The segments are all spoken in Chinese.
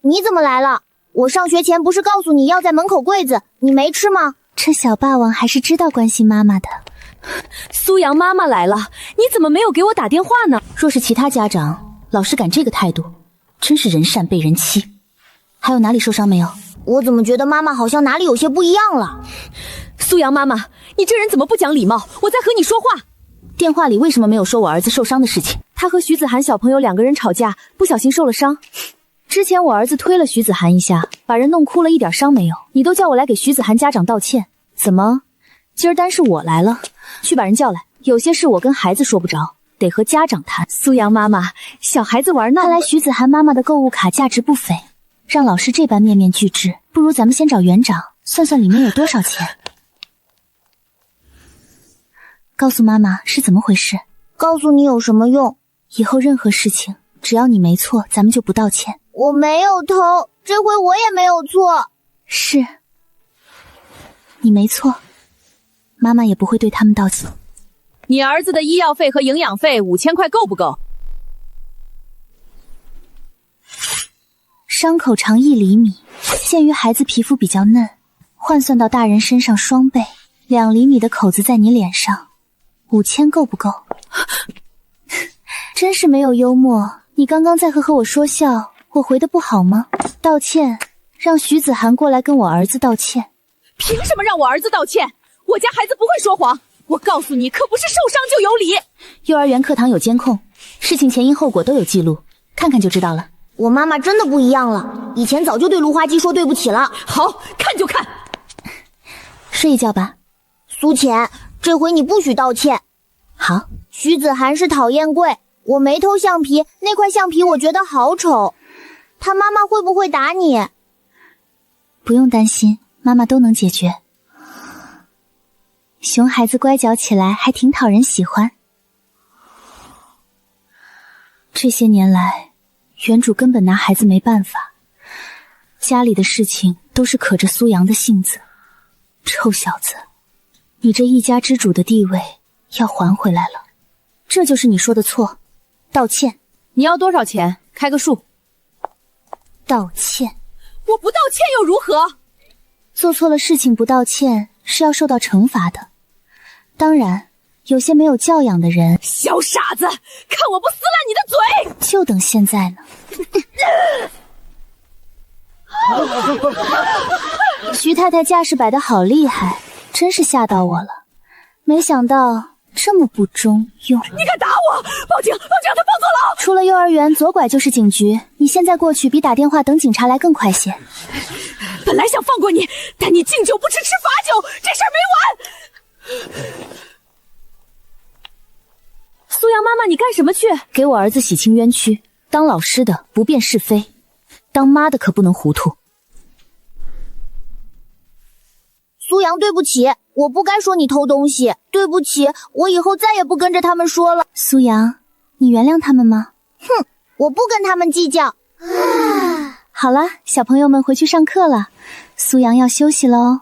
你怎么来了？我上学前不是告诉你要在门口柜子，你没吃吗？这小霸王还是知道关心妈妈的。苏阳妈妈来了，你怎么没有给我打电话呢？若是其他家长，老师敢这个态度，真是人善被人欺。还有哪里受伤没有？我怎么觉得妈妈好像哪里有些不一样了？苏阳妈妈，你这人怎么不讲礼貌？我在和你说话。电话里为什么没有说我儿子受伤的事情？他和徐子涵小朋友2个人吵架，不小心受了伤。之前我儿子推了徐子涵一下，把人弄哭了，一点伤没有。你都叫我来给徐子涵家长道歉，怎么今儿单是我来了？去把人叫来，有些事我跟孩子说不着，得和家长谈。苏阳妈妈，小孩子玩闹。看来徐子涵妈妈的购物卡价值不菲，让老师这般面面俱至，不如咱们先找园长算算里面有多少钱。告诉妈妈是怎么回事。告诉你有什么用？以后任何事情只要你没错，咱们就不道歉。我没有偷，这回我也没有错。是，你没错，妈妈也不会对他们道歉。你儿子的医药费和营养费5000块够不够？伤口长1厘米，鉴于孩子皮肤比较嫩，换算到大人身上双倍，2厘米的口子在你脸上，5000够不够？真是没有幽默，你刚刚在和我说笑，我回的不好吗？道歉，让徐子涵过来跟我儿子道歉。凭什么让我儿子道歉？我家孩子不会说谎，我告诉你，可不是受伤就有理。幼儿园课堂有监控，事情前因后果都有记录，看看就知道了。我妈妈真的不一样了，以前早就对芦花鸡说对不起了。好，看就看。睡一觉吧。苏浅，这回你不许道歉。好。徐子涵是讨厌鬼，我没偷橡皮，那块橡皮我觉得好丑。他妈妈会不会打你？不用担心，妈妈都能解决。熊孩子乖巧起来还挺讨人喜欢。这些年来，原主根本拿孩子没办法，家里的事情都是可着苏阳的性子。臭小子，你这一家之主的地位要还回来了。这就是你说的错，道歉。你要多少钱？开个数。道歉。我不道歉又如何？做错了事情不道歉是要受到惩罚的。当然，有些没有教养的人……小傻子，看我不撕烂你的嘴！就等现在呢。徐太太架势摆得好厉害，真是吓到我了。没想到这么不中用。你敢打我！报警！报警！他放错了！出了幼儿园左拐就是警局，你现在过去比打电话等警察来更快些。本来想放过你，但你敬酒不吃吃罚酒，这事儿没完！苏阳妈妈，你干什么去？给我儿子洗清冤屈。当老师的不辨是非，当妈的可不能糊涂。苏阳，对不起，我不该说你偷东西，对不起，我以后再也不跟着他们说了。苏阳，你原谅他们吗？哼，我不跟他们计较。好了，小朋友们回去上课了，苏阳要休息喽。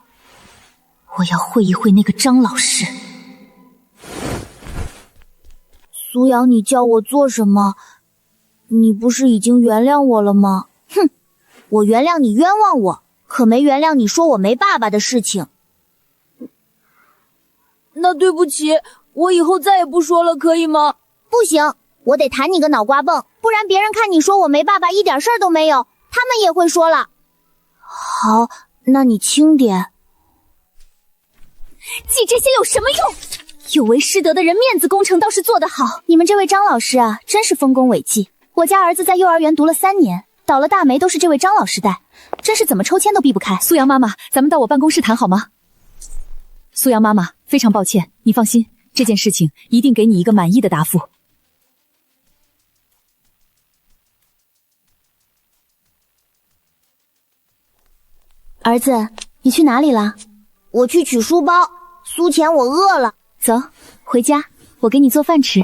我要会一会那个张老师。苏阳，你叫我做什么？你不是已经原谅我了吗？哼，我原谅你冤枉我，可没原谅你说我没爸爸的事情。那对不起，我以后再也不说了，可以吗？不行，我得弹你个脑瓜蹦，不然别人看你说我没爸爸一点事儿都没有，他们也会说了。好，那你轻点。记这些有什么用？有为师德的人面子工程倒是做得好。你们这位张老师啊，真是丰功伟绩。我家儿子在幼儿园读了3年，倒了大霉都是这位张老师带，真是怎么抽签都避不开。苏阳妈妈，咱们到我办公室谈好吗？苏阳妈妈，非常抱歉，你放心，这件事情一定给你一个满意的答复。儿子，你去哪里了？我去取书包。苏浅，我饿了。走，回家，我给你做饭吃。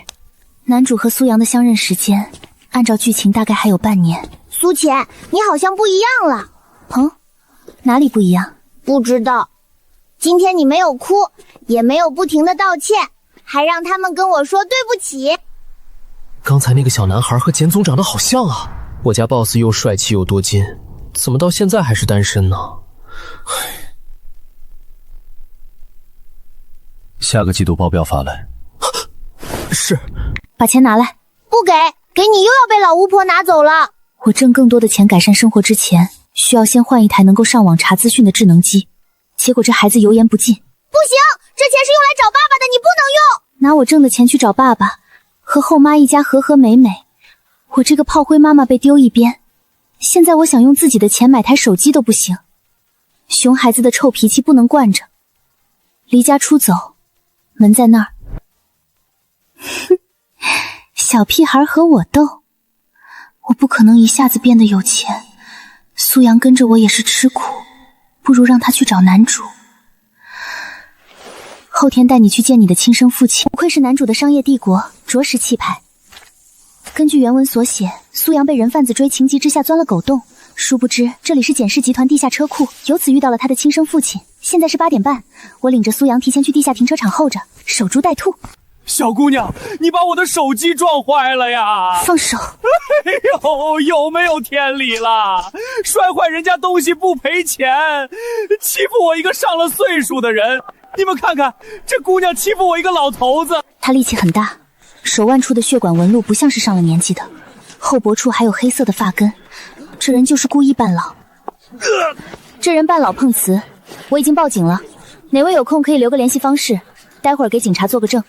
男主和苏阳的相认时间，按照剧情大概还有半年。苏浅，你好像不一样了。哪里不一样？不知道。今天你没有哭，也没有不停的道歉，还让他们跟我说对不起。刚才那个小男孩和简总长得好像啊，我家 boss 又帅气又多金，怎么到现在还是单身呢？下个季度报表发来。是。把钱拿来。不给，给你又要被老巫婆拿走了。我挣更多的钱改善生活之前，需要先换一台能够上网查资讯的智能机。结果这孩子油盐不进。不行，这钱是用来找爸爸的，你不能用。拿我挣的钱去找爸爸，和后妈一家和和美美。我这个炮灰妈妈被丢一边，现在我想用自己的钱买台手机都不行。熊孩子的臭脾气不能惯着。离家出走，门在那儿。哼，小屁孩和我斗，我不可能一下子变得有钱。苏阳跟着我也是吃苦，不如让他去找男主。后天带你去见你的亲生父亲。不愧是男主的商业帝国，着实气派。根据原文所写，苏阳被人贩子追，情急之下钻了狗洞，殊不知这里是简氏集团地下车库，由此遇到了他的亲生父亲。现在是8点半，我领着苏阳提前去地下停车场候着，守株待兔。小姑娘，你把我的手机撞坏了呀！放手！哎呦，有没有天理了？摔坏人家东西不赔钱，欺负我一个上了岁数的人。你们看看，这姑娘欺负我一个老头子。她力气很大，手腕处的血管纹路不像是上了年纪的，后脖处还有黑色的发根，这人就是故意扮老。这人扮老碰瓷，我已经报警了，哪位有空可以留个联系方式，待会儿给警察做个证。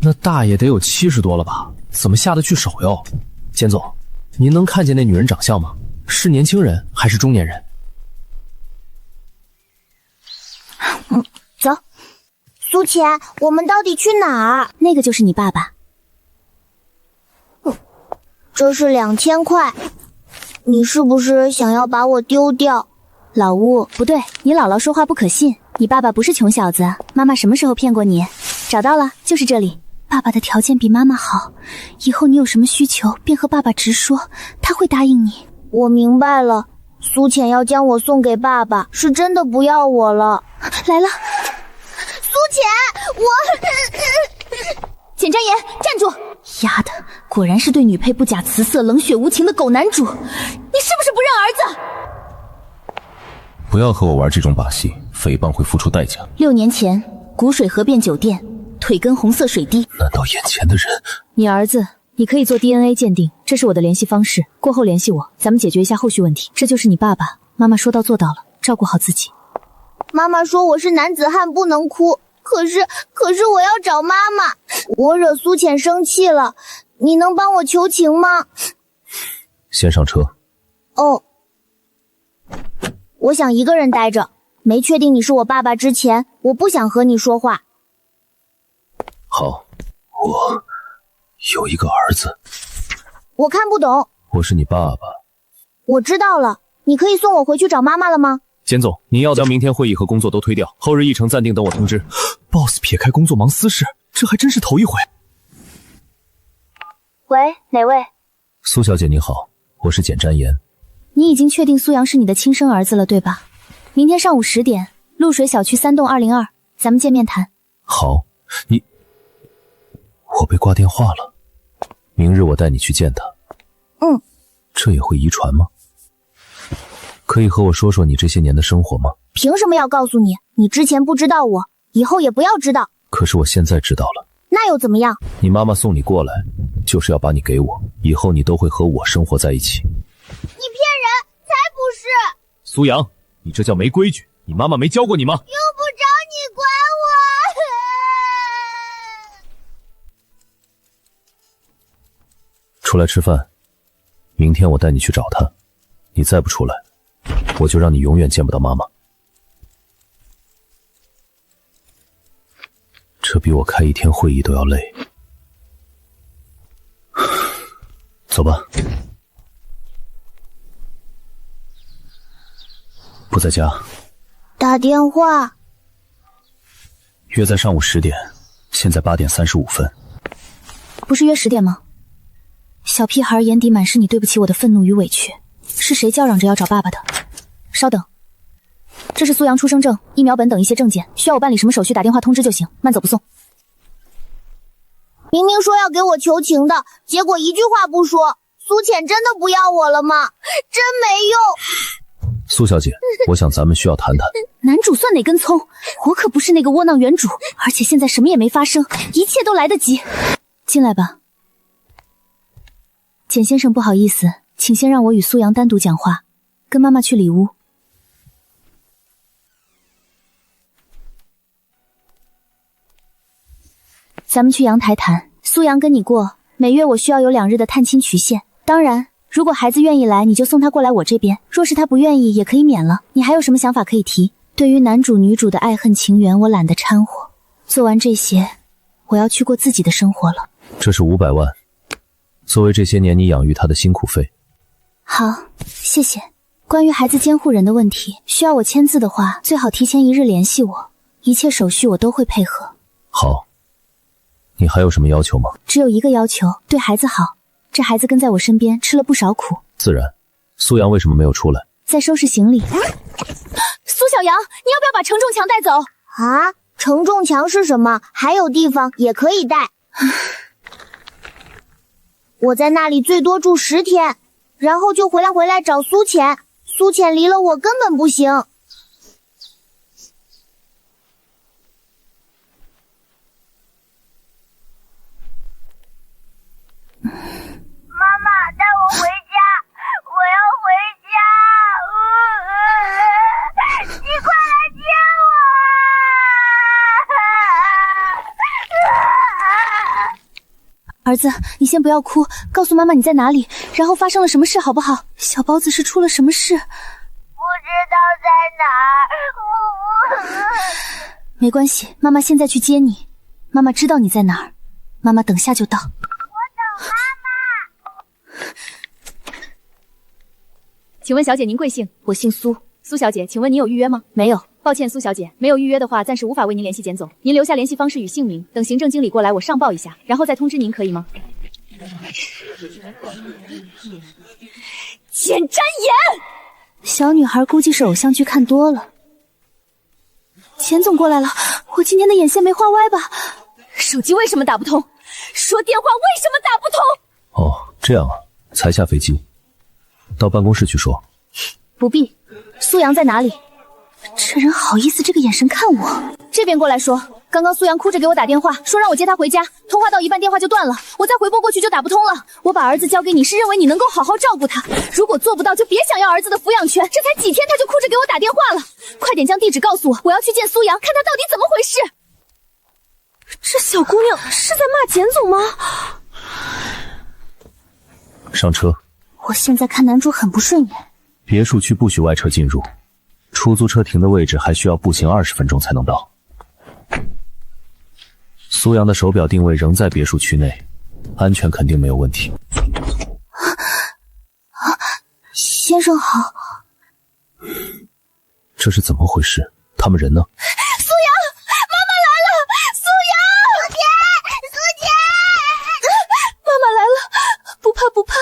那大爷得有70多了吧？怎么下得去手哟？简总，您能看见那女人长相吗？是年轻人还是中年人？走。苏浅，我们到底去哪儿？那个就是你爸爸。这是2000块，你是不是想要把我丢掉？老吴，不对，你姥姥说话不可信，你爸爸不是穷小子，妈妈什么时候骗过你？找到了，就是这里。爸爸的条件比妈妈好，以后你有什么需求便和爸爸直说，他会答应你。我明白了，苏浅要将我送给爸爸，是真的不要我了。来了，苏浅，我简占言，站住！丫的，果然是对女配不假辞色、冷血无情的狗男主，你是不是不认儿子？不要和我玩这种把戏，诽谤会付出代价。 6年前，古水河边酒店，腿根红色水滴。难道眼前的人？你儿子，你可以做 DNA 鉴定，这是我的联系方式，过后联系我，咱们解决一下后续问题。这就是你爸爸，妈妈说到做到了，照顾好自己。妈妈说我是男子汉不能哭，可是我要找妈妈，我惹苏浅生气了，你能帮我求情吗？先上车。哦，我想一个人待着，没确定你是我爸爸之前，我不想和你说话。好，我有一个儿子。我看不懂。我是你爸爸。我知道了，你可以送我回去找妈妈了吗？简总，您要将明天会议和工作都推掉，后日议程暂定，等我通知。boss 撇开工作忙私事，这还真是头一回。喂，哪位？苏小姐你好，我是简占言。你已经确定苏阳是你的亲生儿子了，对吧？明天上午10点，露水小区3栋202，咱们见面谈。好，我被挂电话了，明日我带你去见他。嗯。这也会遗传吗？可以和我说说你这些年的生活吗？凭什么要告诉你？你之前不知道我，以后也不要知道。可是我现在知道了。那又怎么样？你妈妈送你过来，就是要把你给我，以后你都会和我生活在一起。你骗人，才不是！苏阳，你这叫没规矩，你妈妈没教过你吗？用不着你管我。出来吃饭，明天我带你去找她，你再不出来，我就让你永远见不到妈妈。这比我开1天会议都要累。走吧。不在家。打电话。约在上午10点，现在8点35分。不是约10点吗？小屁孩眼底满是你对不起我的愤怒与委屈。是谁叫嚷着要找爸爸的？稍等，这是苏阳出生证、疫苗本等一些证件，需要我办理什么手续打电话通知就行，慢走不送。明明说要给我求情的，结果一句话不说。苏苏浅真的不要我了吗？真没用。苏小姐，我想咱们需要谈谈。男主算哪根葱？我可不是那个窝囊原主，而且现在什么也没发生，一切都来得及。进来吧。简先生，不好意思，请先让我与苏阳单独讲话。跟妈妈去里屋。咱们去阳台谈。苏阳跟你过，每月我需要有2日的探亲曲线。当然，如果孩子愿意来，你就送他过来我这边；若是他不愿意，也可以免了。你还有什么想法可以提？对于男主女主的爱恨情缘，我懒得掺和。做完这些，我要去过自己的生活了。这是500万，作为这些年你养育他的辛苦费。好，谢谢。关于孩子监护人的问题，需要我签字的话，最好提前1日联系我，一切手续我都会配合。好，你还有什么要求吗？只有一个要求，对孩子好。这孩子跟在我身边吃了不少苦。自然。苏阳为什么没有出来？在收拾行李。苏小阳，你要不要把承重墙带走？啊，承重墙是什么？还有地方也可以带。我在那里最多住10天，然后就回来找苏浅。苏浅离了我根本不行。妈妈，带我回家，我要回家！你快来接我！儿子，你先不要哭，告诉妈妈你在哪里，然后发生了什么事好不好？小包子是出了什么事？不知道在哪儿。没关系，妈妈现在去接你。妈妈知道你在哪儿，妈妈等下就到。请问小姐您贵姓？我姓苏。苏小姐，请问您有预约吗？没有。抱歉，苏小姐，没有预约的话，暂时无法为您联系简总。您留下联系方式与姓名，等行政经理过来我上报一下，然后再通知您，可以吗？简瞻言，小女孩估计是偶像剧看多了。钱总过来了，我今天的眼线没画歪吧？手机为什么打不通？说电话为什么打不通？哦，这样啊，才下飞机，到办公室去说。不必。苏阳在哪里？这人好意思这个眼神看我？这边过来说，刚刚苏阳哭着给我打电话，说让我接他回家，通话到一半电话就断了，我再回拨过去就打不通了。我把儿子交给你是认为你能够好好照顾他，如果做不到就别想要儿子的抚养权。这才几天他就哭着给我打电话了，快点将地址告诉我，我要去见苏阳，看他到底怎么回事。这小姑娘是在骂简总吗？上车。我现在看男主很不顺眼。别墅区不许外车进入，出租车停的位置还需要步行20分钟才能到。苏阳的手表定位仍在别墅区内，安全肯定没有问题。先生好。这是怎么回事？他们人呢？苏阳，妈妈来了！苏阳，苏姐，妈妈来了，不怕不怕。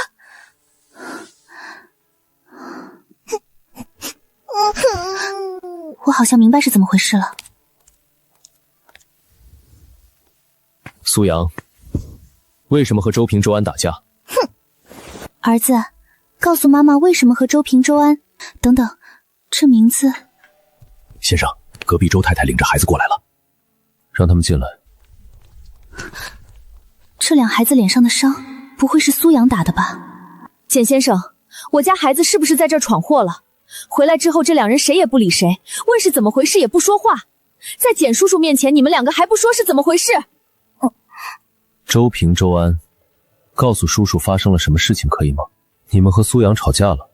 我好像明白是怎么回事了。苏阳，为什么和周平、周安打架？哼，儿子，告诉妈妈为什么和周平、周安等等，这名字。先生，隔壁周太太领着孩子过来了，让他们进来。这两孩子脸上的伤，不会是苏阳打的吧？简先生，我家孩子是不是在这儿闯祸了？回来之后，这两人谁也不理谁，问是怎么回事也不说话，在简叔叔面前，你们两个还不说是怎么回事？周平、周安，告诉叔叔发生了什么事情可以吗？你们和苏阳吵架了？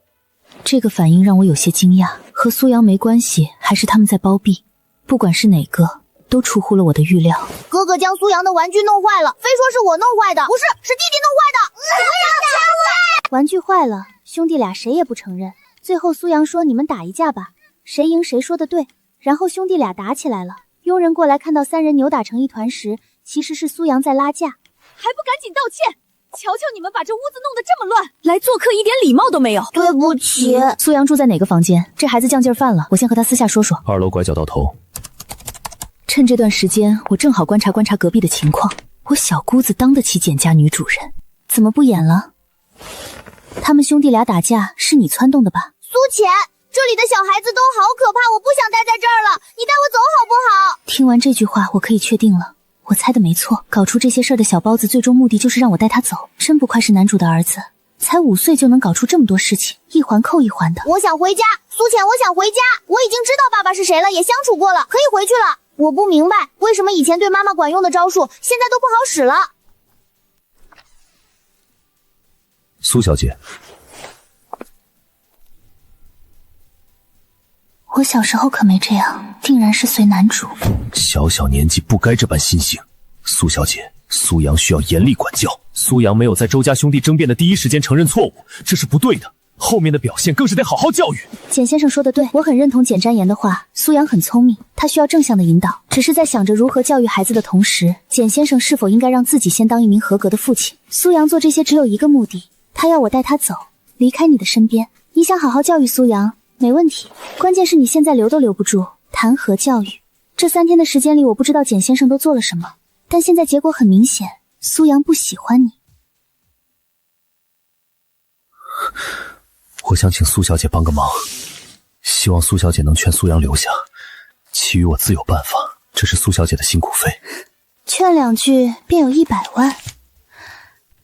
这个反应让我有些惊讶，和苏阳没关系，还是他们在包庇？不管是哪个，都出乎了我的预料。哥哥将苏阳的玩具弄坏了，非说是我弄坏的，不是，是弟弟弄坏的。玩具坏了，兄弟俩谁也不承认。最后苏阳说：“你们打一架吧，谁赢谁说的对。”然后兄弟俩打起来了。佣人过来看到三人扭打成一团时，其实是苏阳在拉架。还不赶紧道歉！瞧瞧你们把这屋子弄得这么乱，来做客一点礼貌都没有。对不起。苏阳住在哪个房间？这孩子犟劲儿犯了，我先和他私下说说。2楼拐角到头。趁这段时间，我正好观察隔壁的情况。我小姑子当得起简家女主人，怎么不演了？他们兄弟俩打架是你撺动的吧？苏浅，这里的小孩子都好可怕，我不想待在这儿了，你带我走好不好？听完这句话，我可以确定了，我猜的没错，搞出这些事儿的小包子最终目的就是让我带他走。真不愧是男主的儿子，才5岁就能搞出这么多事情，一环扣一环的。我想回家，苏浅，我想回家。我已经知道爸爸是谁了，也相处过了，可以回去了。我不明白为什么以前对妈妈管用的招数，现在都不好使了。苏小姐，我小时候可没这样，定然是随男主。小小年纪不该这般心性。苏小姐，苏阳需要严厉管教。苏阳没有在周家兄弟争辩的第一时间承认错误，这是不对的。后面的表现更是得好好教育。简先生说的对，我很认同简瞻言的话。苏阳很聪明，他需要正向的引导。只是在想着如何教育孩子的同时，简先生是否应该让自己先当一名合格的父亲？苏阳做这些只有一个目的，他要我带他走，离开你的身边。你想好好教育苏阳，没问题。关键是你现在留都留不住，谈何教育？这3天的时间里，我不知道简先生都做了什么，但现在结果很明显，苏阳不喜欢你。我想请苏小姐帮个忙，希望苏小姐能劝苏阳留下，其余我自有办法，这是苏小姐的辛苦费。劝2句便有100万。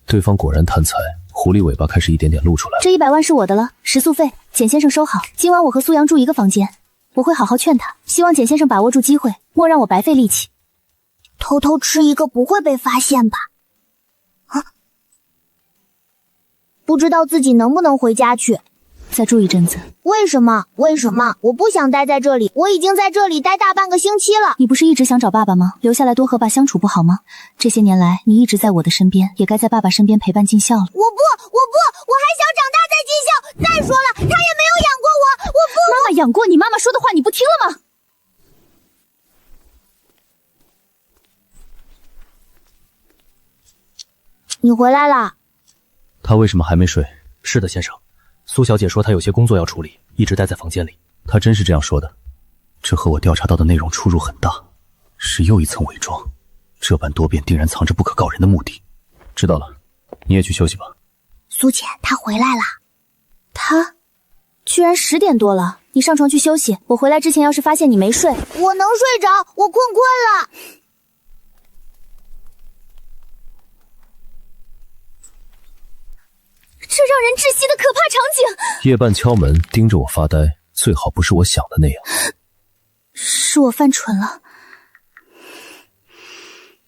对方果然贪财，狐狸尾巴开始一点点露出来。这100万是我的了，食宿费，简先生收好。今晚我和苏阳住一个房间，我会好好劝他，希望简先生把握住机会，莫让我白费力气。偷偷吃一个不会被发现吧？不知道自己能不能回家去。再住一阵子。为什么？我不想待在这里，我已经在这里待大半个星期了。你不是一直想找爸爸吗？留下来多和爸相处不好吗？这些年来你一直在我的身边，也该在爸爸身边陪伴尽孝了。我还想长大再尽孝。再说了，他也没有养过我，我不。妈妈养过你，妈妈说的话你不听了吗？你回来了。他为什么还没睡？是的，先生。苏小姐说她有些工作要处理，一直待在房间里。她真是这样说的？这和我调查到的内容出入很大，是又一层伪装。这般多变，定然藏着不可告人的目的。知道了，你也去休息吧。苏浅，他回来了。他居然10点多了，你上床去休息。我回来之前要是发现你没睡，我能睡着，我困了。这让人窒息的可怕场景。夜半敲门盯着我发呆，最好不是我想的那样。是我犯蠢了。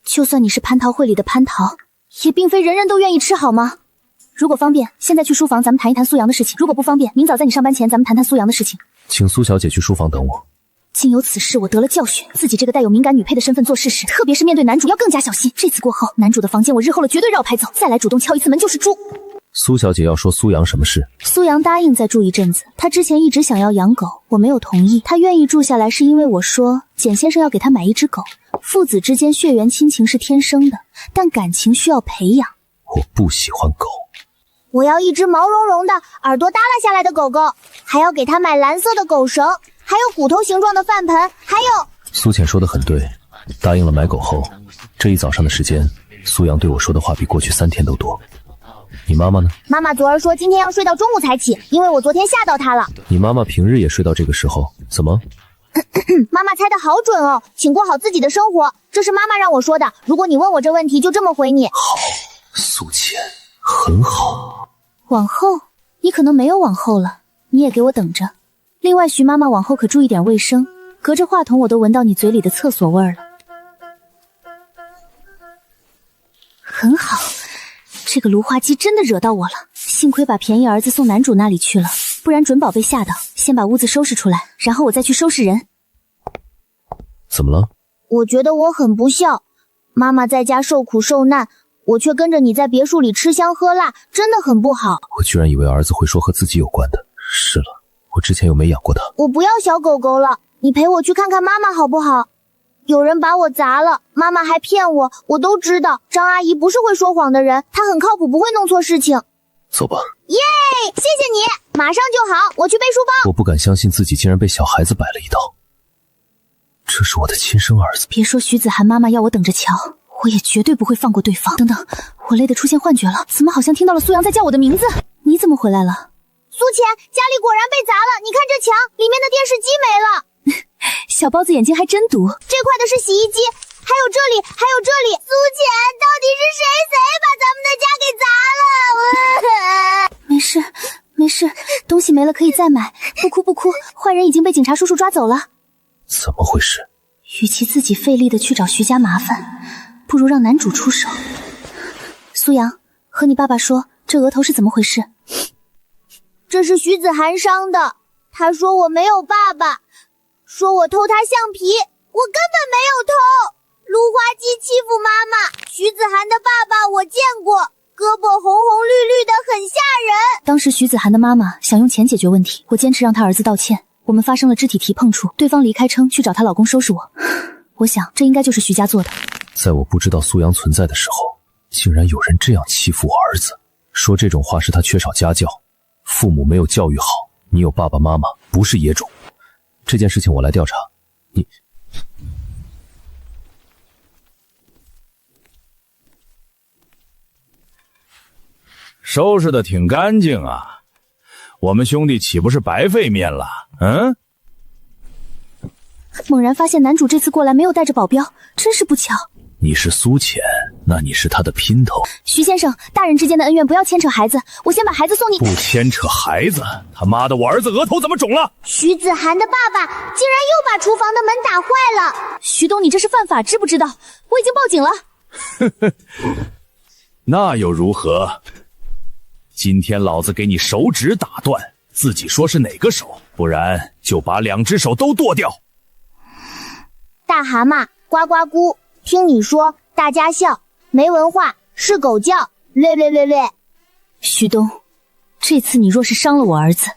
就算你是蟠桃会里的蟠桃，也并非人人都愿意吃好吗？如果方便，现在去书房咱们谈一谈苏阳的事情；如果不方便，明早在你上班前咱们谈谈苏阳的事情。请苏小姐去书房等我。经由此事，我得了教训，自己这个带有敏感女配的身份做事时，特别是面对男主要更加小心。这次过后，男主的房间我日后了绝对绕拍走，再来主动敲一次门就是猪。苏小姐要说苏阳什么事？苏阳答应再住一阵子，他之前一直想要养狗，我没有同意。他愿意住下来是因为我说简先生要给他买一只狗，父子之间血缘亲情是天生的，但感情需要培养。我不喜欢狗。我要一只毛茸茸的耳朵耷拉下来的狗狗，还要给他买蓝色的狗绳，还有骨头形状的饭盆，还有……苏浅说得很对，答应了买狗后，这一早上的时间，苏阳对我说的话比过去3天都多。你妈妈呢？妈妈昨儿说今天要睡到中午才起，因为我昨天吓到她了。你妈妈平日也睡到这个时候？怎么？妈妈猜得好准哦，请过好自己的生活，这是妈妈让我说的。如果你问我这问题，就这么回你。好，苏浅，很好。往后，你可能没有往后了，你也给我等着。另外，徐妈妈往后可注意点卫生，隔着话筒我都闻到你嘴里的厕所味儿了。很好。这个芦花鸡真的惹到我了，幸亏把便宜儿子送男主那里去了，不然准保被吓到。先把屋子收拾出来，然后我再去收拾人。怎么了？我觉得我很不孝，妈妈在家受苦受难，我却跟着你在别墅里吃香喝辣，真的很不好。我居然以为儿子会说和自己有关的。是了，我之前又没养过他。我不要小狗狗了，你陪我去看看妈妈好不好？有人把我砸了，妈妈还骗我，我都知道。张阿姨不是会说谎的人，她很靠谱，不会弄错事情。走吧。耶，谢谢你，马上就好，我去背书包。我不敢相信自己竟然被小孩子摆了一道，这是我的亲生儿子。别说徐子涵妈妈要我等着瞧，我也绝对不会放过对方。等等，我累得出现幻觉了，怎么好像听到了苏阳在叫我的名字？你怎么回来了？苏浅，家里果然被砸了，你看这墙，里面的电视机没了。小包子眼睛还真毒。这块的是洗衣机，还有这里，还有这里。苏浅，到底是谁把咱们的家给砸了？没事，没事，东西没了可以再买，不哭不哭，坏人已经被警察叔叔抓走了。怎么回事？与其自己费力的去找徐家麻烦，不如让男主出手。苏阳，和你爸爸说，这额头是怎么回事？这是徐子涵伤的，他说我没有爸爸，说我偷他橡皮，我根本没有偷。芦花鸡欺负妈妈，徐子涵的爸爸我见过，胳膊红红绿绿的，很吓人。当时徐子涵的妈妈想用钱解决问题，我坚持让他儿子道歉，我们发生了肢体提碰处，对方离开称去找她老公收拾我。我想这应该就是徐家做的。在我不知道苏阳存在的时候，竟然有人这样欺负我儿子，说这种话是他缺少家教，父母没有教育好，你有爸爸妈妈，不是野种。这件事情我来调查。你收拾的挺干净啊，我们兄弟岂不是白费面了？嗯？猛然发现男主这次过来没有带着保镖，真是不巧。你是苏浅，那你是他的姘头。徐先生，大人之间的恩怨不要牵扯孩子，我先把孩子送你。不牵扯孩子，他妈的，我儿子额头怎么肿了？徐子涵的爸爸竟然又把厨房的门打坏了。徐东，你这是犯法，知不知道？我已经报警了。那又如何？今天老子给你手指打断，自己说是哪个手，不然就把2只手都剁掉。大蛤蟆呱呱咕，听你说大家笑，没文化是狗叫，略。徐东，这次你若是伤了我儿子，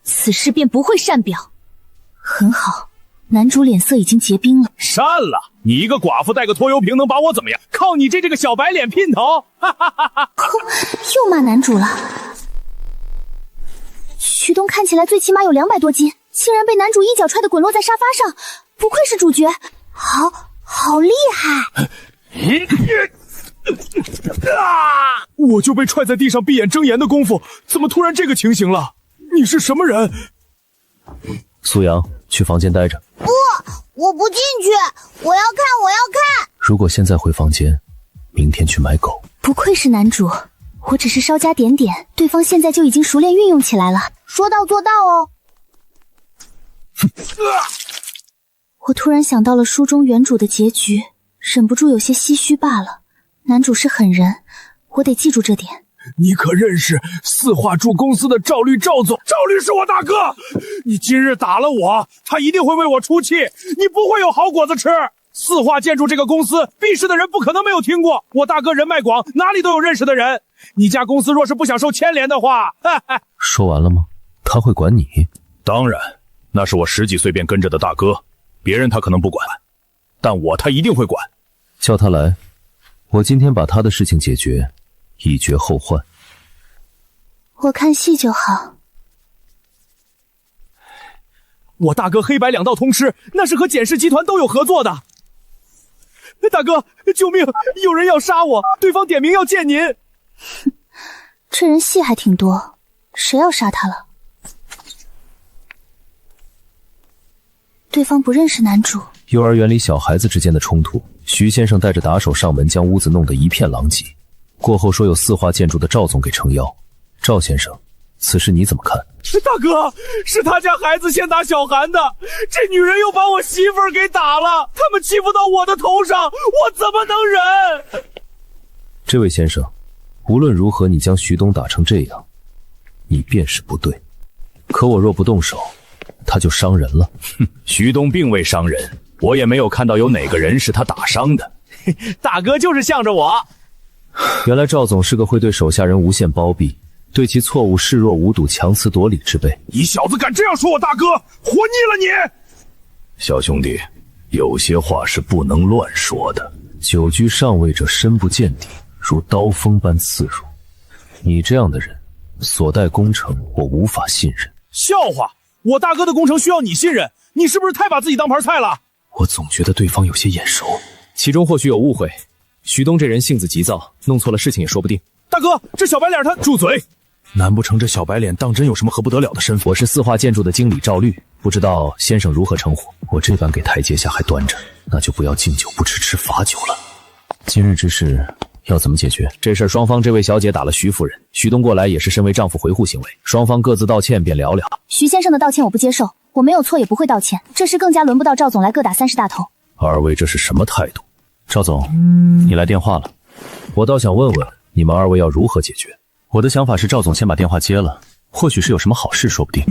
此事便不会善表。很好，男主脸色已经结冰了。善了，你一个寡妇带个拖油瓶能把我怎么样？靠你这个小白脸姘头！又骂男主了。徐东看起来最起码有200多斤，竟然被男主一脚踹得滚落在沙发上，不愧是主角，好厉害！我就被踹在地上闭眼睁眼的功夫，怎么突然这个情形了？你是什么人？苏阳，去房间待着。不，我不进去，我要看。如果现在回房间，明天去买狗。不愧是男主，我只是稍加点点，对方现在就已经熟练运用起来了。说到做到哦。我突然想到了书中原主的结局，忍不住有些唏嘘罢了。男主是狠人，我得记住这点。你可认识四化铸公司的赵律赵总？赵律是我大哥，你今日打了我，他一定会为我出气，你不会有好果子吃。四化建筑这个公司，避世的人不可能没有听过，我大哥人脉广，哪里都有认识的人。你家公司若是不想受牵连的话，说完了吗？他会管你？当然，那是我10几岁便跟着的大哥，别人他可能不管，但他一定会管。叫他来，我今天把他的事情解决，以绝后患。我看戏就好。我大哥黑白2道通吃，那是和简氏集团都有合作的。大哥，救命！有人要杀我，对方点名要见您。这人戏还挺多，谁要杀他了？对方不认识男主。幼儿园里小孩子之间的冲突，徐先生带着打手上门，将屋子弄得一片狼藉。过后说有四化建筑的赵总给撑腰。赵先生，此事你怎么看？大哥，是他家孩子先打小韩的，这女人又把我媳妇儿给打了，他们欺负到我的头上，我怎么能忍？这位先生，无论如何你将徐东打成这样，你便是不对。可我若不动手，他就伤人了。哼，徐东并未伤人，我也没有看到有哪个人是他打伤的。大哥就是向着我。原来赵总是个会对手下人无限包庇，对其错误视若无睹、强词夺理之辈。你小子敢这样说我大哥，活腻了你！小兄弟，有些话是不能乱说的。久居上位者深不见底，如刀锋般刺入。你这样的人，所带工程我无法信任。笑话，我大哥的工程需要你信任，你是不是太把自己当盘菜了？我总觉得对方有些眼熟，其中或许有误会。徐东这人性子急躁，弄错了事情也说不定。大哥，这小白脸他……住嘴！难不成这小白脸当真有什么何不得了的身份？我是四化建筑的经理赵律，不知道先生如何称呼？我这般给台阶下还端着，那就不要敬酒不吃吃罚酒了。今日之事要怎么解决？这事双方这位小姐打了徐夫人，徐东过来也是身为丈夫维护行为，双方各自道歉便了了。徐先生的道歉我不接受，我没有错也不会道歉，这事更加轮不到赵总来各打30大头。二位这是什么态度？赵总，你来电话了，我倒想问问你们二位要如何解决。我的想法是赵总先把电话接了，或许是有什么好事说不定。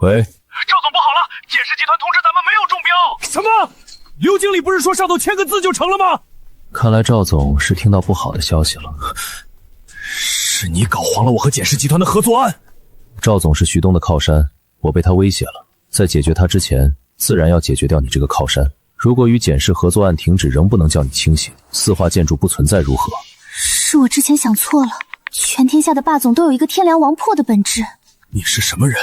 喂，赵总不好了，简氏集团通知咱们没有中标。什么？刘经理不是说上头签个字就成了吗？看来赵总是听到不好的消息了。是你搞黄了我和简氏集团的合作案。赵总是徐东的靠山，我被他威胁了，在解决他之前，自然要解决掉你这个靠山。如果与简氏合作案停止仍不能叫你清醒，四化建筑不存在如何？是我之前想错了，全天下的霸总都有一个天良王破的本质。你是什么人？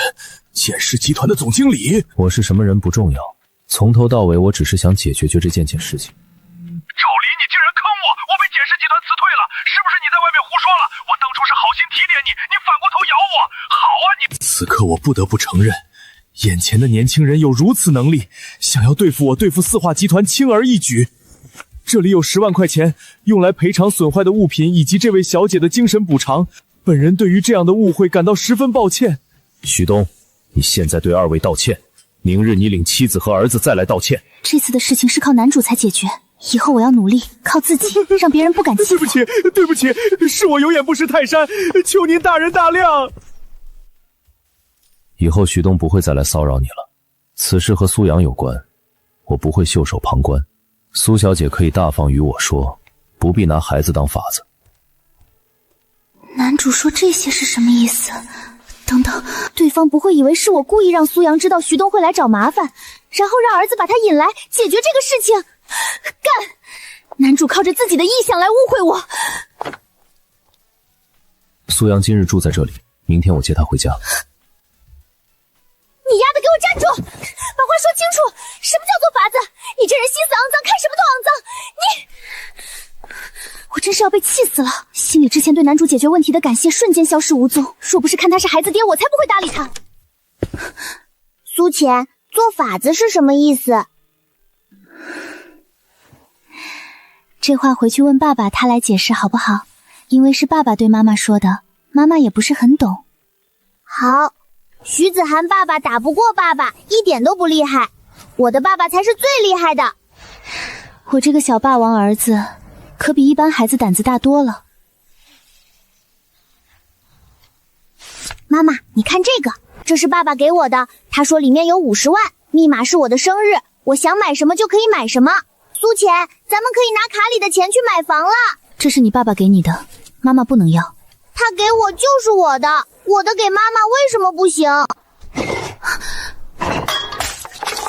简氏集团的总经理？我是什么人不重要，从头到尾我只是想解决这件事情。赵黎，你竟然坑我被简氏集团辞退了，是不是你在外面胡说了？我当初是好心提点你，你反过头咬我，好啊你！此刻我不得不承认，眼前的年轻人有如此能力，想要对付我、对付四化集团轻而易举。这里有10万块钱，用来赔偿损坏的物品以及这位小姐的精神补偿。本人对于这样的误会感到十分抱歉。徐东，你现在对二位道歉，明日你领妻子和儿子再来道歉。这次的事情是靠男主才解决，以后我要努力靠自己，让别人不敢欺负。对不起，是我有眼不识泰山，求您大人大量。以后徐东不会再来骚扰你了。此事和苏阳有关，我不会袖手旁观。苏小姐可以大方与我说，不必拿孩子当法子。男主说这些是什么意思？等等，对方不会以为是我故意让苏阳知道徐东会来找麻烦，然后让儿子把他引来解决这个事情？干！男主靠着自己的臆想来误会我。苏阳今日住在这里，明天我接他回家。你丫的给我站住！把话说清楚，什么叫做法子？你这人心思肮脏，看什么都肮脏！我真是要被气死了，心里之前对男主解决问题的感谢瞬间消失无踪。若不是看他是孩子爹，我才不会搭理他。苏浅，做法子是什么意思？这话回去问爸爸，他来解释好不好？因为是爸爸对妈妈说的，妈妈也不是很懂。好，徐子涵爸爸打不过爸爸，一点都不厉害，我的爸爸才是最厉害的。我这个小霸王儿子可比一般孩子胆子大多了。妈妈，你看这个，这是爸爸给我的，他说里面有50万，密码是我的生日，我想买什么就可以买什么。苏浅，咱们可以拿卡里的钱去买房了。这是你爸爸给你的，妈妈不能要。他给我就是我的，我的给妈妈为什么不行？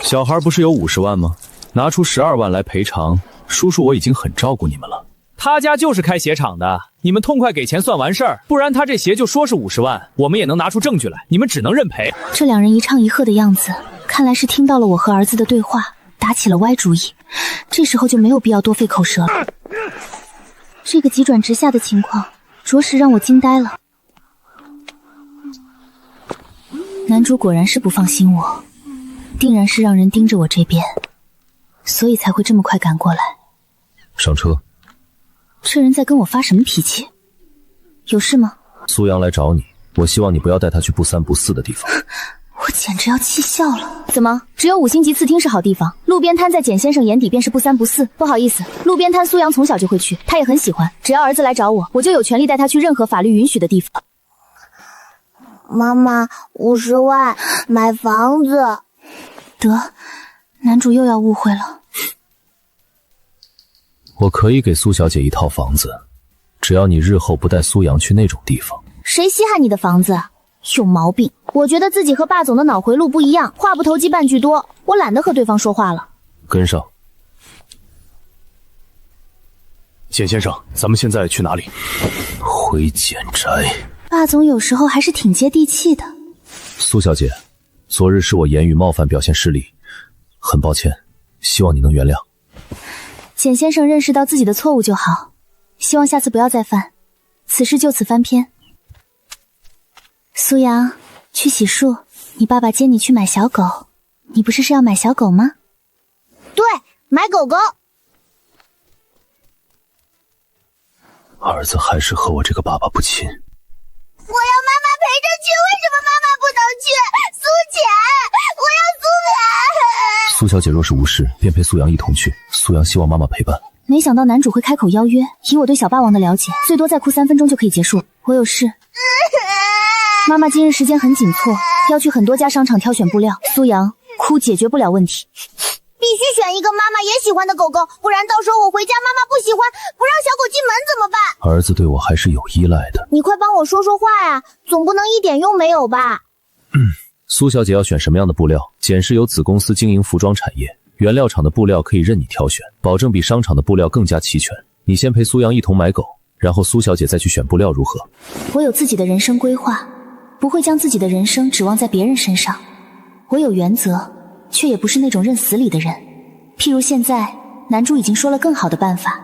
小孩不是有50万吗？拿出12万来赔偿，叔叔我已经很照顾你们了。他家就是开鞋厂的，你们痛快给钱算完事儿，不然他这鞋就说是50万，我们也能拿出证据来，你们只能认赔。这两人一唱一和的样子，看来是听到了我和儿子的对话，打起了歪主意。这时候就没有必要多费口舌了。这个急转直下的情况，着实让我惊呆了。男主果然是不放心我，定然是让人盯着我这边，所以才会这么快赶过来。上车。这人在跟我发什么脾气？有事吗？苏阳来找你，我希望你不要带他去不三不四的地方。我简直要气笑了。怎么，只有5星级次厅是好地方？路边摊在简先生眼底便是不三不四。不好意思，路边摊苏阳从小就会去，他也很喜欢。只要儿子来找我，我就有权利带他去任何法律允许的地方。妈妈，50万买房子。得，男主又要误会了。我可以给苏小姐一套房子，只要你日后不带苏阳去那种地方。谁稀罕你的房子？有毛病！我觉得自己和霸总的脑回路不一样，话不投机半句多，我懒得和对方说话了。跟上。简先生，咱们现在去哪里？回简宅。霸总有时候还是挺接地气的。苏小姐，昨日是我言语冒犯，表现失礼，很抱歉，希望你能原谅。简先生认识到自己的错误就好，希望下次不要再犯。此事就此翻篇。苏阳，去洗漱，你爸爸接你去买小狗。你不是要买小狗吗？对，买狗狗。儿子还是和我这个爸爸不亲。我要妈妈陪着去，为什么妈妈不能去？苏浅，我要苏浅。苏小姐若是无事，便陪苏阳一同去。苏阳希望妈妈陪伴。没想到男主会开口邀约，以我对小霸王的了解，最多再哭3分钟就可以结束。我有事。妈妈今日时间很紧迫，要去很多家商场挑选布料。苏阳，哭解决不了问题。必须选一个妈妈也喜欢的狗狗，不然到时候我回家妈妈不喜欢，不让小狗进门怎么办？儿子对我还是有依赖的。你快帮我说说话呀，总不能一点用没有吧？苏小姐要选什么样的布料？简氏有子公司经营服装产业，原料厂的布料可以任你挑选，保证比商场的布料更加齐全。你先陪苏阳一同买狗，然后苏小姐再去选布料，如何？我有自己的人生规划，不会将自己的人生指望在别人身上。我有原则，却也不是那种认死理的人。譬如现在，男主已经说了更好的办法，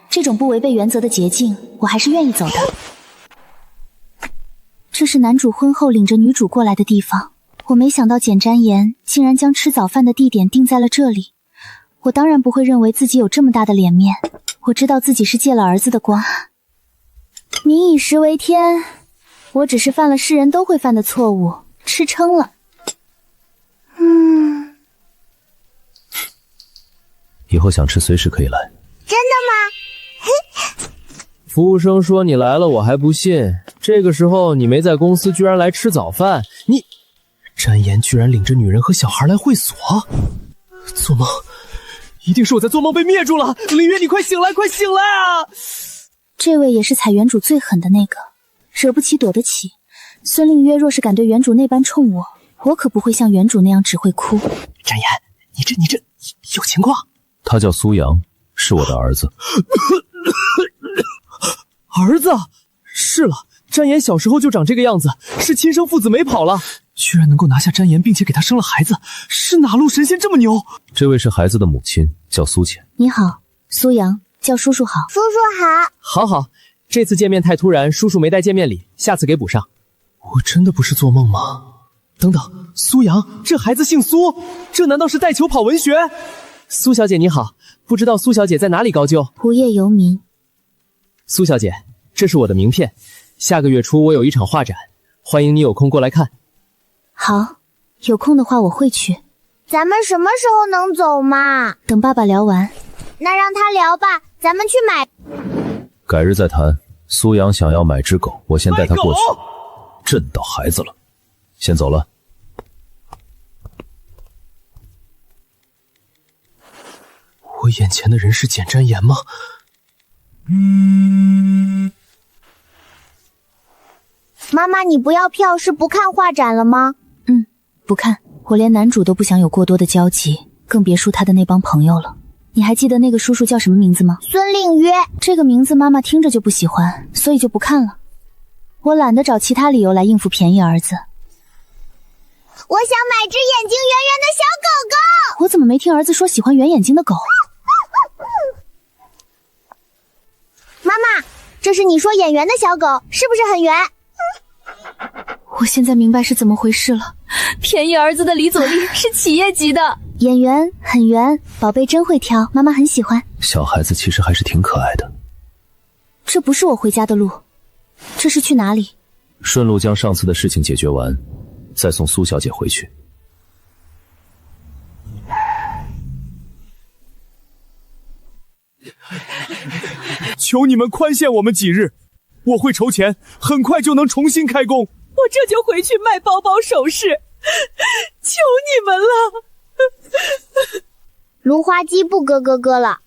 这种不违背原则的捷径，我还是愿意走的。这是男主婚后领着女主过来的地方，我没想到简瞻言竟然将吃早饭的地点定在了这里。我当然不会认为自己有这么大的脸面，我知道自己是借了儿子的光。民以食为天，我只是犯了世人都会犯的错误，吃撑了。以后想吃随时可以来。真的吗？服务生说你来了，我还不信。这个时候你没在公司，居然来吃早饭，你……詹言居然领着女人和小孩来会所，做梦，一定是我在做梦被灭住了。林月，你快醒来，快醒来啊！这位也是踩原主最狠的那个，惹不起躲得起。孙令约若是敢对原主那般冲我，我可不会像原主那样只会哭。詹言，你这有情况。他叫苏阳，是我的儿子。儿子？是了，詹言小时候就长这个样子，是亲生父子没跑了，居然能够拿下詹言，并且给他生了孩子，是哪路神仙这么牛？这位是孩子的母亲，叫苏浅。你好，苏阳，叫叔叔好。叔叔好。好，这次见面太突然，叔叔没带见面礼，下次给补上。我真的不是做梦吗？等等，苏阳，这孩子姓苏，这难道是带球跑文学？苏小姐你好，不知道苏小姐在哪里高就？无业游民。苏小姐，这是我的名片，下个月初我有一场画展，欢迎你有空过来看。好，有空的话我会去。咱们什么时候能走嘛？等爸爸聊完。那让他聊吧，咱们去买。改日再谈。苏阳想要买只狗，我先带他过去。震到孩子了，先走了。我眼前的人是简瞻言吗？妈妈，你不要票是不看画展了吗？不看，我连男主都不想有过多的交集，更别说他的那帮朋友了。你还记得那个叔叔叫什么名字吗？孙令约。这个名字妈妈听着就不喜欢，所以就不看了。我懒得找其他理由来应付便宜儿子。我想买只眼睛圆圆的小狗狗。我怎么没听儿子说喜欢圆眼睛的狗？妈妈，这是你说眼圆的小狗，是不是很圆？我现在明白是怎么回事了。便宜儿子的李佐利是企业级的，眼圆很圆，宝贝真会挑，妈妈很喜欢。小孩子其实还是挺可爱的。这不是我回家的路，这是去哪里？顺路将上次的事情解决完，再送苏小姐回去。求你们宽限我们几日，我会筹钱，很快就能重新开工。我这就回去卖包包首饰，求你们了。芦花鸡不咯咯咯了。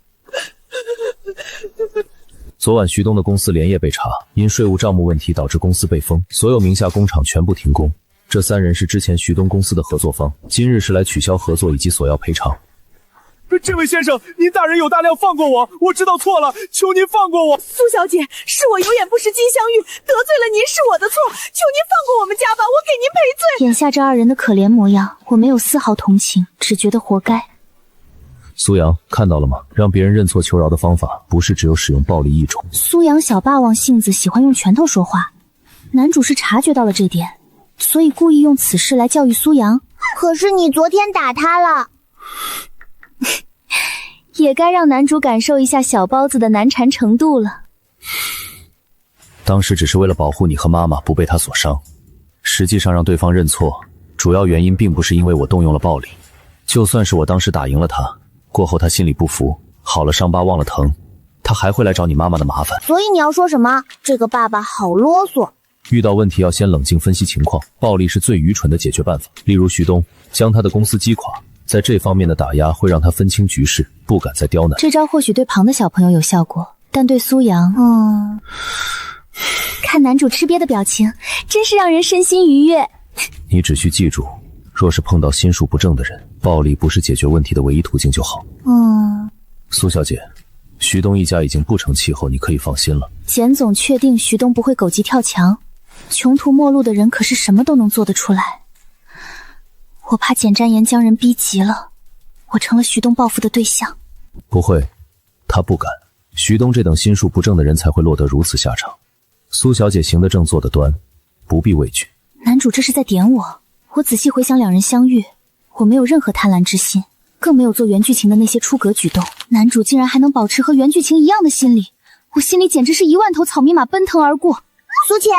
昨晚徐东的公司连夜被查，因税务账目问题导致公司被封，所有名下工厂全部停工。这3人是之前徐东公司的合作方，今日是来取消合作以及索要赔偿。这位先生，您大人有大量，放过我，我知道错了，求您放过我。苏小姐，是我有眼不识金镶玉，得罪了您是我的错，求您放过我们家吧，我给您赔罪。眼下这2人的可怜模样，我没有丝毫同情，只觉得活该。苏阳，看到了吗？让别人认错求饶的方法，不是只有使用暴力一种。苏阳小霸王性子喜欢用拳头说话。男主是察觉到了这点，所以故意用此事来教育苏阳。可是你昨天打他了。也该让男主感受一下小包子的难缠程度了。当时只是为了保护你和妈妈不被他所伤，实际上让对方认错，主要原因并不是因为我动用了暴力。就算是我当时打赢了他，过后他心里不服，好了伤疤忘了疼，他还会来找你妈妈的麻烦。所以你要说什么？这个爸爸好啰嗦。遇到问题要先冷静分析情况，暴力是最愚蠢的解决办法。例如徐东将他的公司击垮，在这方面的打压会让他分清局势，不敢再刁难。这招或许对旁的小朋友有效果，但对苏阳，看男主吃瘪的表情，真是让人身心愉悦。你只需记住，若是碰到心术不正的人，暴力不是解决问题的唯一途径就好。苏小姐，徐东一家已经不成气候，你可以放心了。简总确定徐东不会狗急跳墙？穷途末路的人可是什么都能做得出来。我怕简占言将人逼急了，我成了徐东报复的对象。不会，他不敢。徐东这等心术不正的人才会落得如此下场。苏小姐行得正坐得端，不必畏惧。男主这是在点我。我仔细回想两人相遇，我没有任何贪婪之心，更没有做原剧情的那些出格举动。男主竟然还能保持和原剧情一样的心理，我心里简直是1万头草泥马奔腾而过。苏浅，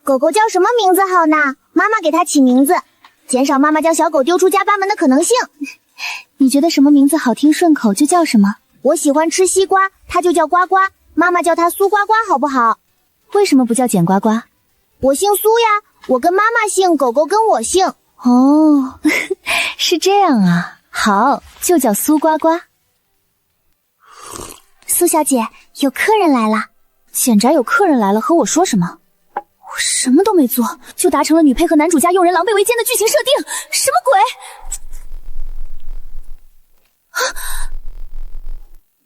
狗狗叫什么名字好呢？妈妈给它起名字，减少妈妈将小狗丢出家大门的可能性。你觉得什么名字好听顺口就叫什么？我喜欢吃西瓜，它就叫呱呱，妈妈叫它苏呱呱好不好？为什么不叫简呱呱？我姓苏呀，我跟妈妈姓，狗狗跟我姓。哦，是这样啊，好，就叫苏呱呱。苏小姐，有客人来了。显宅有客人来了，和我说什么？我什么都没做，就达成了女配和男主家用人狼狈为奸的剧情设定，什么鬼？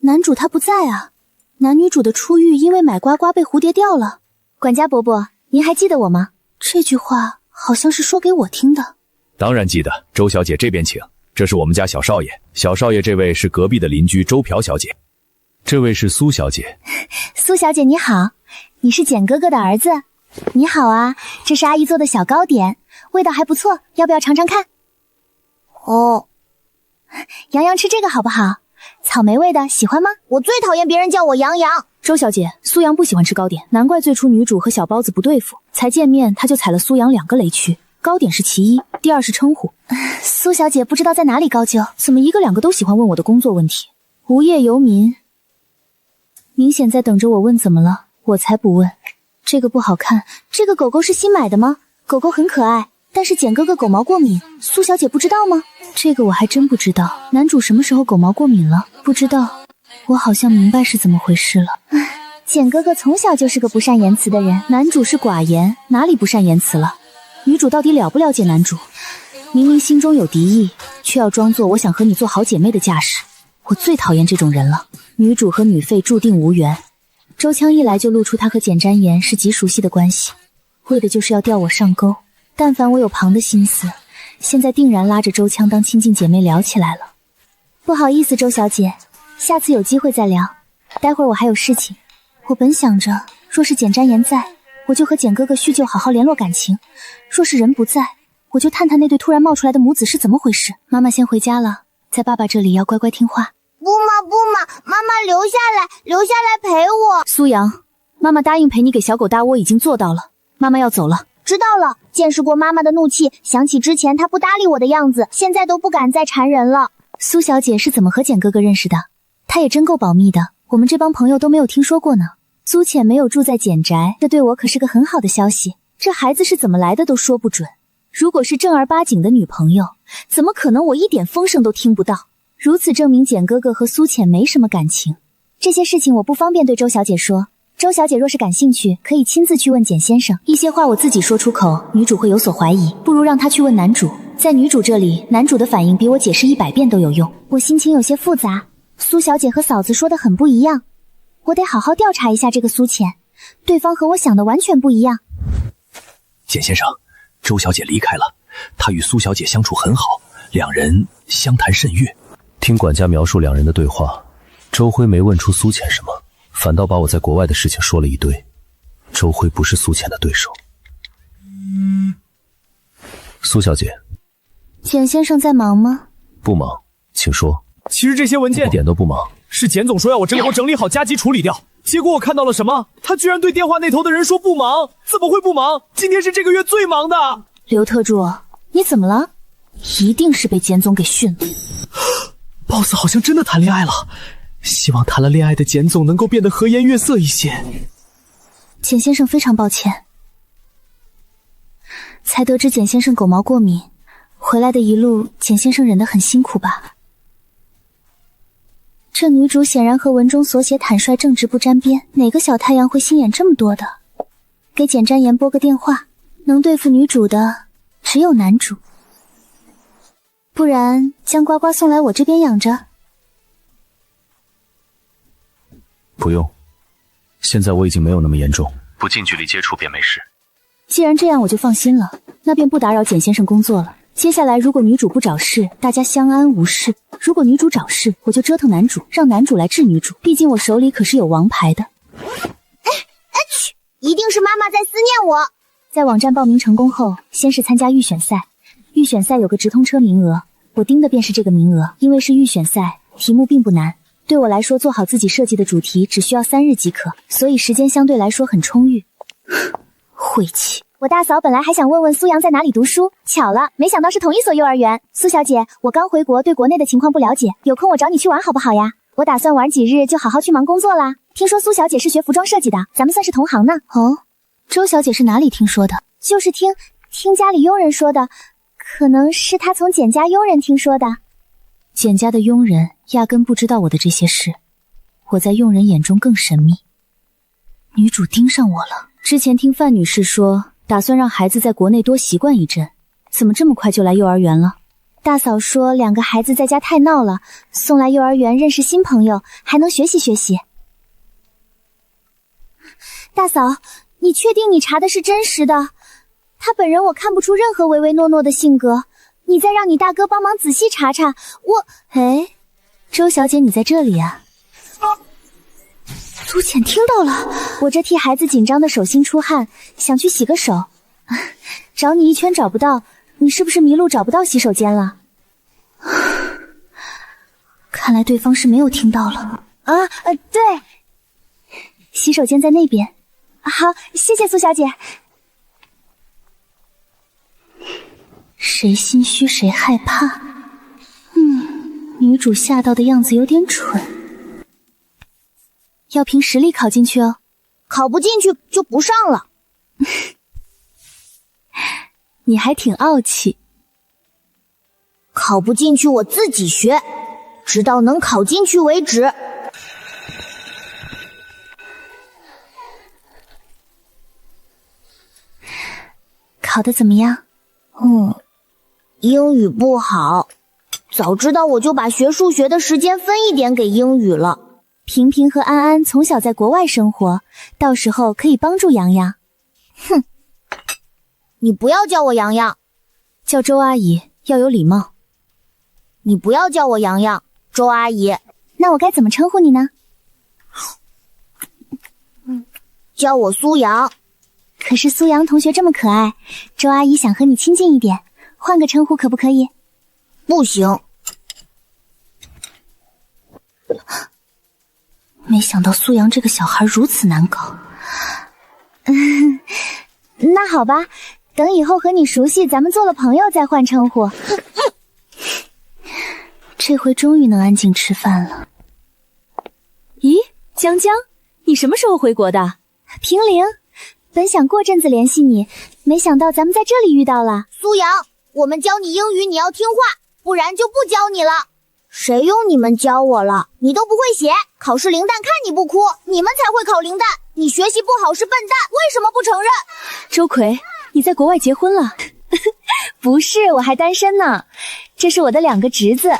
男主他不在啊，男女主的初遇因为买呱呱被蝴蝶掉了。管家伯伯，您还记得我吗？这句话好像是说给我听的。当然记得，周小姐这边请，这是我们家小少爷。小少爷这位是隔壁的邻居周朴小姐，这位是苏小姐。苏小姐你好，你是简哥哥的儿子。你好啊，这是阿姨做的小糕点，味道还不错，要不要尝尝看？哦，洋洋吃这个好不好？草莓味的，喜欢吗？我最讨厌别人叫我洋洋。周小姐，苏阳不喜欢吃糕点，难怪最初女主和小包子不对付，才见面他就踩了苏阳2个雷区。糕点是其一，第二是称呼。苏小姐不知道在哪里高就，怎么1个2个都喜欢问我的工作问题？无业游民，明显在等着我问怎么了，我才不问。这个不好看，这个狗狗是新买的吗？狗狗很可爱，但是简哥哥狗毛过敏，苏小姐不知道吗？这个我还真不知道，男主什么时候狗毛过敏了？不知道，我好像明白是怎么回事了。简哥哥从小就是个不善言辞的人，男主是寡言，哪里不善言辞了？女主到底了不了解男主？明明心中有敌意，却要装作我想和你做好姐妹的架势。我最讨厌这种人了。女主和女废注定无缘。周枪一来就露出他和简占言是极熟悉的关系，为的就是要钓我上钩。但凡我有旁的心思，现在定然拉着周枪当亲近姐妹聊起来了。不好意思周小姐，下次有机会再聊，待会儿我还有事情。我本想着若是简占言在，我就和简哥哥叙旧，好好联络感情，若是人不在，我就探探那对突然冒出来的母子是怎么回事。妈妈先回家了，在爸爸这里要乖乖听话。不嘛，妈妈留下来陪我。苏阳，妈妈答应陪你给小狗搭窝已经做到了，妈妈要走了。知道了，见识过妈妈的怒气，想起之前她不搭理我的样子，现在都不敢再缠人了。苏小姐是怎么和简哥哥认识的？她也真够保密的，我们这帮朋友都没有听说过呢。苏浅没有住在简宅，这对我可是个很好的消息。这孩子是怎么来的都说不准，如果是正儿八经的女朋友，怎么可能我一点风声都听不到？如此证明简哥哥和苏浅没什么感情。这些事情我不方便对周小姐说，周小姐若是感兴趣，可以亲自去问简先生。一些话我自己说出口，女主会有所怀疑，不如让她去问男主。在女主这里，男主的反应比我解释100遍都有用。我心情有些复杂，苏小姐和嫂子说的很不一样，我得好好调查一下这个苏浅，对方和我想的完全不一样。简先生，周小姐离开了，她与苏小姐相处很好，两人相谈甚悦。听管家描述两人的对话，周辉没问出苏浅什么，反倒把我在国外的事情说了一堆。周辉不是苏浅的对手，苏小姐，简先生在忙吗？不忙，请说。其实这些文件一点都不忙，是简总说要我整理好加急处理掉。结果我看到了什么？他居然对电话那头的人说不忙，怎么会不忙？今天是这个月最忙的。刘特助，你怎么了？一定是被简总给训了。boss 好像真的谈恋爱了，希望谈了恋爱的简总能够变得和颜悦色一些。简先生非常抱歉，才得知简先生狗毛过敏，回来的一路简先生忍得很辛苦吧。这女主显然和文中所写坦率正直不沾边，哪个小太阳会心眼这么多的？给简瞻言拨个电话，能对付女主的只有男主，不然将呱呱送来我这边养着。不用，现在我已经没有那么严重，不近距离接触便没事。既然这样，我就放心了，那便不打扰简先生工作了。接下来如果女主不找事，大家相安无事；如果女主找事，我就折腾男主，让男主来治女主，毕竟我手里可是有王牌的。去，一定是妈妈在思念我。在网站报名成功后，先是参加预选赛，预选赛有个直通车名额，我盯的便是这个名额。因为是预选赛，题目并不难，对我来说做好自己设计的主题只需要3日即可，所以时间相对来说很充裕。晦气。我大嫂本来还想问问苏阳在哪里读书，巧了，没想到是同一所幼儿园。苏小姐，我刚回国，对国内的情况不了解，有空我找你去玩好不好呀？我打算玩几日就好好去忙工作啦。听说苏小姐是学服装设计的，咱们算是同行呢。哦，周小姐是哪里听说的？就是听家里佣人说的，可能是她从简家佣人听说的。简家的佣人压根不知道我的这些事，我在佣人眼中更神秘。女主盯上我了。之前听范女士说，打算让孩子在国内多习惯一阵，怎么这么快就来幼儿园了？大嫂说2个孩子在家太闹了，送来幼儿园认识新朋友，还能学习学习。大嫂，你确定你查的是真实的？他本人我看不出任何唯唯诺诺的性格，你再让你大哥帮忙仔细查查。哎，周小姐你在这里啊？苏浅听到了，我这替孩子紧张的手心出汗，想去洗个手，找你一圈找不到，你是不是迷路找不到洗手间了？看来对方是没有听到了。对，洗手间在那边。好，谢谢苏小姐。谁心虚谁害怕。女主吓到的样子有点蠢。要凭实力考进去哦，考不进去就不上了。你还挺傲气。考不进去我自己学，直到能考进去为止。考得怎么样？英语不好，早知道我就把学数学的时间分一点给英语了。平平和安安从小在国外生活，到时候可以帮助洋洋。哼，你不要叫我洋洋，叫周阿姨，要有礼貌。你不要叫我洋洋，周阿姨。那我该怎么称呼你呢？叫我苏阳。可是苏阳同学这么可爱，周阿姨想和你亲近一点，换个称呼可不可以？不行。没想到苏阳这个小孩如此难搞。那好吧，等以后和你熟悉，咱们做了朋友再换称呼。这回终于能安静吃饭了。咦，江江，你什么时候回国的？平陵，本想过阵子联系你，没想到咱们在这里遇到了。苏阳，我们教你英语，你要听话，不然就不教你了。谁用你们教我了？你都不会写，考试零蛋看你不哭，你们才会考零蛋。你学习不好是笨蛋，为什么不承认？周葵，你在国外结婚了？不是，我还单身呢。这是我的2个侄子，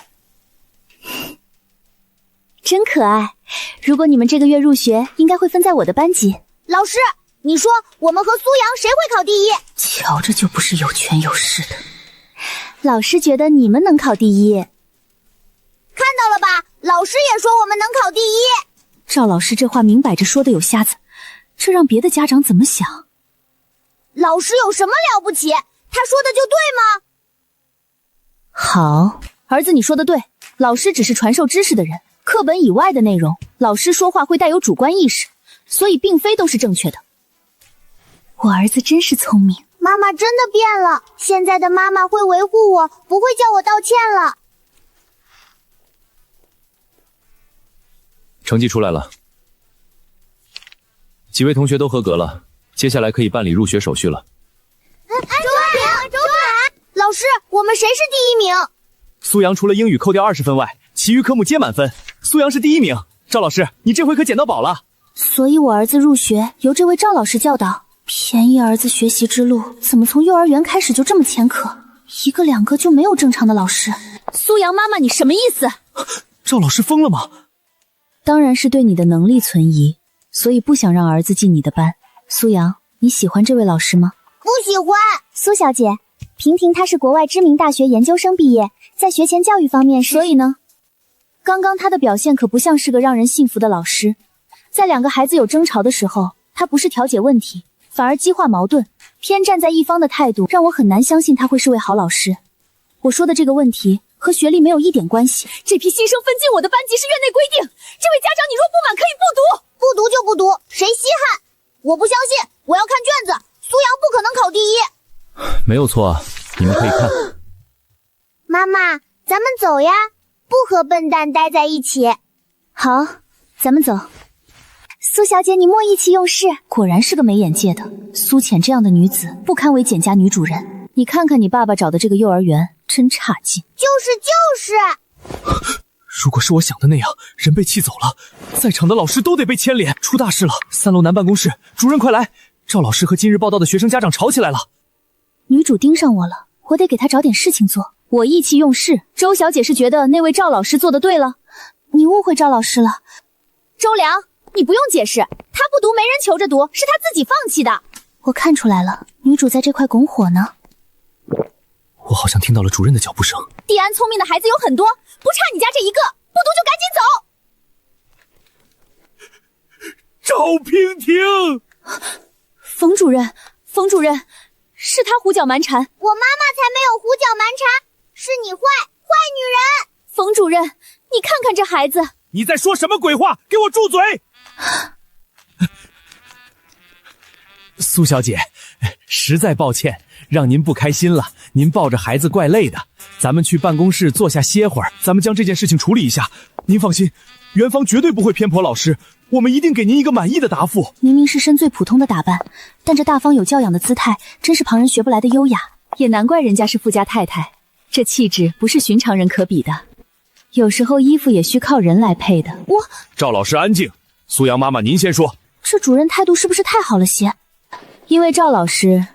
真可爱。如果你们这个月入学，应该会分在我的班级。老师，你说我们和苏阳谁会考第一？瞧着就不是有权有势的。老师觉得你们能考第一。看到了吧，老师也说我们能考第一。赵老师这话明摆着说的有瞎子，这让别的家长怎么想？老师有什么了不起？他说的就对吗？好，儿子，你说的对，老师只是传授知识的人，课本以外的内容，老师说话会带有主观意识，所以并非都是正确的。我儿子真是聪明。妈妈真的变了，现在的妈妈会维护我，不会叫我道歉了。成绩出来了，几位同学都合格了，接下来可以办理入学手续了。周海，老师，我们谁是第1名？苏阳除了英语扣掉20分外，其余科目皆满分，苏阳是第1名。赵老师，你这回可捡到宝了。所以我儿子入学由这位赵老师教导。便宜儿子学习之路，怎么从幼儿园开始就这么坎坷？一个两个就没有正常的老师。苏阳妈妈，你什么意思？赵老师疯了吗？当然是对你的能力存疑，所以不想让儿子进你的班。苏阳，你喜欢这位老师吗？不喜欢。苏小姐，婷婷她是国外知名大学研究生毕业，在学前教育方面是……所以呢？刚刚她的表现可不像是个让人信服的老师。在2个孩子有争吵的时候，她不是调解问题，反而激化矛盾，偏站在一方的态度让我很难相信他会是位好老师。我说的这个问题和学历没有一点关系。这批新生分进我的班级是院内规定，这位家长你若不满可以不读。不读就不读，谁稀罕？我不相信，我要看卷子，苏阳不可能考第1。没有错，你们可以看。妈妈，咱们走呀，不和笨蛋待在一起。好，咱们走。苏小姐，你莫意气用事，果然是个没眼界的。苏浅这样的女子不堪为简家女主人。你看看你爸爸找的这个幼儿园，真差劲。就是。如果是我想的那样，人被气走了，在场的老师都得被牵连，出大事了。3楼男办公室，主任快来！赵老师和今日报道的学生家长吵起来了。女主盯上我了，我得给她找点事情做。我意气用事，周小姐是觉得那位赵老师做的对了？你误会赵老师了。周良，你不用解释，他不读没人求着读，是他自己放弃的。我看出来了，女主在这块拱火呢。我好像听到了主任的脚步声。蒂安聪明的孩子有很多，不差你家这一个，不读就赶紧走。赵娉婷，冯主任，是他胡搅蛮缠。我妈妈才没有胡搅蛮缠，是你坏女人。冯主任，你看看这孩子。你在说什么鬼话？给我住嘴！苏小姐，实在抱歉，让您不开心了。您抱着孩子怪累的，咱们去办公室坐下歇会儿，咱们将这件事情处理一下。您放心，园方绝对不会偏颇老师，我们一定给您一个满意的答复。明明是身最普通的打扮，但这大方有教养的姿态，真是旁人学不来的优雅。也难怪人家是富家太太，这气质不是寻常人可比的。有时候衣服也需靠人来配的。赵老师安静，苏阳妈妈您先说。这主任态度是不是太好了些？因为赵老师，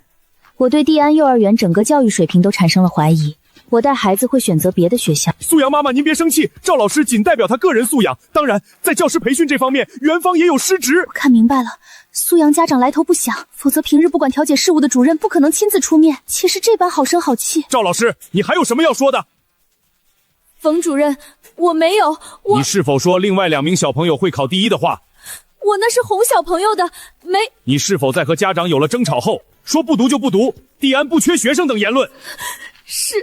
我对蒂安幼儿园整个教育水平都产生了怀疑，我带孩子会选择别的学校。苏阳妈妈您别生气，赵老师仅代表他个人素养，当然在教师培训这方面，园方也有失职。我看明白了，苏阳家长来头不小，否则平日不管调解事务的主任不可能亲自出面。岂是这般好声好气？赵老师，你还有什么要说的？冯主任，我没有。你是否说另外2名小朋友会考第1的话？我那是哄小朋友的，没。你是否在和家长有了争吵后，说不读就不读，蒂安不缺学生等言论？是。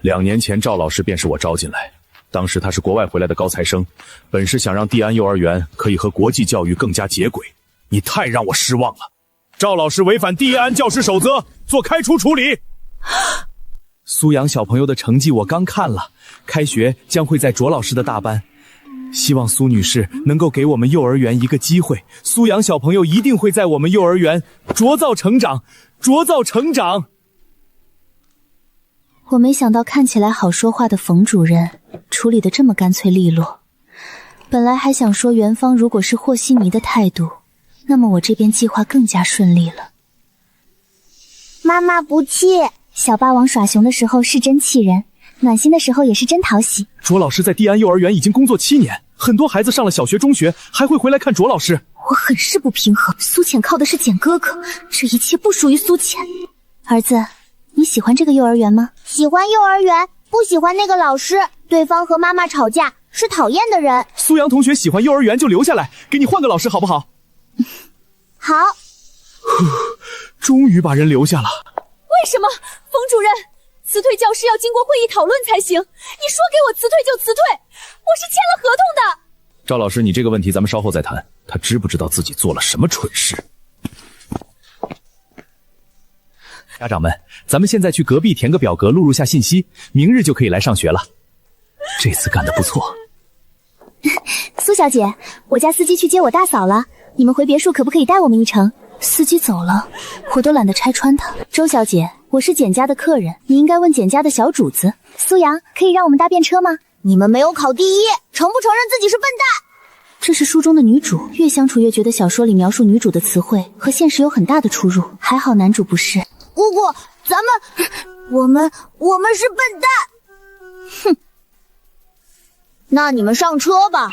2年前赵老师便是我招进来，当时他是国外回来的高材生，本是想让蒂安幼儿园可以和国际教育更加接轨。你太让我失望了，赵老师违反蒂安教师守则，做开除处理。苏阳小朋友的成绩我刚看了，开学将会在卓老师的大班，希望苏女士能够给我们幼儿园一个机会，苏阳小朋友一定会在我们幼儿园茁壮成长。我没想到看起来好说话的冯主任处理得这么干脆利落。本来还想说园方如果是和稀泥的态度，那么我这边计划更加顺利了。妈妈不气。小霸王耍熊的时候是真气人，暖心的时候也是真讨喜。卓老师在蒂安幼儿园已经工作7年，很多孩子上了小学中学还会回来看卓老师。我很是不平衡，苏浅靠的是简哥哥，这一切不属于苏浅。儿子，你喜欢这个幼儿园吗？喜欢幼儿园，不喜欢那个老师，对方和妈妈吵架，是讨厌的人。苏阳同学喜欢幼儿园就留下来，给你换个老师好不好？好。终于把人留下了。为什么，冯主任？辞退教师要经过会议讨论才行。你说给我辞退就辞退，我是签了合同的。赵老师，你这个问题咱们稍后再谈。他知不知道自己做了什么蠢事？家长们，咱们现在去隔壁填个表格，录入下信息，明日就可以来上学了。这次干得不错。苏小姐，我家司机去接我大嫂了，你们回别墅可不可以带我们一程？司机走了，我都懒得拆穿他。周小姐，我是简家的客人，你应该问简家的小主子。苏阳，可以让我们搭便车吗？你们没有考第一，承不承认自己是笨蛋？这是书中的女主，越相处越觉得小说里描述女主的词汇和现实有很大的出入。还好男主不是。姑姑，我们是笨蛋。哼，那你们上车吧。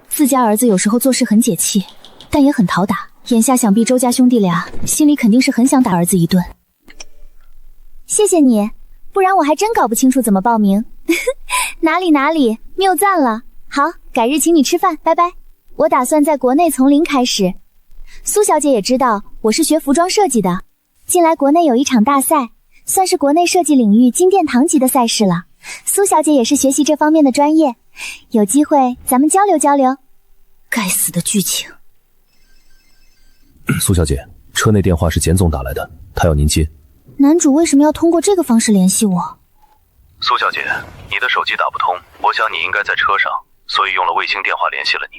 自家儿子有时候做事很解气，但也很讨打。眼下想必周家兄弟俩心里肯定是很想打儿子一顿。谢谢你，不然我还真搞不清楚怎么报名。哪里，谬赞了。好，改日请你吃饭，拜拜。我打算在国内从零开始。苏小姐也知道我是学服装设计的，近来国内有一场大赛，算是国内设计领域金殿堂级的赛事了。苏小姐也是学习这方面的专业，有机会咱们交流交流。该死的剧情。苏小姐，车内电话是简总打来的，他要您接。男主为什么要通过这个方式联系我？苏小姐，你的手机打不通，我想你应该在车上，所以用了卫星电话联系了你。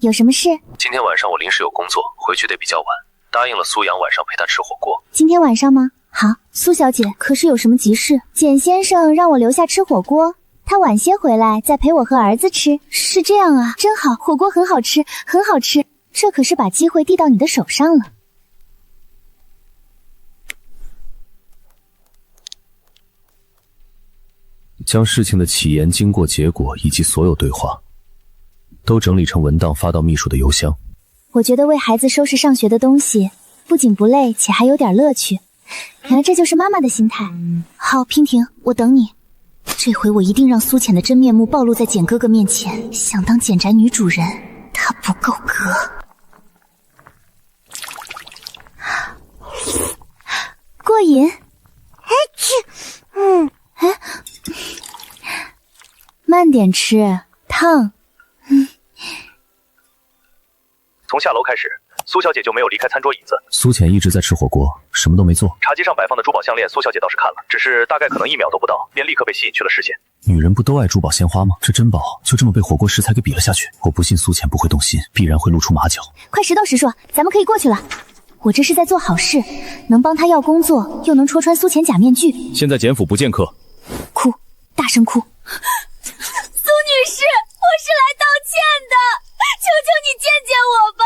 有什么事？今天晚上我临时有工作，回去得比较晚，答应了苏阳晚上陪他吃火锅。今天晚上吗？好，苏小姐，可是有什么急事？简先生让我留下吃火锅，他晚些回来再陪我和儿子吃。是这样啊，真好，火锅很好吃，很好吃。这可是把机会递到你的手上了。将事情的起源、经过、结果以及所有对话都整理成文档发到秘书的邮箱。我觉得为孩子收拾上学的东西不仅不累，且还有点乐趣。原来这就是妈妈的心态。好，娉婷，我等你。这回我一定让苏浅的真面目暴露在简哥哥面前。想当简宅女主人，她不够格。过瘾。慢点吃，烫。从下楼开始，苏小姐就没有离开餐桌椅子。苏浅一直在吃火锅，什么都没做。茶几上摆放的珠宝项链，苏小姐倒是看了，只是大概可能1秒都不到，便立刻被吸引去了视线。女人不都爱珠宝鲜花吗？这珍宝就这么被火锅食材给比了下去。我不信苏浅不会动心，必然会露出马脚。快实斗实说，咱们可以过去了。我这是在做好事，能帮他要工作，又能戳穿苏浅假面具。现在简府不见客。哭，大声哭。苏女士，我是来道歉的，求求你见见我吧。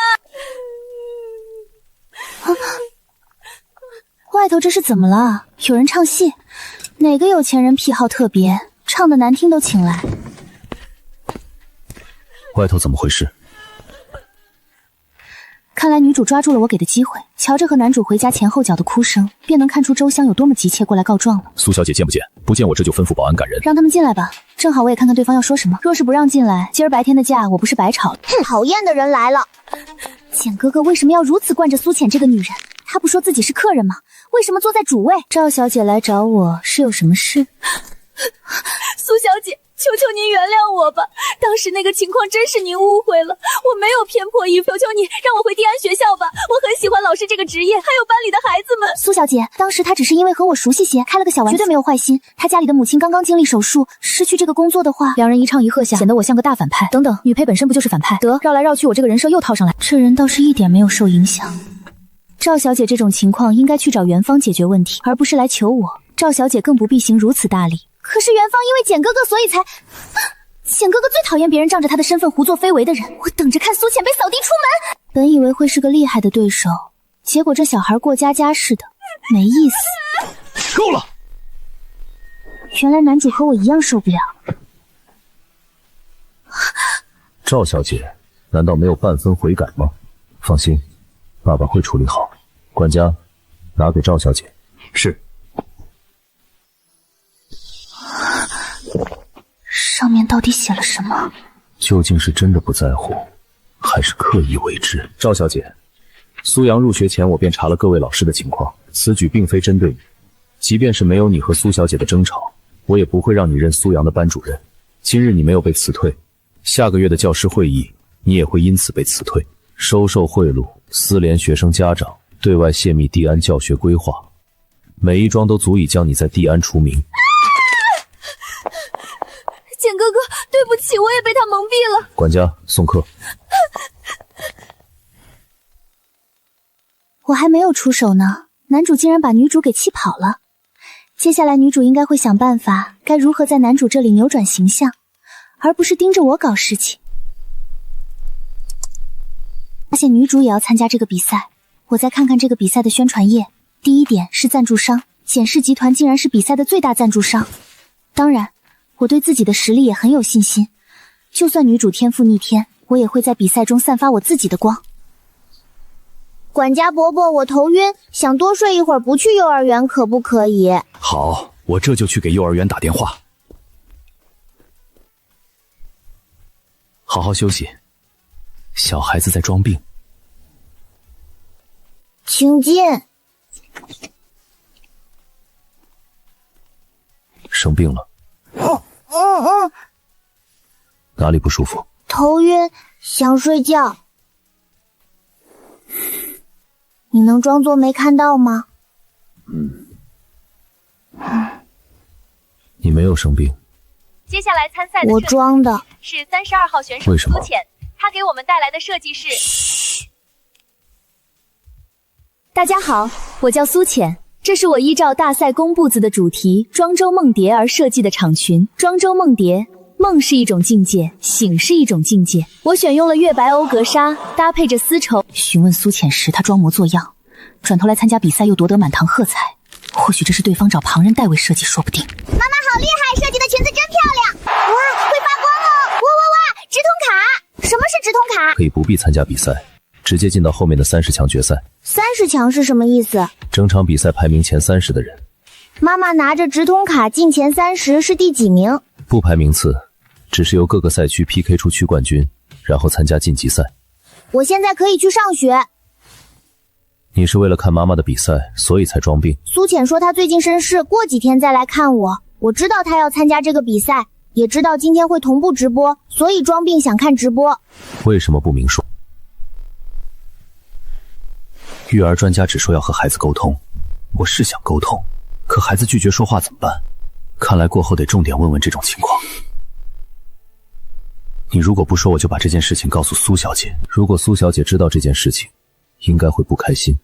外头这是怎么了？有人唱戏？哪个有钱人癖好特别，唱的难听都请来？外头怎么回事？看来女主抓住了我给的机会，瞧着和男主回家前后脚的哭声，便能看出周香有多么急切过来告状了。苏小姐见不见？不见我这就吩咐保安赶人。让他们进来吧，正好我也看看对方要说什么。若是不让进来，今儿白天的假我不是白吵了。讨厌的人来了。简哥哥为什么要如此惯着苏浅这个女人？他不说自己是客人吗？为什么坐在主位？赵小姐来找我是有什么事？苏小姐，求求您原谅我吧，当时那个情况真是您误会了，我没有偏颇意，求求你让我回地安学校吧，我很喜欢老师这个职业，还有班里的孩子们。苏小姐，当时她只是因为和我熟悉些，开了个小玩笑，绝对没有坏心。她家里的母亲刚刚经历手术，失去这个工作的话，两人一唱一和下，显得我像个大反派。等等，女配本身不就是反派？得，绕来绕去，我这个人设又套上来。这人倒是一点没有受影响。赵小姐这种情况应该去找元芳解决问题，而不是来求我。赵小姐更不必行如此大礼。可是元芳因为简哥哥，所以才……简哥哥最讨厌别人仗着他的身份胡作非为的人。我等着看苏浅被扫地出门。本以为会是个厉害的对手，结果这小孩过家家似的，没意思。够了！原来男主和我一样受不了。赵小姐，难道没有半分悔改吗？放心，爸爸会处理好。管家，拿给赵小姐。是。上面到底写了什么？究竟是真的不在乎，还是刻意为之？赵小姐，苏阳入学前，我便查了各位老师的情况，此举并非针对你。即便是没有你和苏小姐的争吵，我也不会让你任苏阳的班主任。今日你没有被辞退，下个月的教师会议，你也会因此被辞退。收受贿赂、私联学生家长、对外泄密地安教学规划，每一桩都足以将你在地安除名。简哥哥，对不起，我也被他蒙蔽了。管家，送客。我还没有出手呢，男主竟然把女主给气跑了。接下来女主应该会想办法，该如何在男主这里扭转形象，而不是盯着我搞事情。发现女主也要参加这个比赛，我再看看这个比赛的宣传页。第一点是赞助商，简氏集团竟然是比赛的最大赞助商。当然，我对自己的实力也很有信心，就算女主天赋逆天，我也会在比赛中散发我自己的光。管家伯伯，我头晕，想多睡一会儿，不去幼儿园可不可以？好，我这就去给幼儿园打电话。好好休息，小孩子在装病。请进。生病了？哪里不舒服？头晕，想睡觉。你能装作没看到吗？你没有生病。接下来参赛的我装的。是32号选手为什么？苏浅，他给我们带来的设计是。大家好，我叫苏浅，这是我依照大赛公布子的主题庄周梦蝶而设计的长裙。庄周梦蝶，梦是一种境界，醒是一种境界。我选用了月白欧格纱，搭配着丝绸。询问苏浅时，他装模作样，转头来参加比赛又夺得满堂喝彩。或许这是对方找旁人代为设计，说不定。妈妈好厉害，设计的裙子真漂亮！哇，会发光了！哇，直通卡！什么是直通卡？可以不必参加比赛，直接进到后面的30强决赛。30强是什么意思？整场比赛排名前30的人。妈妈拿着直通卡进前30是第几名？不排名次，只是由各个赛区 PK 出区冠军，然后参加晋级赛。我现在可以去上学。你是为了看妈妈的比赛，所以才装病。苏浅说她最近身世，过几天再来看我。我知道她要参加这个比赛，也知道今天会同步直播，所以装病想看直播。为什么不明说？育儿专家只说要和孩子沟通，我是想沟通，可孩子拒绝说话怎么办？看来过后得重点问问这种情况。你如果不说，我就把这件事情告诉苏小姐。如果苏小姐知道这件事情，应该会不开心。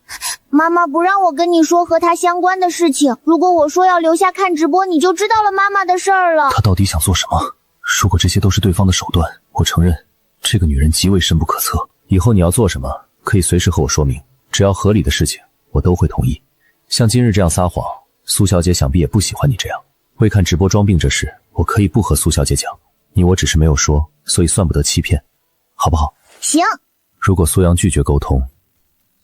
妈妈不让我跟你说和她相关的事情，如果我说要留下看直播，你就知道了妈妈的事儿了。她到底想做什么？如果这些都是对方的手段，我承认这个女人极为深不可测。以后你要做什么，可以随时和我说明，只要合理的事情，我都会同意。像今日这样撒谎，苏小姐想必也不喜欢你这样。为看直播装病这事，我可以不和苏小姐讲，你我只是没有说，所以算不得欺骗，好不好？行。如果苏阳拒绝沟通，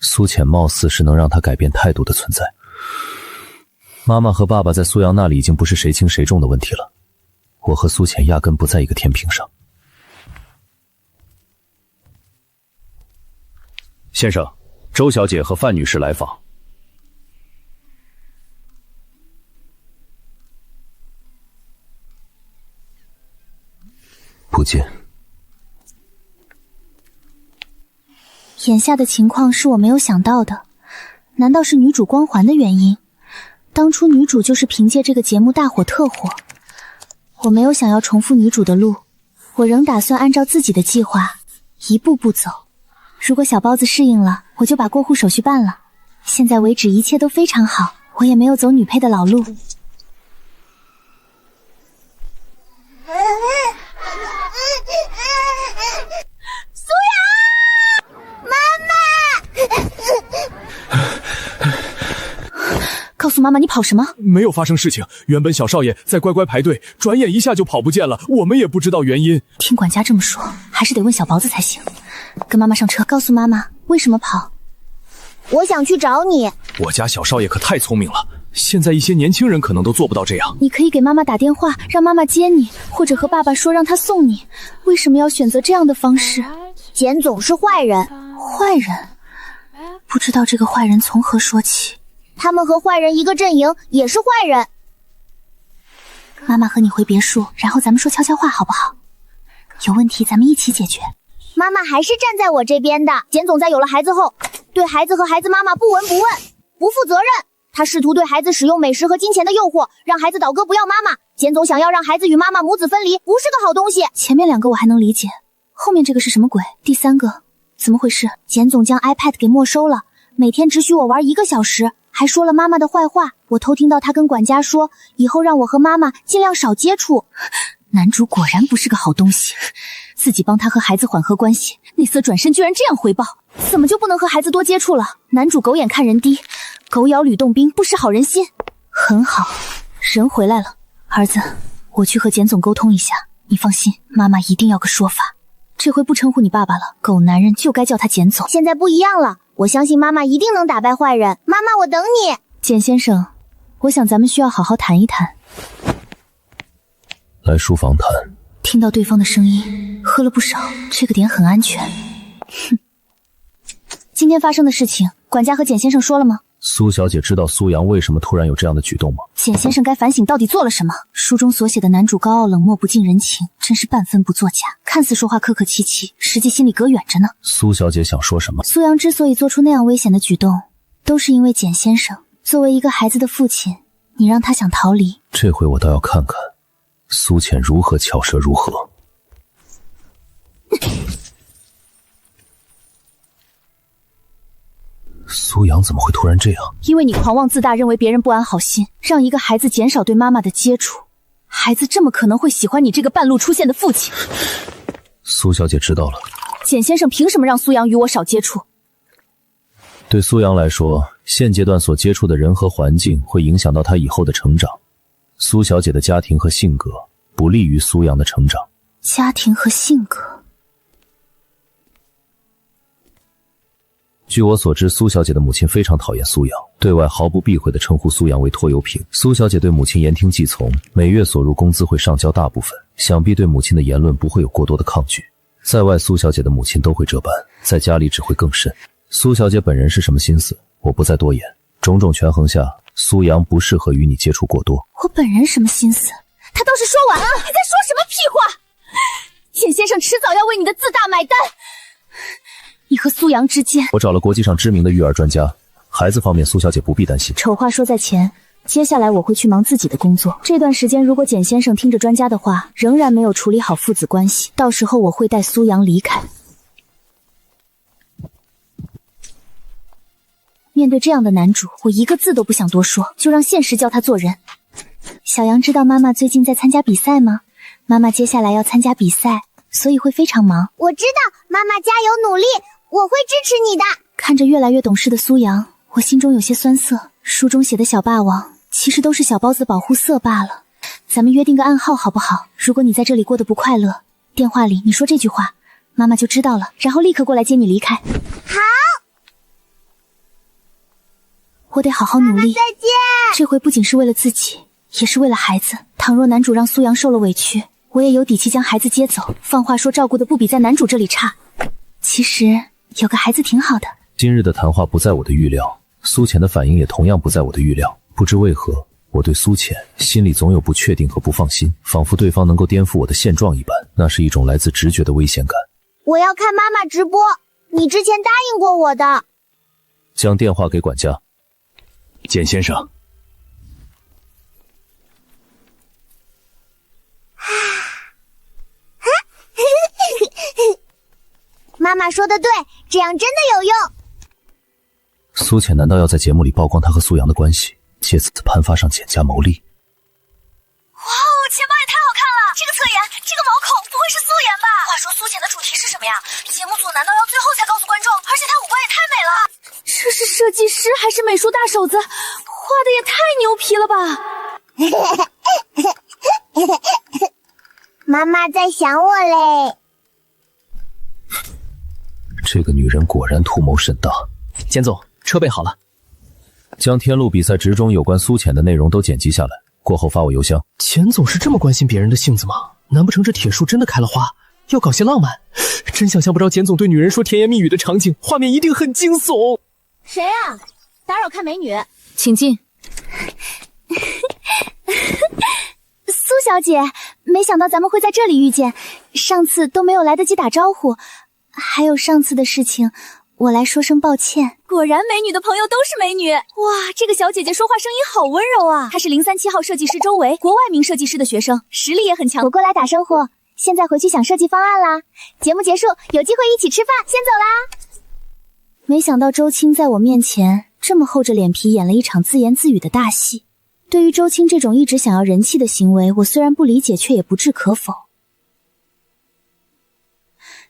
苏浅貌似是能让他改变态度的存在。妈妈和爸爸在苏阳那里已经不是谁轻谁重的问题了，我和苏浅压根不在一个天平上。先生，周小姐和范女士来访。不见。眼下的情况是我没有想到的，难道是女主光环的原因？当初女主就是凭借这个节目大火特火。我没有想要重复女主的路，我仍打算按照自己的计划一步步走。如果小包子适应了，我就把过户手续办了。现在为止一切都非常好，我也没有走女配的老路。苏阳，妈妈！告诉妈妈你跑什么？没有发生事情，原本小少爷在乖乖排队，转眼一下就跑不见了，我们也不知道原因。听管家这么说，还是得问小包子才行。跟妈妈上车，告诉妈妈为什么跑。我想去找你。我家小少爷可太聪明了，现在一些年轻人可能都做不到这样。你可以给妈妈打电话，让妈妈接你，或者和爸爸说让他送你。为什么要选择这样的方式？简总是坏人。坏人？不知道这个坏人从何说起。他们和坏人一个阵营，也是坏人。妈妈和你回别墅，然后咱们说悄悄话好不好？有问题咱们一起解决。妈妈还是站在我这边的。简总在有了孩子后，对孩子和孩子妈妈不闻不问，不负责任。他试图对孩子使用美食和金钱的诱惑，让孩子倒戈不要妈妈。简总想要让孩子与妈妈母子分离，不是个好东西。前面2个我还能理解，后面这个是什么鬼？第3个怎么回事？简总将 iPad 给没收了，每天只许我玩1个小时，还说了妈妈的坏话。我偷听到他跟管家说，以后让我和妈妈尽量少接触。男主果然不是个好东西，自己帮他和孩子缓和关系，内色转身居然这样回报，怎么就不能和孩子多接触了？男主狗眼看人低，狗咬吕洞宾，不识好人心。很好，人回来了。儿子，我去和简总沟通一下，你放心，妈妈一定要个说法。这回不称呼你爸爸了，狗男人就该叫他简总。现在不一样了，我相信妈妈一定能打败坏人。妈妈，我等你。简先生，我想咱们需要好好谈一谈。来书房谈。听到对方的声音，喝了不少，这个点很安全。哼，今天发生的事情，管家和简先生说了吗？苏小姐知道苏阳为什么突然有这样的举动吗？简先生该反省到底做了什么。书中所写的男主高傲冷漠不近人情，真是半分不作假，看似说话客客气气，实际心里隔远着呢。苏小姐想说什么？苏阳之所以做出那样危险的举动，都是因为简先生作为一个孩子的父亲，你让他想逃离。这回我倒要看看苏浅如何巧舌如何。苏阳怎么会突然这样？因为你狂妄自大，认为别人不安好心，让一个孩子减少对妈妈的接触，孩子这么可能会喜欢你这个半路出现的父亲。苏小姐知道了。简先生凭什么让苏阳与我少接触？对苏阳来说，现阶段所接触的人和环境会影响到他以后的成长。苏小姐的家庭和性格不利于苏阳的成长。家庭和性格。据我所知，苏小姐的母亲非常讨厌苏阳，对外毫不避讳地称呼苏阳为拖油瓶。苏小姐对母亲言听计从，每月所入工资会上交大部分，想必对母亲的言论不会有过多的抗拒。在外，苏小姐的母亲都会这般，在家里只会更甚。苏小姐本人是什么心思，我不再多言。种种权衡下，苏阳不适合与你接触过多。我本人什么心思？他倒是说完了，你在说什么屁话？简先生迟早要为你的自大买单。你和苏阳之间，我找了国际上知名的育儿专家，孩子方面苏小姐不必担心。丑话说在前，接下来我会去忙自己的工作。这段时间如果简先生听着专家的话，仍然没有处理好父子关系，到时候我会带苏阳离开。面对这样的男主，我一个字都不想多说，就让现实教他做人。小杨知道妈妈最近在参加比赛吗？妈妈接下来要参加比赛，所以会非常忙。我知道，妈妈加油努力，我会支持你的。看着越来越懂事的苏阳，我心中有些酸涩。书中写的小霸王，其实都是小包子保护色罢了。咱们约定个暗号好不好？如果你在这里过得不快乐，电话里你说这句话，妈妈就知道了，然后立刻过来接你离开。好，我得好好努力。再见。这回不仅是为了自己，也是为了孩子。倘若男主让苏阳受了委屈，我也有底气将孩子接走。放话说照顾的不比在男主这里差。其实有个孩子挺好的。今日的谈话不在我的预料，苏浅的反应也同样不在我的预料。不知为何，我对苏浅心里总有不确定和不放心，仿佛对方能够颠覆我的现状一般，那是一种来自直觉的危险感。我要看妈妈直播，你之前答应过我的。将电话给管家。简先生，妈妈说的对，这样真的有用。苏浅难道要在节目里曝光她和苏阳的关系，借此攀发上简家牟利？哇哦，钱包也太好看了！这个侧颜，这个毛孔，不会是素颜吧？话说苏浅的主题是什么呀？节目组难道要最后才告诉观众？而且她五官也太美了！这是设计师还是美术大手子？画的也太牛皮了吧！妈妈在想我嘞。这个女人果然图谋甚大。简总，车备好了。将天路比赛职中有关苏浅的内容都剪辑下来，过后发我邮箱。简总是这么关心别人的性子吗？难不成这铁树真的开了花，要搞些浪漫？真想象不着简总对女人说甜言蜜语的场景，画面一定很惊悚。谁啊？打扰看美女。请进。苏小姐，没想到咱们会在这里遇见，上次都没有来得及打招呼，还有上次的事情，我来说声抱歉。果然美女的朋友都是美女。哇，这个小姐姐说话声音好温柔啊！她是037号设计师周围国外名设计师的学生，实力也很强。我过来打声呼，现在回去想设计方案啦。节目结束，有机会一起吃饭，先走啦。没想到周青在我面前这么厚着脸皮演了一场自言自语的大戏。对于周青这种一直想要人气的行为，我虽然不理解，却也不置可否。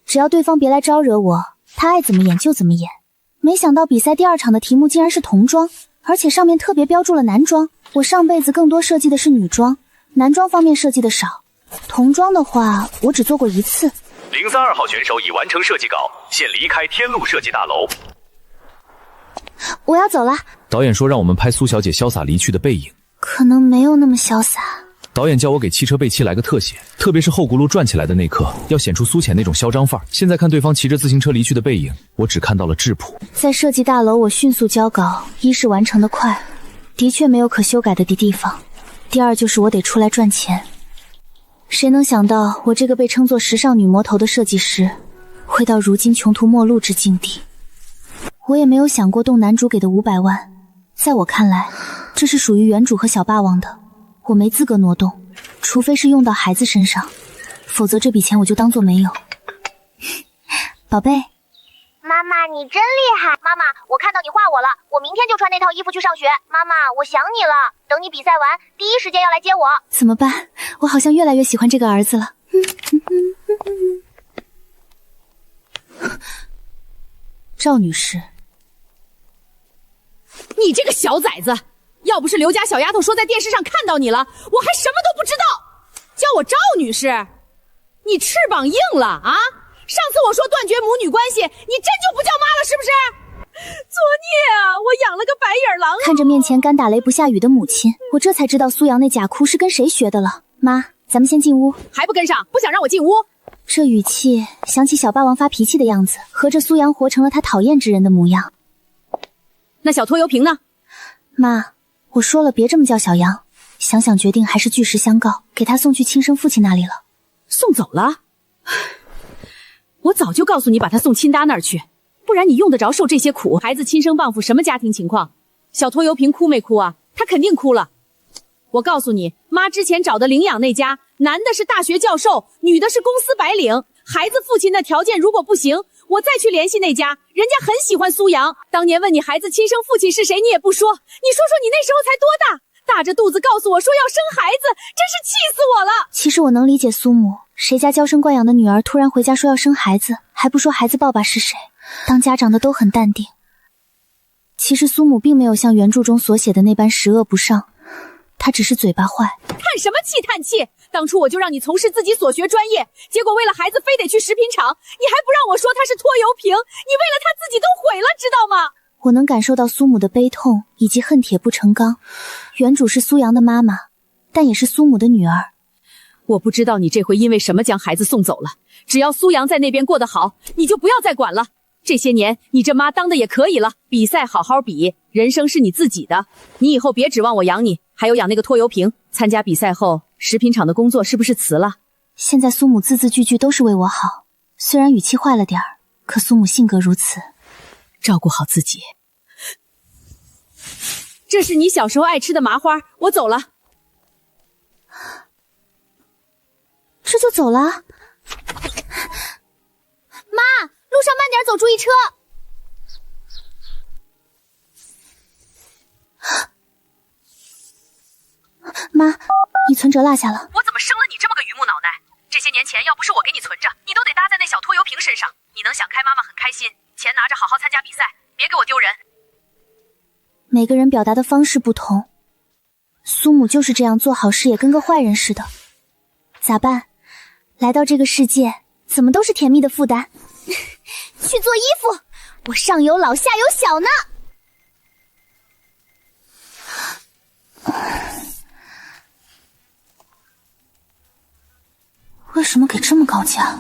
只要对方别来招惹我，他爱怎么演就怎么演。没想到比赛第2场的题目竟然是童装，而且上面特别标注了男装。我上辈子更多设计的是女装，男装方面设计的少。童装的话，我只做过1次。032号选手已完成设计稿，现离开天路设计大楼。我要走了。导演说让我们拍苏小姐潇洒离去的背影，可能没有那么潇洒。导演叫我给汽车背漆来个特写，特别是后轱辘转起来的那刻，要显出苏浅那种嚣张范儿。现在看对方骑着自行车离去的背影，我只看到了质朴。在设计大楼，我迅速交稿，一是完成的快，的确没有可修改的地方；第二就是我得出来赚钱。谁能想到，我这个被称作时尚女魔头的设计师，会到如今穷途末路之境地。我也没有想过动男主给的500万，在我看来，这是属于原主和小霸王的。我没资格挪动，除非是用到孩子身上，否则这笔钱我就当做没有。宝贝，妈妈你真厉害！妈妈，我看到你画我了，我明天就穿那套衣服去上学。妈妈，我想你了，等你比赛完，第一时间要来接我。怎么办？我好像越来越喜欢这个儿子了。赵女士，你这个小崽子！要不是刘家小丫头说在电视上看到你了，我还什么都不知道。叫我赵女士，你翅膀硬了啊！上次我说断绝母女关系，你真就不叫妈了是不是？作孽啊！我养了个白眼狼。看着面前干打雷不下雨的母亲，我这才知道苏阳那假哭是跟谁学的了。妈，咱们先进屋。还不跟上？不想让我进屋？这语气想起小霸王发脾气的样子，合着苏阳活成了他讨厌之人的模样。那小拖油瓶呢？妈，我说了别这么叫小杨，想想决定还是据实相告，给他送去亲生父亲那里了。送走了？我早就告诉你把他送亲搭那儿去，不然你用得着受这些苦。孩子亲生傍父什么家庭情况？小拖油瓶哭没哭啊？他肯定哭了。我告诉你，妈之前找的领养那家，男的是大学教授，女的是公司白领，孩子父亲的条件如果不行，我再去联系那家，人家很喜欢苏阳。当年问你孩子亲生父亲是谁，你也不说。你说说你那时候才多大？大着肚子告诉我说要生孩子，真是气死我了。其实我能理解苏母，谁家娇生惯养的女儿突然回家说要生孩子，还不说孩子爸爸是谁，当家长的都很淡定。其实苏母并没有像原著中所写的那般十恶不赦，她只是嘴巴坏。叹什么气叹气？当初我就让你从事自己所学专业，结果为了孩子非得去食品厂，你还不让我说他是拖油瓶，你为了他自己都毁了，知道吗？我能感受到苏母的悲痛以及恨铁不成钢。原主是苏阳的妈妈，但也是苏母的女儿。我不知道你这回因为什么将孩子送走了，只要苏阳在那边过得好，你就不要再管了。这些年你这妈当的也可以了，比赛好好比，人生是你自己的，你以后别指望我养你，还有养那个拖油瓶。参加比赛后，食品厂的工作是不是辞了？现在苏母字字句句都是为我好，虽然语气坏了点儿，可苏母性格如此。照顾好自己。这是你小时候爱吃的麻花，我走了。这就走了？妈，路上慢点走，注意车。妈，你存折落下了。我怎么生了你这么个榆木脑袋？这些年前要不是我给你存着，你都得搭在那小拖油瓶身上。你能想开，妈妈很开心。钱拿着好好参加比赛，别给我丢人。每个人表达的方式不同，苏母就是这样，做好事也跟个坏人似的。咋办？来到这个世界，怎么都是甜蜜的负担。去做衣服，我上有老下有小呢。为什么给这么高价？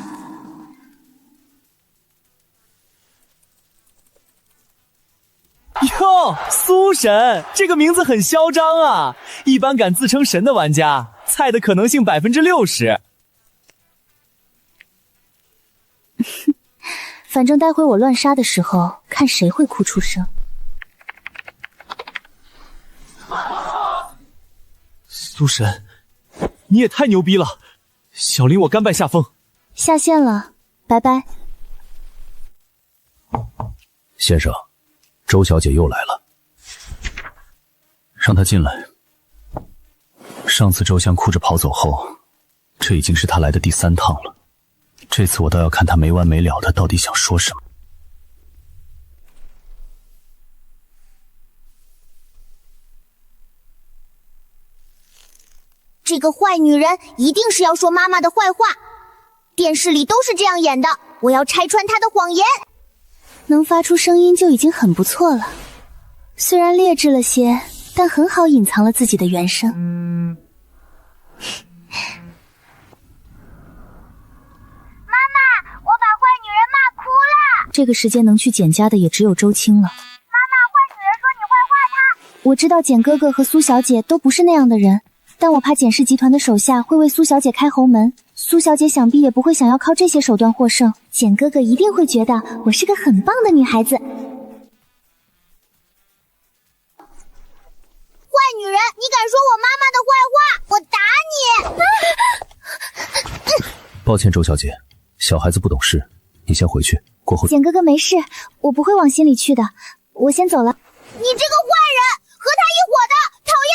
苏神这个名字很嚣张啊，一般敢自称神的玩家，菜的可能性60%。反正待会我乱杀的时候，看谁会哭出声。苏神，你也太牛逼了！小林我甘拜下风。下线了，拜拜。先生，周小姐又来了，让她进来。上次周香哭着跑走后，这已经是她来的第3趟了。这次我倒要看她没完没了的到底想说什么。这个坏女人一定是要说妈妈的坏话，电视里都是这样演的，我要拆穿她的谎言。能发出声音就已经很不错了，虽然劣质了些，但很好隐藏了自己的原声。这个时间能去简家的也只有周青了。妈妈，坏女人说你坏话她。我知道简哥哥和苏小姐都不是那样的人，但我怕简氏集团的手下会为苏小姐开侯门，苏小姐想必也不会想要靠这些手段获胜。简哥哥一定会觉得我是个很棒的女孩子。坏女人，你敢说我妈妈的坏话，我打你！抱歉，周小姐，小孩子不懂事，你先回去。过后，简哥哥没事，我不会往心里去的，我先走了。你这个坏人，和他一伙的，讨厌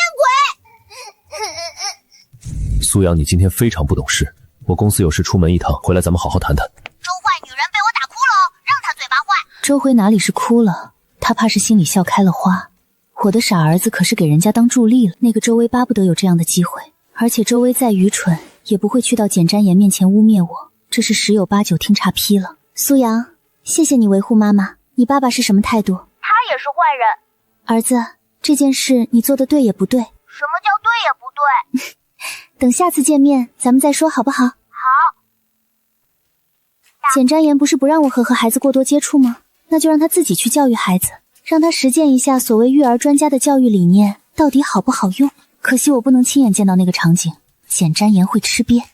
鬼！苏阳，你今天非常不懂事，我公司有事出门一趟，回来咱们好好谈谈。周坏女人被我打哭了，让她嘴巴坏。周辉哪里是哭了，他怕是心里笑开了花。我的傻儿子可是给人家当助力了，那个周威巴不得有这样的机会，而且周威再愚蠢也不会去到简瞻言面前污蔑我，这是10有8九听岔劈了。苏阳，谢谢你维护妈妈，你爸爸是什么态度？他也是坏人。儿子，这件事你做的对也不对。什么叫对也不对？等下次见面咱们再说好不好？好。简瞻言不是不让我和孩子过多接触吗？那就让他自己去教育孩子，让他实践一下所谓育儿专家的教育理念到底好不好用。可惜我不能亲眼见到那个场景，简瞻言会吃瘪。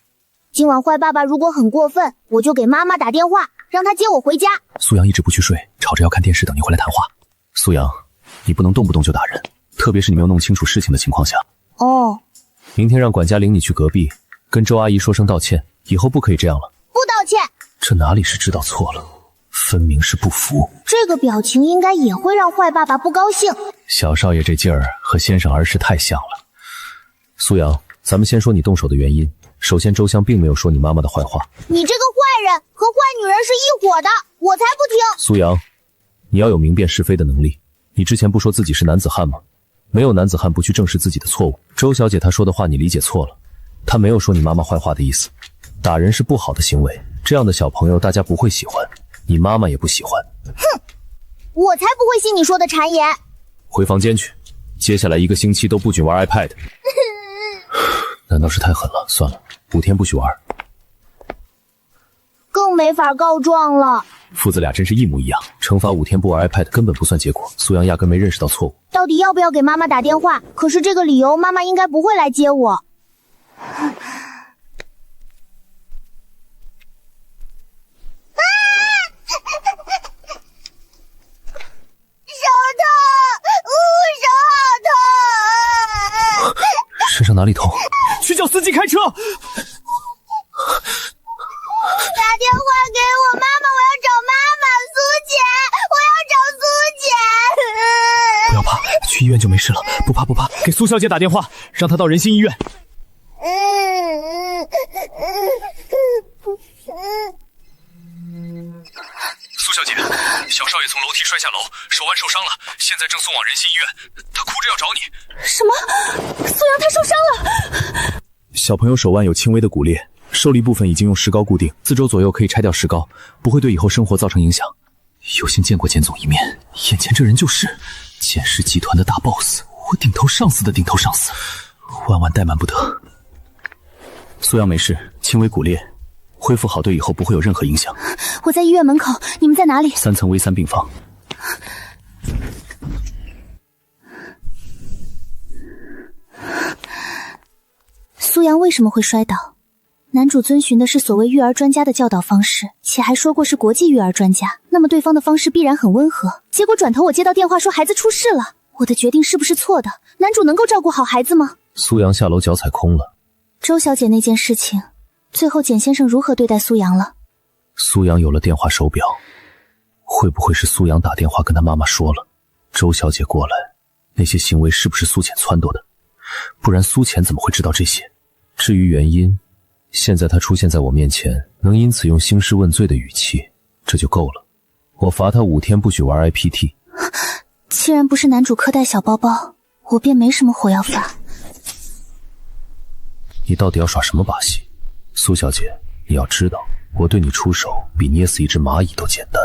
今晚坏爸爸如果很过分，我就给妈妈打电话，让他接我回家。苏阳一直不去睡，吵着要看电视等你回来谈话。苏阳，你不能动不动就打人，特别是你没有弄清楚事情的情况下。哦。明天让管家领你去隔壁，跟周阿姨说声道歉，以后不可以这样了。不道歉。这哪里是知道错了，分明是不服。这个表情应该也会让坏爸爸不高兴。小少爷这劲儿和先生儿时太像了。苏阳，咱们先说你动手的原因。首先，周香并没有说你妈妈的坏话。你这个坏人和坏女人是一伙的，我才不听。苏阳，你要有明辨是非的能力。你之前不说自己是男子汉吗？没有男子汉不去正视自己的错误。周小姐她说的话你理解错了，她没有说你妈妈坏话的意思。打人是不好的行为，这样的小朋友大家不会喜欢，你妈妈也不喜欢。哼，我才不会信你说的谗言。回房间去，接下来1个星期都不准玩 iPad。难道是太狠了？算了，5天不许玩。更没法告状了。父子俩真是一模一样，惩罚5天不玩 iPad 根本不算结果。苏阳压根没认识到错误。到底要不要给妈妈打电话？可是这个理由妈妈应该不会来接我。身上哪里痛？去叫司机开车。打电话给我妈妈，我要找妈妈，苏姐，我要找苏姐。不要怕，去医院就没事了，不怕不怕。给苏小姐打电话，让她到仁心医院。苏小姐，小少爷从楼梯摔下楼，手腕受伤了，现在正送往仁心医院，他哭着要找你。什么？苏阳他受伤了？小朋友手腕有轻微的骨裂，受力部分已经用石膏固定，4周左右可以拆掉石膏，不会对以后生活造成影响。有幸见过简总一面，眼前这人就是简氏集团的大 boss， 我顶头上司的顶头上司，万万怠慢不得。苏阳没事，轻微骨裂，恢复好对以后不会有任何影响。我在医院门口，你们在哪里？ 3层 V3 病房。阳为什么会摔倒？男主遵循的是所谓育儿专家的教导方式，且还说过是国际育儿专家，那么对方的方式必然很温和。结果转头我接到电话说孩子出事了，我的决定是不是错的？男主能够照顾好孩子吗？苏阳下楼脚踩空了。周小姐那件事情，最后简先生如何对待苏阳了？苏阳有了电话手表，会不会是苏阳打电话跟他妈妈说了周小姐过来？那些行为是不是苏浅撺掇的？不然苏浅怎么会知道这些？至于原因，现在他出现在我面前，能因此用兴师问罪的语气，这就够了。我罚他5天不许玩 IPT。 既然不是男主苛待小包包，我便没什么火要发。你到底要耍什么把戏？苏小姐，你要知道，我对你出手比捏死一只蚂蚁都简单。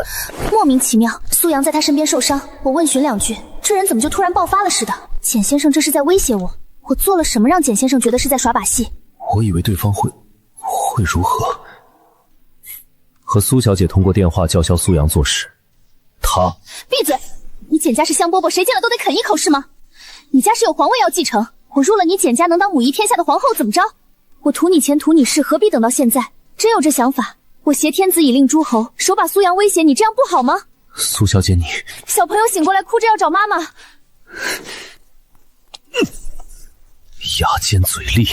莫名其妙，苏阳在他身边受伤，我问询2句，这人怎么就突然爆发了似的？简先生这是在威胁我，我做了什么让简先生觉得是在耍把戏？我以为对方会如何和苏小姐通过电话叫嚣苏阳做事。他闭嘴！你简家是香饽饽，谁见了都得啃一口是吗？你家是有皇位要继承，我入了你简家能当母仪天下的皇后怎么着？我图你钱图你势，何必等到现在？真有这想法，我挟天子以令诸侯，手把苏阳威胁你，这样不好吗？苏小姐你……小朋友醒过来哭着要找妈妈。牙尖嘴利。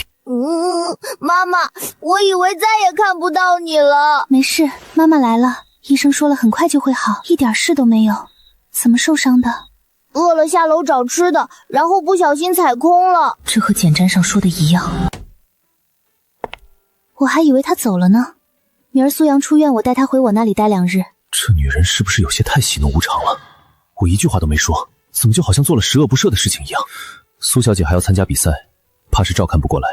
妈妈，我以为再也看不到你了。没事，妈妈来了，医生说了很快就会好，一点事都没有。怎么受伤的？饿了下楼找吃的，然后不小心踩空了。这和简章上说的一样。我还以为他走了呢。明儿苏阳出院，我带他回我那里待2日。这女人是不是有些太喜怒无常了？我一句话都没说，怎么就好像做了十恶不赦的事情一样？苏小姐还要参加比赛，怕是照看不过来。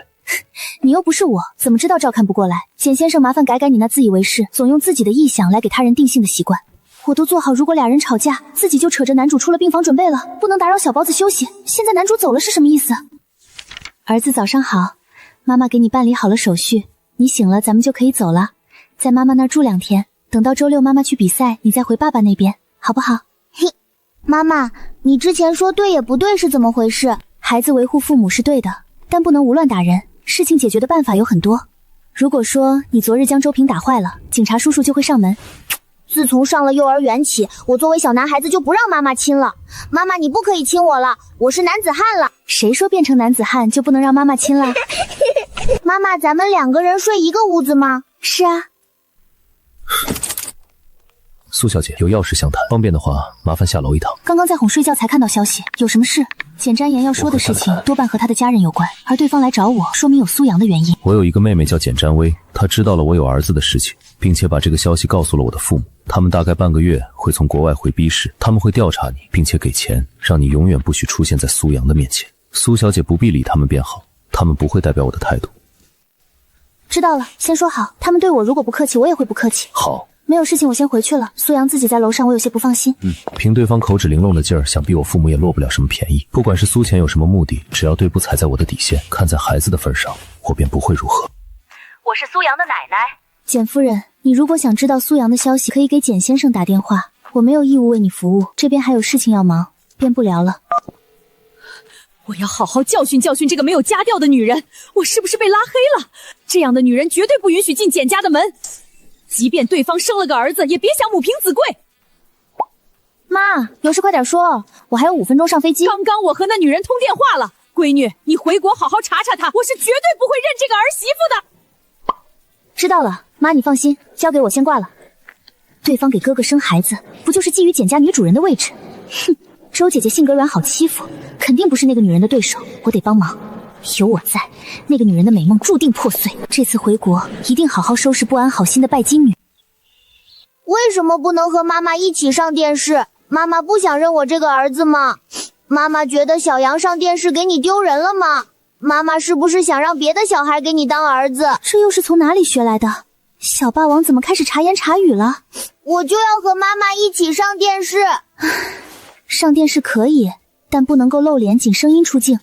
你又不是我，怎么知道照看不过来？简先生，麻烦改改你那自以为是，总用自己的臆想来给他人定性的习惯。我都做好如果俩人吵架，自己就扯着男主出了病房准备了，不能打扰小包子休息。现在男主走了是什么意思？儿子早上好，妈妈给你办理好了手续，你醒了咱们就可以走了，在妈妈那儿住2天，等到周6妈妈去比赛，你再回爸爸那边，好不好？嘿，妈妈，你之前说对也不对是怎么回事？孩子维护父母是对的，但不能无乱打人，事情解决的办法有很多。如果说你昨日将周平打坏了，警察叔叔就会上门。自从上了幼儿园起，我作为小男孩子就不让妈妈亲了。妈妈，你不可以亲我了，我是男子汉了。谁说变成男子汉就不能让妈妈亲了？妈妈，咱们2个人睡一个屋子吗？是啊。苏小姐有要事相谈，方便的话麻烦下楼一趟。刚刚在哄睡觉才看到消息，有什么事？简瞻言要说的事情多半和他的家人有关，而对方来找我，说明有苏阳的原因。我有一个妹妹叫简瞻薇，她知道了我有儿子的事情，并且把这个消息告诉了我的父母。他们大概半个月会从国外回B市，他们会调查你，并且给钱，让你永远不许出现在苏阳的面前。苏小姐不必理他们便好，他们不会代表我的态度。知道了，先说好，他们对我如果不客气，我也会不客气。好。没有事情，我先回去了。苏阳自己在楼上，我有些不放心。凭对方口齿玲珑的劲儿，想必我父母也落不了什么便宜。不管是苏浅有什么目的，只要对不踩在我的底线，看在孩子的份上，我便不会如何。我是苏阳的奶奶。简夫人，你如果想知道苏阳的消息，可以给简先生打电话。我没有义务为你服务，这边还有事情要忙，便不聊了。我要好好教训教训这个没有家教的女人，我是不是被拉黑了？这样的女人绝对不允许进简家的门。即便对方生了个儿子，也别想母凭子贵。妈，有事快点说，我还有5分钟上飞机。刚刚我和那女人通电话了，闺女，你回国好好查查她，我是绝对不会认这个儿媳妇的。知道了，妈你放心，交给我先挂了。对方给哥哥生孩子，不就是觊觎简家女主人的位置？哼，周姐姐性格软，好欺负，肯定不是那个女人的对手，我得帮忙。有我在，那个女人的美梦注定破碎。这次回国一定好好收拾不安好心的拜金女。为什么不能和妈妈一起上电视？妈妈不想认我这个儿子吗？妈妈觉得小杨上电视给你丢人了吗？妈妈是不是想让别的小孩给你当儿子？这又是从哪里学来的？小霸王怎么开始茶言茶语了？我就要和妈妈一起上电视。上电视可以，但不能够露脸，仅声音出镜。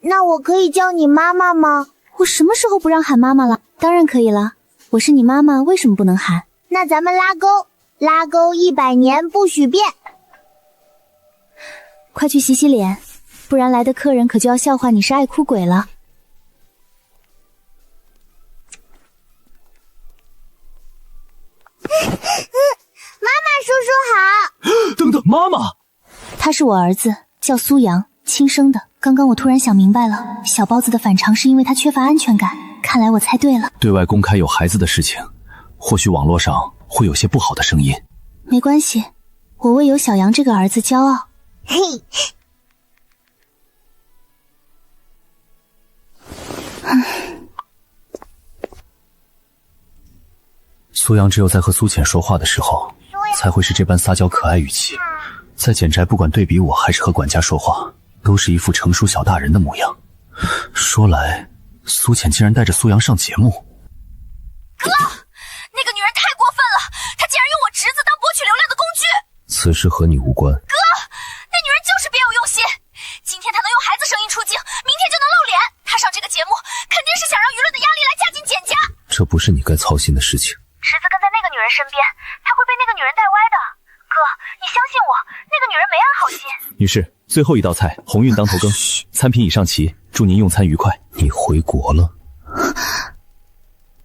那我可以叫你妈妈吗？我什么时候不让喊妈妈了？当然可以了，我是你妈妈，为什么不能喊？那咱们拉钩，拉钩100年不许变。快去洗洗脸，不然来的客人可就要笑话你是爱哭鬼了。他是我儿子，叫苏阳，亲生的。刚刚我突然想明白了，小包子的反常是因为他缺乏安全感。看来我猜对了。对外公开有孩子的事情，或许网络上会有些不好的声音。没关系，我为有小杨这个儿子骄傲。嘿，苏阳只有在和苏浅说话的时候，才会是这般撒娇可爱语气。在简宅，不管对比我还是和管家说话，都是一副成熟小大人的模样。说来，苏浅竟然带着苏阳上节目。哥，那个女人太过分了，她竟然用我侄子当博取流量的工具。此事和你无关。哥，那女人就是别有用心。今天她能用孩子声音出镜，明天就能露脸。她上这个节目，肯定是想让舆论的压力来嫁进简家。这不是你该操心的事情。侄子跟在那个女人身边，他会被那个女人带歪的。哥，你相信我，那个女人没安好心。女士，最后一道菜，鸿运当头羹，餐品已上齐，祝您用餐愉快。你回国了？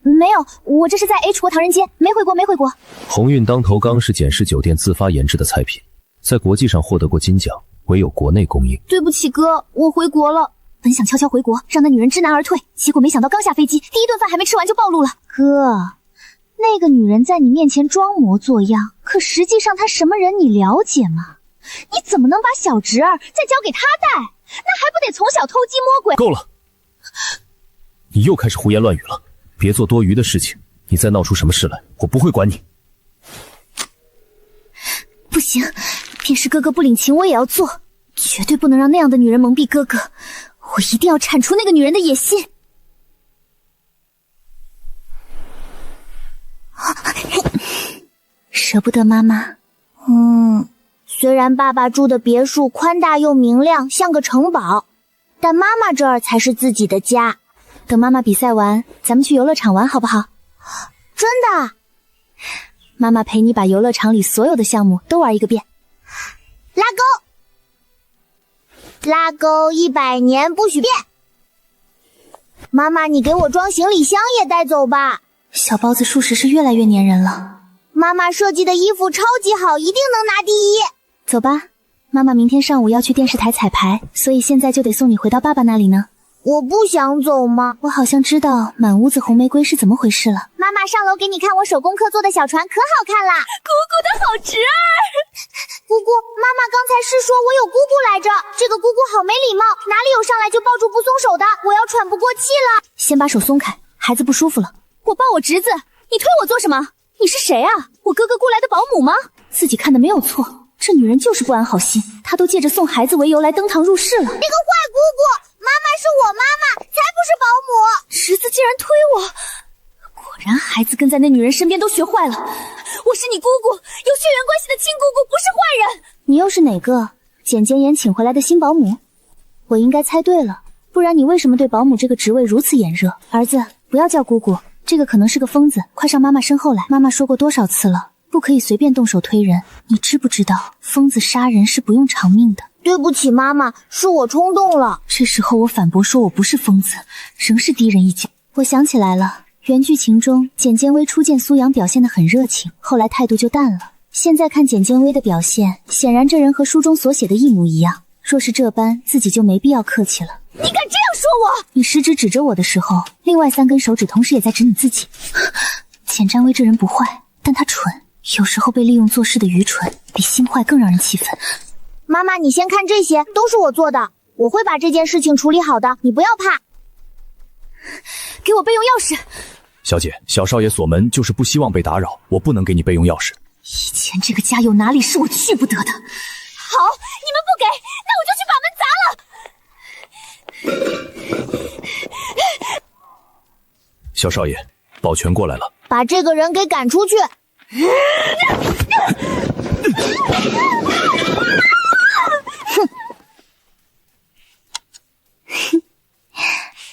没有，我这是在 H 国唐人街，没回国。鸿运当头羹是简氏酒店自发研制的菜品，在国际上获得过金奖，唯有国内供应。对不起哥，我回国了。本想悄悄回国，让那女人知难而退，结果没想到刚下飞机，第一顿饭还没吃完就暴露了。哥，那个女人在你面前装模作样，可实际上她什么人你了解吗？你怎么能把小侄儿再交给她带？那还不得从小偷鸡摸鬼？够了，你又开始胡言乱语了，别做多余的事情。你再闹出什么事来，我不会管你。不行，便是哥哥不领情我也要做，绝对不能让那样的女人蒙蔽哥哥。我一定要铲除那个女人的野心。舍不得妈妈。虽然爸爸住的别墅宽大又明亮，像个城堡，但妈妈这儿才是自己的家。等妈妈比赛完，咱们去游乐场玩好不好？真的？妈妈陪你把游乐场里所有的项目都玩一个遍。拉钩100年不许变。妈妈，你给我装行李箱也带走吧。小包子属实是越来越粘人了。妈妈设计的衣服超级好，一定能拿第一。走吧，妈妈明天上午要去电视台彩排，所以现在就得送你回到爸爸那里呢。我不想走吗？我好像知道满屋子红玫瑰是怎么回事了。妈妈，上楼给你看我手工课做的小船，可好看啦！姑姑的好侄儿。姑姑，妈妈刚才是说我有姑姑来着，这个姑姑好没礼貌，哪里有上来就抱住不松手的，我要喘不过气了。先把手松开，孩子不舒服了。我抱我侄子，你推我做什么？你是谁啊？我哥哥雇来的保姆吗？自己看的没有错，这女人就是不安好心，她都借着送孩子为由来登堂入室了。这个坏姑姑，妈妈是我妈妈，才不是保姆。侄子竟然推我，果然孩子跟在那女人身边都学坏了。我是你姑姑，有血缘关系的亲姑姑，不是坏人。你又是哪个？简简言请回来的新保姆？我应该猜对了，不然你为什么对保姆这个职位如此眼热？儿子，不要叫姑姑，这个可能是个疯子，快上妈妈身后来。妈妈说过多少次了，不可以随便动手推人，你知不知道疯子杀人是不用偿命的？对不起妈妈，是我冲动了。这时候我反驳说我不是疯子，仍是低人一脚。我想起来了，原剧情中简建威初见苏阳表现得很热情，后来态度就淡了。现在看简建威的表现，显然这人和书中所写的一模一样。若是这般，自己就没必要客气了。你敢这样说我？你食指指着我的时候，另外3根手指同时也在指你自己。简占威这人不坏，但他蠢，有时候被利用做事的愚蠢比心坏更让人气愤。妈妈，你先看这些，都是我做的，我会把这件事情处理好的，你不要怕。给我备用钥匙。小姐，小少爷锁门就是不希望被打扰，我不能给你备用钥匙。以前这个家有哪里是我去不得的？好，你们不给，那我就去把门砸了。小少爷，保全过来了，把这个人给赶出去。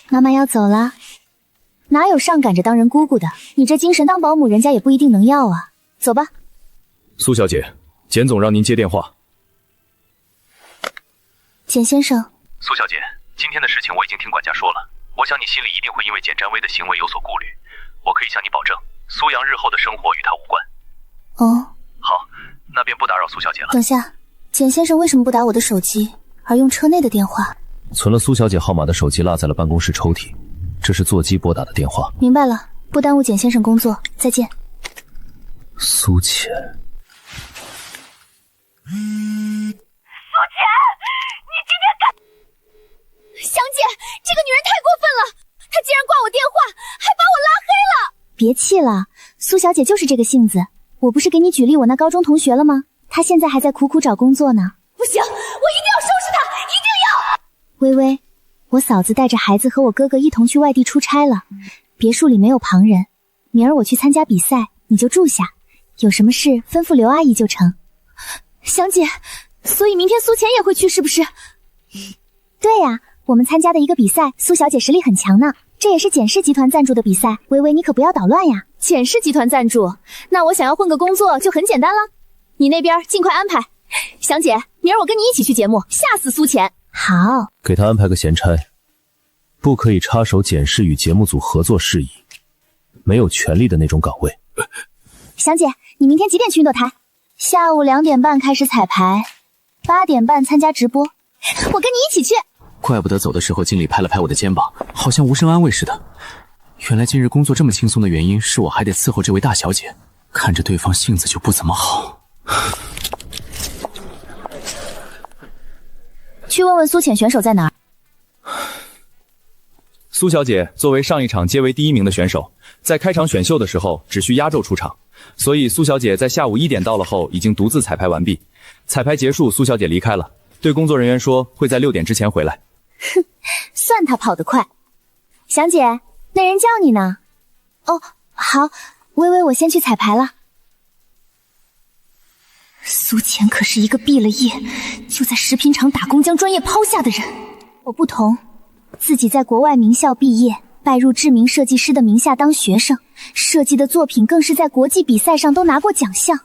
妈妈要走了。哪有上赶着当人姑姑的？你这精神当保姆，人家也不一定能要啊。走吧。苏小姐，简总让您接电话。简先生，苏小姐，今天的事情我已经听管家说了，我想你心里一定会因为简占威的行为有所顾虑。我可以向你保证，苏阳日后的生活与他无关。哦，好，那便不打扰苏小姐了。等下，简先生为什么不打我的手机，而用车内的电话？存了苏小姐号码的手机落在了办公室抽屉，这是座机拨打的电话。明白了，不耽误简先生工作，再见。苏浅，苏浅，你今天敢……祥姐，这个女人太过分了，她竟然挂我电话，还把我拉黑了。别气了，苏小姐就是这个性子。我不是给你举例我那高中同学了吗？她现在还在苦苦找工作呢。不行，我一定要收拾她，一定要！微微，我嫂子带着孩子和我哥哥一同去外地出差了，别墅里没有旁人。明儿我去参加比赛，你就住下，有什么事吩咐刘阿姨就成。祥姐，所以明天苏浅也会去是不是？对呀，我们参加的一个比赛，苏小姐实力很强呢。这也是简氏集团赞助的比赛，微微你可不要捣乱呀。简氏集团赞助，那我想要混个工作就很简单了。你那边尽快安排。祥姐，明儿我跟你一起去节目，吓死苏浅。好，给他安排个闲差，不可以插手简氏与节目组合作事宜，没有权利的那种岗位。祥姐，你明天几点去运动台？下午2点半开始彩排，8点半参加直播。我跟你一起去。怪不得走的时候经理拍了拍我的肩膀，好像无声安慰似的。原来今日工作这么轻松的原因是我还得伺候这位大小姐，看着对方性子就不怎么好。去问问苏浅选手在哪儿。苏小姐作为上一场皆为第1名的选手，在开场选秀的时候只需压轴出场，所以苏小姐在下午1点到了后已经独自彩排完毕。彩排结束，苏小姐离开了，对工作人员说会在6点之前回来。哼，算他跑得快。祥姐，那人叫你呢。哦，好，微微我先去彩排了。苏浅可是一个毕了业就在食品厂打工将专业抛下的人。我不同，自己在国外名校毕业，拜入知名设计师的名下当学生，设计的作品更是在国际比赛上都拿过奖项。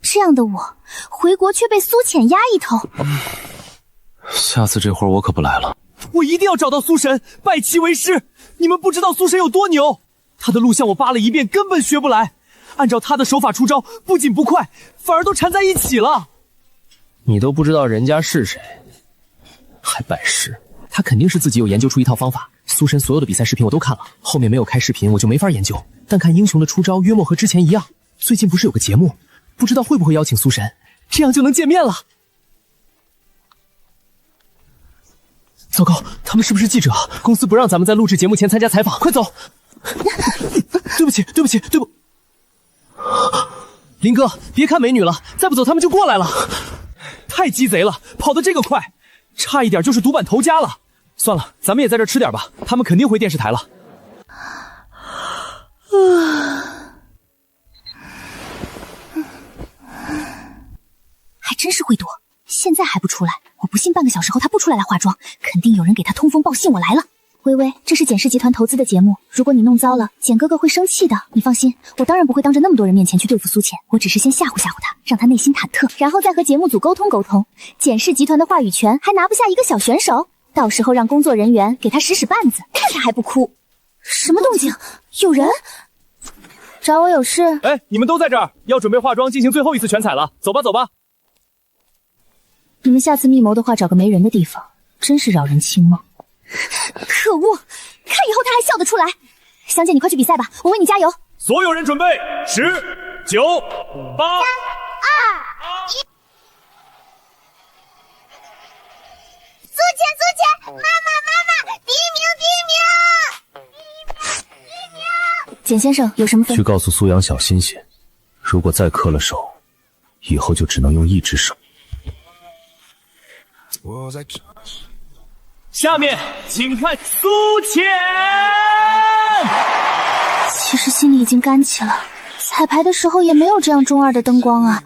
这样的我回国却被苏浅压一头。下次这活我可不来了。我一定要找到苏神，拜其为师。你们不知道苏神有多牛，他的录像我扒了一遍，根本学不来。按照他的手法出招，不仅不快，反而都缠在一起了。你都不知道人家是谁，还拜师？他肯定是自己有研究出一套方法。苏神所有的比赛视频我都看了，后面没有开视频我就没法研究。但看英雄的出招约莫和之前一样。最近不是有个节目，不知道会不会邀请苏神，这样就能见面了。糟糕，他们是不是记者？公司不让咱们在录制节目前参加采访，快走！对不起，对不起，对不……林哥，别看美女了，再不走他们就过来了。太鸡贼了，跑得这个快，差一点就是独板头家了。算了，咱们也在这吃点吧，他们肯定回电视台了。还真是会躲，现在还不出来，我不信半个小时后他不出来化妆，肯定有人给他通风报信我来了。微微，这是简氏集团投资的节目，如果你弄糟了，简哥哥会生气的。你放心，我当然不会当着那么多人面前去对付苏浅，我只是先吓唬吓唬他，让他内心忐忑，然后再和节目组沟通沟通。简氏集团的话语权还拿不下一个小选手，到时候让工作人员给他使绊子，看他还不哭。什么动静？有人找我有事？哎，你们都在这儿，要准备化妆进行最后一次全彩了，走吧走吧。你们下次密谋的话，找个没人的地方，真是扰人清梦。可恶，看以后他还笑得出来。香姐，你快去比赛吧，我为你加油。所有人准备，10、9、8、3、2、1。苏浅，妈妈，第一名！简先生有什么分？去告诉苏阳小心些，如果再恪了手，以后就只能用一只手。下面请看苏浅。其实心里已经干起了，彩排的时候也没有这样中二的灯光啊。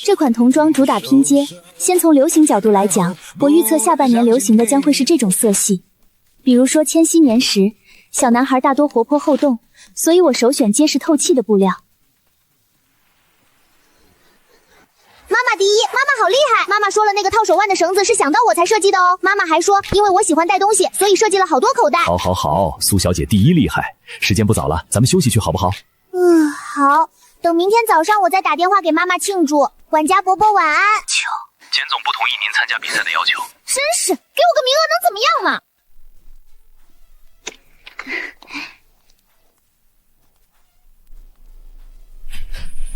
这款童装主打拼接，先从流行角度来讲，我预测下半年流行的将会是这种色系，比如说千禧年时，小男孩大多活泼厚动，所以我首选结实透气的布料。妈妈第一，妈妈好厉害！妈妈说了，那个套手腕的绳子是想到我才设计的哦。妈妈还说，因为我喜欢带东西，所以设计了好多口袋。好，好，好，苏小姐第一厉害。时间不早了，咱们休息去好不好？好。等明天早上我再打电话给妈妈庆祝。管家伯伯晚安。巧，简总不同意您参加比赛的要求。真是，给我个名额能怎么样嘛？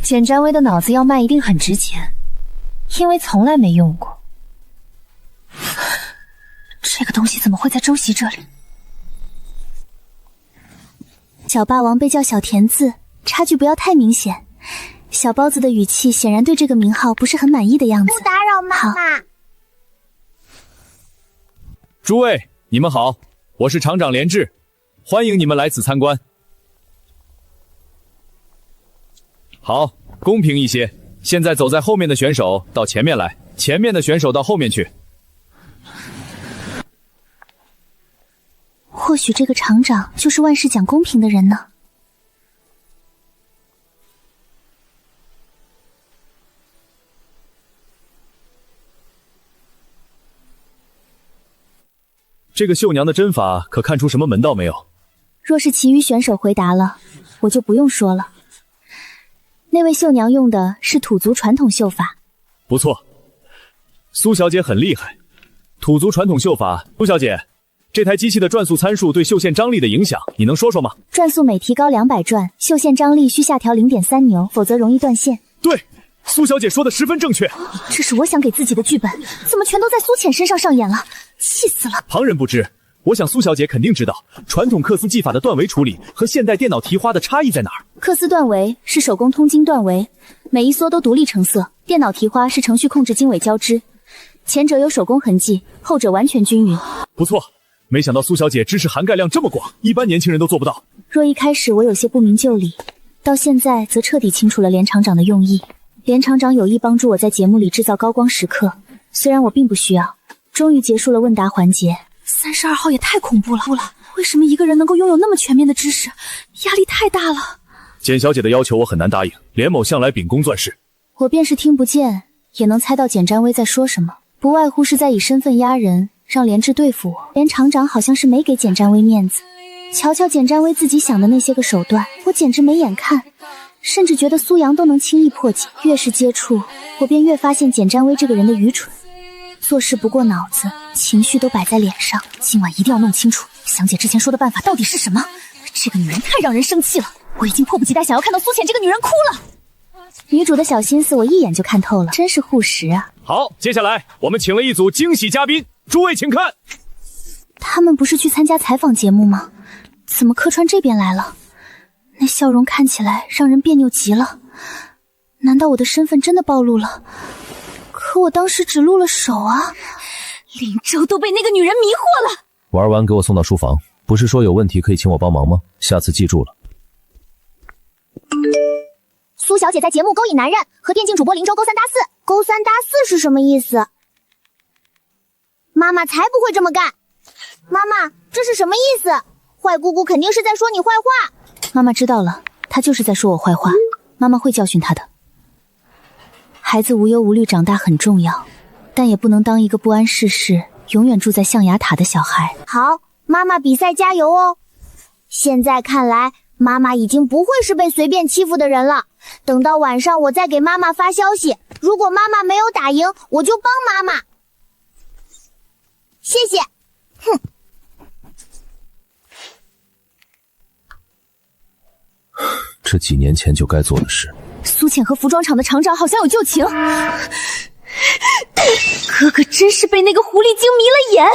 简占威的脑子要卖一定很值钱，因为从来没用过。这个东西怎么会在周席这里？小霸王被叫小田字，差距不要太明显。小包子的语气显然对这个名号不是很满意的样子。不打扰妈妈。诸位，你们好，我是厂长连志，欢迎你们来此参观。好，公平一些。现在走在后面的选手到前面来，前面的选手到后面去。或许这个厂长就是万事讲公平的人呢。这个绣娘的针法可看出什么门道没有？若是其余选手回答了，我就不用说了。那位绣娘用的是土族传统绣法。不错，苏小姐很厉害。土族传统绣法，苏小姐，这台机器的转速参数对绣线张力的影响，你能说说吗？转速每提高200转，绣线张力需下调0.3牛，否则容易断线。对，苏小姐说的十分正确。这是我想给自己的剧本，怎么全都在苏浅身上上演了？气死了！旁人不知，我想苏小姐肯定知道，传统克斯技法的断围处理和现代电脑提花的差异在哪儿。克斯断围是手工通经断围，每一梭都独立成色；电脑提花是程序控制经纬交织，前者有手工痕迹，后者完全均匀。不错，没想到苏小姐知识涵盖量这么广，一般年轻人都做不到。若一开始我有些不明就里，到现在则彻底清楚了连厂长的用意。连厂长有意帮助我在节目里制造高光时刻，虽然我并不需要。终于结束了问答环节。32号也太恐怖了，为什么一个人能够拥有那么全面的知识？压力太大了。简小姐的要求我很难答应，连某向来秉公钻世。我便是听不见，也能猜到简占威在说什么，不外乎是在以身份压人，让连志对付我。连厂长好像是没给简占威面子。瞧瞧简占威自己想的那些个手段，我简直没眼看，甚至觉得苏阳都能轻易破解。越是接触，我便越发现简占威这个人的愚蠢。做事不过脑子，情绪都摆在脸上。今晚一定要弄清楚祥姐之前说的办法到底是什么。这个女人太让人生气了，我已经迫不及待想要看到苏浅这个女人哭了。女主的小心思我一眼就看透了，真是护食啊。好，接下来我们请了一组惊喜嘉宾，诸位请看。他们不是去参加采访节目吗？怎么客串这边来了？那笑容看起来让人别扭极了。难道我的身份真的暴露了？可我当时只露了手啊！林州都被那个女人迷惑了。玩完给我送到书房，不是说有问题可以请我帮忙吗？下次记住了。苏小姐在节目勾引男人，和电竞主播林州勾三搭四。勾三搭四是什么意思？妈妈才不会这么干！妈妈，这是什么意思？坏姑姑肯定是在说你坏话。妈妈知道了，她就是在说我坏话。妈妈会教训她的。孩子无忧无虑长大很重要，但也不能当一个不谙世事、永远住在象牙塔的小孩。好，妈妈比赛加油哦！现在看来，妈妈已经不会是被随便欺负的人了。等到晚上我再给妈妈发消息，如果妈妈没有打赢，我就帮妈妈。谢谢。哼。这几年前就该做的事。苏浅和服装厂的厂长好像有旧情。哥哥真是被那个狐狸精迷了眼。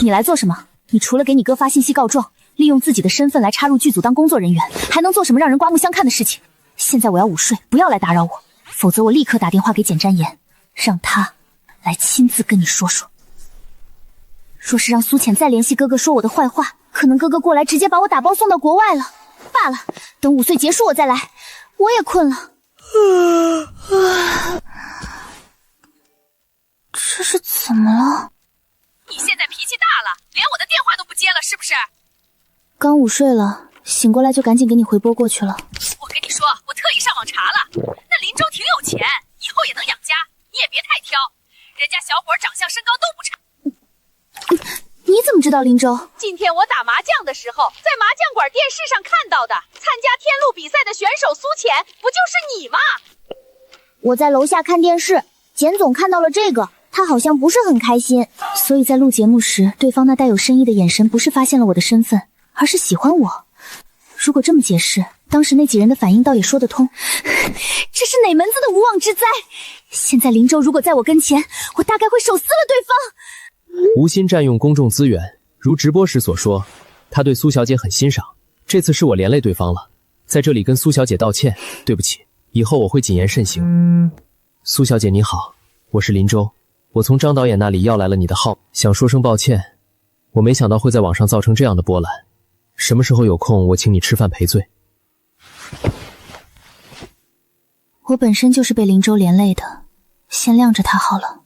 你来做什么？你除了给你哥发信息告状，利用自己的身份来插入剧组当工作人员，还能做什么让人刮目相看的事情？现在我要午睡，不要来打扰我，否则我立刻打电话给简占言，让他来亲自跟你说说。若是让苏浅再联系哥哥说我的坏话，可能哥哥过来直接把我打包送到国外了。罢了，等午睡结束我再来，我也困了。这是怎么了？你现在脾气大了，连我的电话都不接了，是不是？刚午睡了，醒过来就赶紧给你回拨过去了。我跟你说，我特意上网查了，那林州挺有钱，以后后也能养家，你也别太挑。人家小伙长相身高都不差。你怎么知道林州？今天我打麻将的时候，在麻将馆电视上看到的，参加天路比赛的选手苏浅，不就是你吗？我在楼下看电视，简总看到了这个，他好像不是很开心。所以在录节目时，对方那带有深意的眼神不是发现了我的身份，而是喜欢我。如果这么解释，当时那几人的反应倒也说得通。这是哪门子的无妄之灾？现在林州如果在我跟前，我大概会手撕了对方。无心占用公众资源，如直播时所说，他对苏小姐很欣赏。这次是我连累对方了，在这里跟苏小姐道歉，对不起，以后我会谨言慎行。苏小姐你好，我是林州，我从张导演那里要来了你的号，想说声抱歉，我没想到会在网上造成这样的波澜。什么时候有空，我请你吃饭赔罪。我本身就是被林州连累的，先晾着他好了。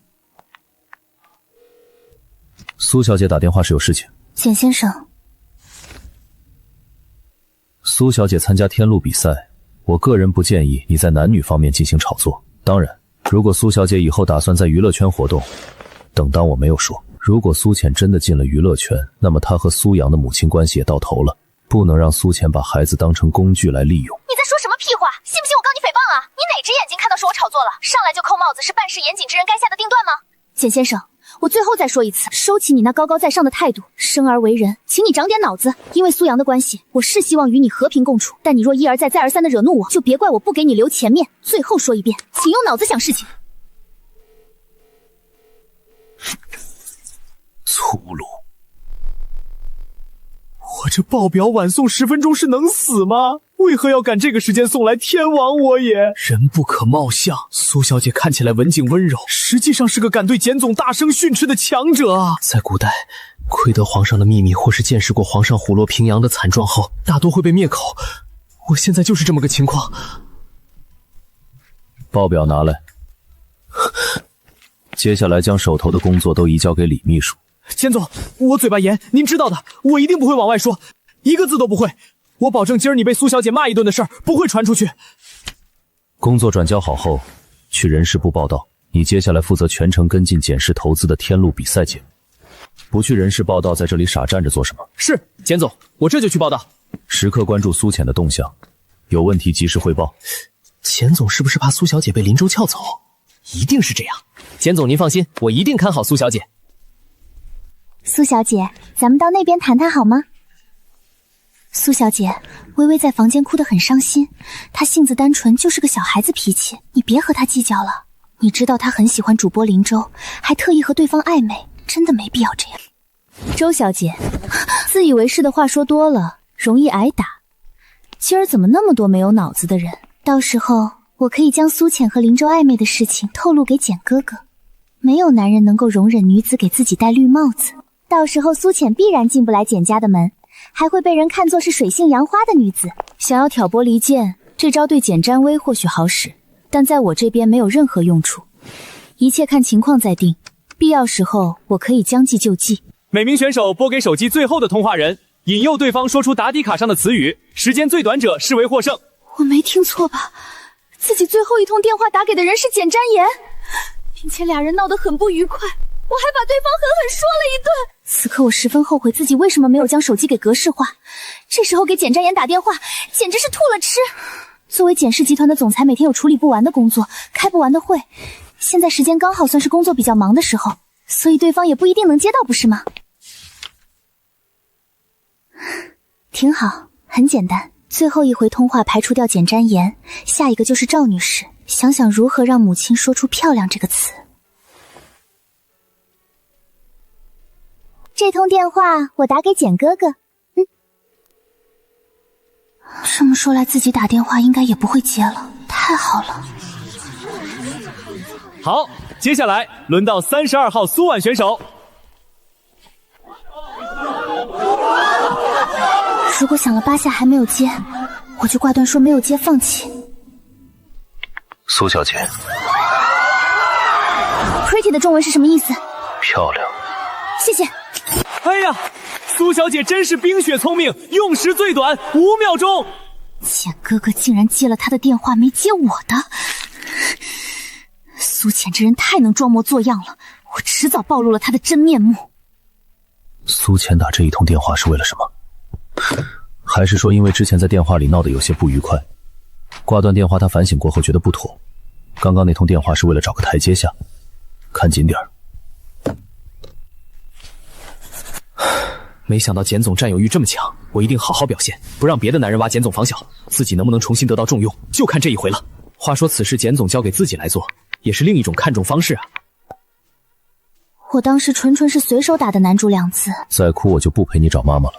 苏小姐打电话是有事情。简先生，苏小姐参加天路比赛，我个人不建议你在男女方面进行炒作。当然，如果苏小姐以后打算在娱乐圈活动，等当我没有说。如果苏浅真的进了娱乐圈，那么她和苏阳的母亲关系也到头了，不能让苏浅把孩子当成工具来利用。你在说什么屁话？信不信我告你诽谤啊？你哪只眼睛看到是我炒作了？上来就扣帽子，是办事严谨之人该下的定断吗？简先生，我最后再说一次，收起你那高高在上的态度，生而为人，请你长点脑子。因为苏阳的关系，我是希望与你和平共处，但你若一而再再而三的惹怒我，就别怪我不给你留前面。最后说一遍，请用脑子想事情。粗鲁！我这报表晚送10分钟是能死吗？为何要赶这个时间送来？天王我也！人不可貌相，苏小姐看起来文静温柔，实际上是个敢对简总大声训斥的强者啊！在古代，窥得皇上的秘密或是见识过皇上虎落平阳的惨状后，大多会被灭口。我现在就是这么个情况。报表拿来。接下来将手头的工作都移交给李秘书。简总，我嘴巴严，您知道的，我一定不会往外说，一个字都不会。我保证今儿你被苏小姐骂一顿的事儿不会传出去。工作转交好后，去人事部报道。你接下来负责全程跟进简氏投资的天路比赛节目。不去人事报道，在这里傻站着做什么？是，简总，我这就去报道。时刻关注苏浅的动向，有问题及时汇报。简总是不是怕苏小姐被林州撬走？一定是这样。简总您放心，我一定看好苏小姐。苏小姐，咱们到那边谈谈好吗？苏小姐，微微在房间哭得很伤心，她性子单纯，就是个小孩子脾气，你别和她计较了。你知道她很喜欢主播林州，还特意和对方暧昧，真的没必要这样。周小姐，自以为是的话说多了，容易挨打。今儿怎么那么多没有脑子的人？到时候我可以将苏浅和林州暧昧的事情透露给简哥哥。没有男人能够容忍女子给自己戴绿帽子，到时候苏浅必然进不来简家的门，还会被人看作是水性杨花的女子。想要挑拨离间，这招对简占薇或许好使，但在我这边没有任何用处。一切看情况再定，必要时候我可以将计就计。每名选手拨给手机最后的通话人，引诱对方说出答题卡上的词语，时间最短者视为获胜。我没听错吧？自己最后一通电话打给的人是简占言，并且俩人闹得很不愉快，我还把对方狠狠说了一顿。此刻我十分后悔自己为什么没有将手机给格式化，这时候给简占言打电话简直是吐了吃。作为简氏集团的总裁，每天有处理不完的工作，开不完的会，现在时间刚好算是工作比较忙的时候，所以对方也不一定能接到，不是吗？挺好，很简单，最后一回通话排除掉简占言，下一个就是赵女士，想想如何让母亲说出漂亮这个词。这通电话我打给简哥哥。这么说来，自己打电话应该也不会接了，太好了。好，接下来轮到32号苏婉选手。如果响了8下还没有接，我就挂断说没有接，放弃。苏小姐 Pretty 的中文是什么意思？漂亮。谢谢。哎呀，苏小姐真是冰雪聪明，用时最短5秒钟。简哥哥竟然接了他的电话，没接我的。苏浅这人太能装模作样了，我迟早暴露了他的真面目。苏浅打这一通电话是为了什么？还是说因为之前在电话里闹得有些不愉快，挂断电话他反省过后觉得不妥，刚刚那通电话是为了找个台阶下？看紧点儿。没想到简总占有欲这么强，我一定好好表现，不让别的男人挖简总房小，自己能不能重新得到重用，就看这一回了。话说此事简总交给自己来做，也是另一种看重方式啊。我当时纯纯是随手打的男主2字。再哭我就不陪你找妈妈了。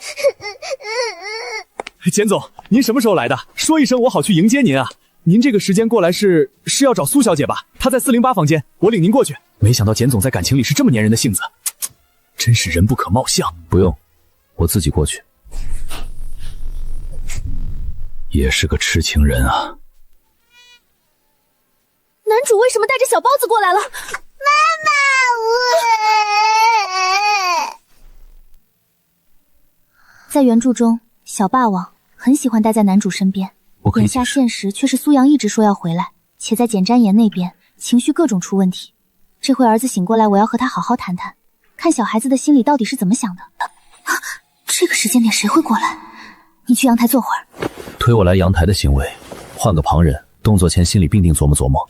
简总，您什么时候来的？说一声我好去迎接您啊。您这个时间过来是要找苏小姐吧？她在408房间，我领您过去。没想到简总在感情里是这么粘人的性子，真是人不可貌相。不用，我自己过去。也是个痴情人啊。男主为什么带着小包子过来了？在原著中，小霸王很喜欢待在男主身边，眼下现实却是苏阳一直说要回来，且在简瞻言那边情绪各种出问题。这回儿子醒过来，我要和他好好谈谈，看小孩子的心里到底是怎么想的。这个时间点谁会过来？你去阳台坐会儿。推我来阳台的行为，换个旁人，动作前心里必定琢磨琢磨。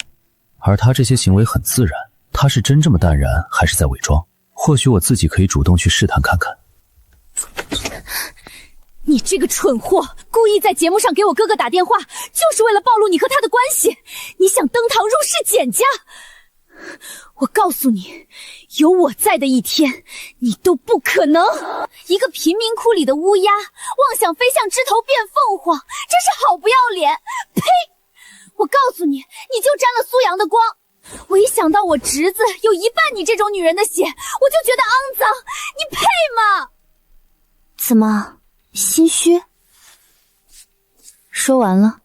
而他这些行为很自然，他是真这么淡然，还是在伪装？或许我自己可以主动去试探看看。你这个蠢货，故意在节目上给我哥哥打电话，就是为了暴露你和他的关系。你想登堂入室简家？我告诉你，有我在的一天，你都不可能。一个贫民窟里的乌鸦，妄想飞向枝头变凤凰，真是好不要脸！呸！我告诉你，你就沾了苏阳的光。我一想到我侄子有一半你这种女人的血，我就觉得肮脏。你配吗？怎么心虚？说完了。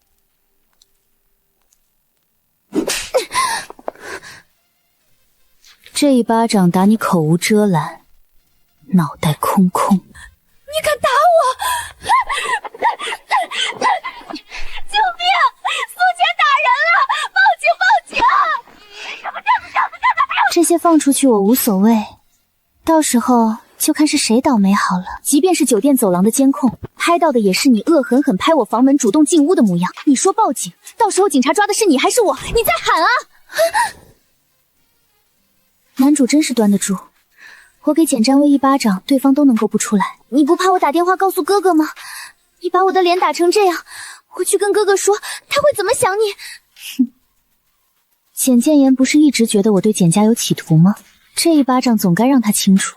这一巴掌打你口无遮拦，脑袋空空。你敢打我！救命！苏浅打人了！报警！什么这些放出去我无所谓，到时候就看是谁倒霉好了。即便是酒店走廊的监控拍到的也是你恶狠狠拍我房门主动进屋的模样，你说报警，到时候警察抓的是你还是我？你再喊啊！男主真是端得住，我给简占威一巴掌，对方都能够不出来。你不怕我打电话告诉哥哥吗？你把我的脸打成这样，我去跟哥哥说，他会怎么想你？简建言不是一直觉得我对简家有企图吗？这一巴掌总该让他清楚，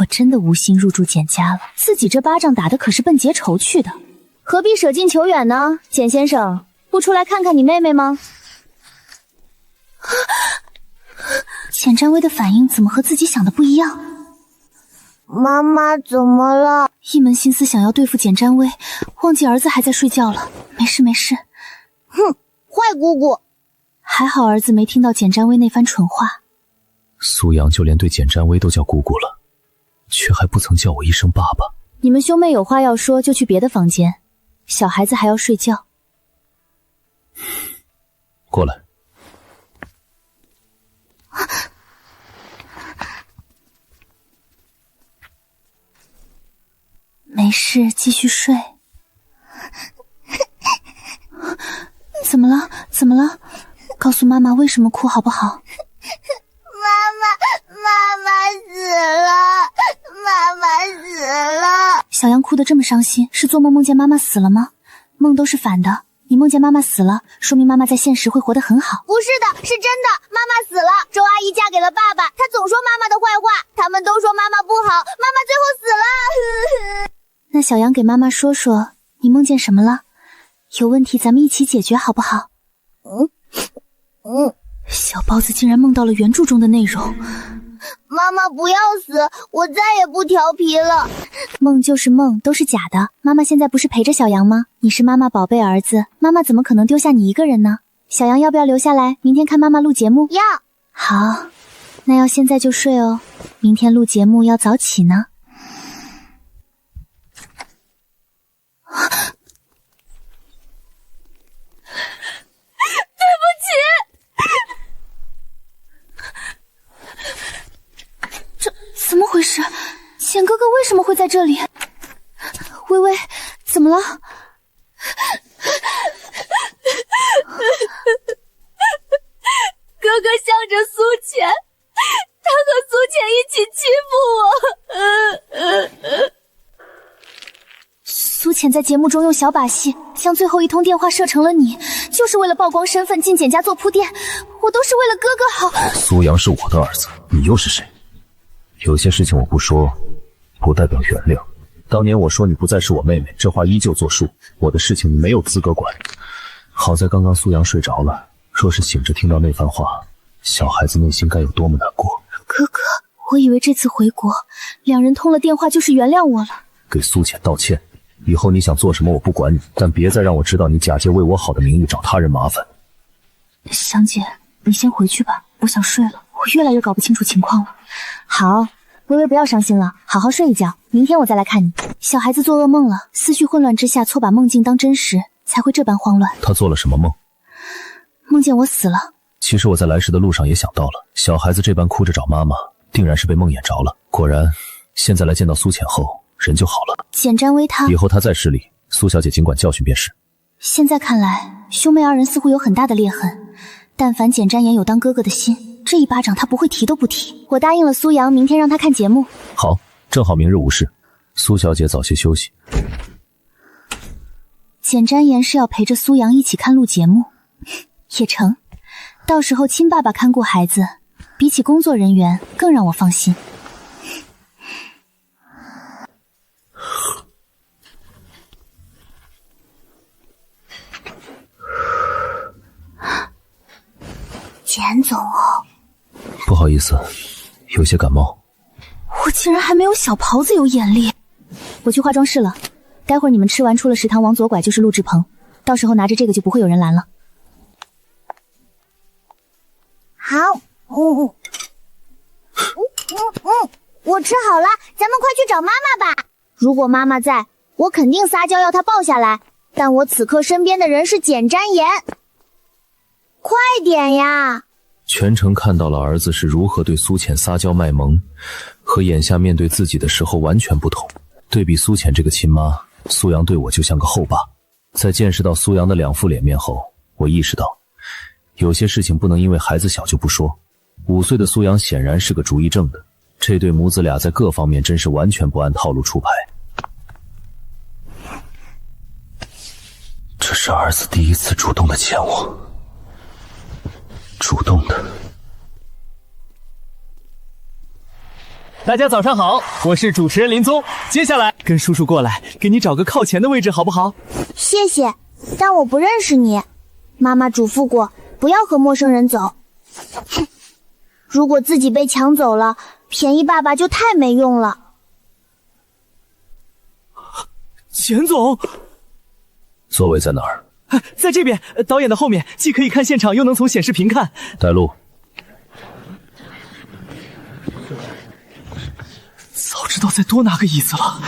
我真的无心入住简家了。自己这巴掌打的可是奔结仇去的，何必舍近求远呢？简先生，不出来看看你妹妹吗？简占威的反应怎么和自己想的不一样？妈妈怎么了？一门心思想要对付简占威，忘记儿子还在睡觉了。没事没事。哼，坏姑姑。还好儿子没听到简占威那番蠢话。苏阳就连对简占威都叫姑姑了，却还不曾叫我一声爸爸。你们兄妹有话要说，就去别的房间，小孩子还要睡觉。过来。没事，继续睡。怎么了？怎么了？告诉妈妈为什么哭好不好？妈妈死了！妈妈死了！小杨哭得这么伤心，是做梦梦见妈妈死了吗？梦都是反的，你梦见妈妈死了，说明妈妈在现实会活得很好。不是的，是真的，妈妈死了。周阿姨嫁给了爸爸，她总说妈妈的坏话，他们都说妈妈不好，妈妈最后死了。那小杨给妈妈说说，你梦见什么了？有问题咱们一起解决好不好？小包子竟然梦到了原著中的内容。妈妈不要死，我再也不调皮了。梦就是梦，都是假的。妈妈现在不是陪着小杨吗？你是妈妈宝贝儿子，妈妈怎么可能丢下你一个人呢？小杨要不要留下来，明天看妈妈录节目？要。好，那要现在就睡哦，明天录节目要早起呢。对不起。为什么会在这里？微微，怎么了？哥哥向着苏浅，他和苏浅一起欺负我。苏浅在节目中用小把戏将最后一通电话设成了你，就是为了曝光身份进简家做铺垫，我都是为了哥哥好。苏阳是我的儿子，你又是谁？有些事情我不说，不代表原谅。当年我说你不再是我妹妹，这话依旧作数，我的事情你没有资格管。好在刚刚苏阳睡着了，若是醒着听到那番话，小孩子内心该有多么难过。哥哥，我以为这次回国两人通了电话就是原谅我了。给苏浅道歉，以后你想做什么我不管你，但别再让我知道你假借为我好的名义找他人麻烦。香姐，你先回去吧，我想睡了，我越来越搞不清楚情况了。好，微微不要伤心了，好好睡一觉，明天我再来看你。小孩子做噩梦了，思绪混乱之下错把梦境当真实，才会这般慌乱。他做了什么梦？梦见我死了。其实我在来时的路上也想到了，小孩子这般哭着找妈妈，定然是被梦魇着了。果然，现在来见到苏浅后，人就好了。简占威他以后他再失礼，苏小姐尽管教训便是。现在看来，兄妹二人似乎有很大的裂痕。但凡简占言有当哥哥的心，这一巴掌他不会提都不提。我答应了苏阳，明天让他看节目。好，正好明日无事，苏小姐早些休息。简占言是要陪着苏阳一起看录节目，也成。到时候亲爸爸看顾孩子，比起工作人员更让我放心。简总哦，不好意思，有些感冒。我竟然还没有小袍子有眼力。我去化妆室了，待会儿你们吃完出了食堂往左拐就是录制棚，到时候拿着这个就不会有人拦了。好，我吃好了，咱们快去找妈妈吧。如果妈妈在，我肯定撒娇要她抱下来，但我此刻身边的人是简占言。快点呀！全程看到了儿子是如何对苏浅撒娇卖萌，和眼下面对自己的时候完全不同。对比苏浅这个亲妈，苏阳对我就像个后爸。在见识到苏阳的两副脸面后，我意识到有些事情不能因为孩子小就不说。5岁的苏阳显然是个主意正的，这对母子俩在各方面真是完全不按套路出牌。这是儿子第一次主动的见我，主动的。大家早上好，我是主持人林宗，接下来跟叔叔过来，给你找个靠前的位置好不好？谢谢，但我不认识你。妈妈嘱咐过，不要和陌生人走。如果自己被抢走了，便宜爸爸就太没用了。简总，座位在哪儿？在这边，导演的后面，既可以看现场，又能从显示屏看。带路。早知道再多拿个椅子了。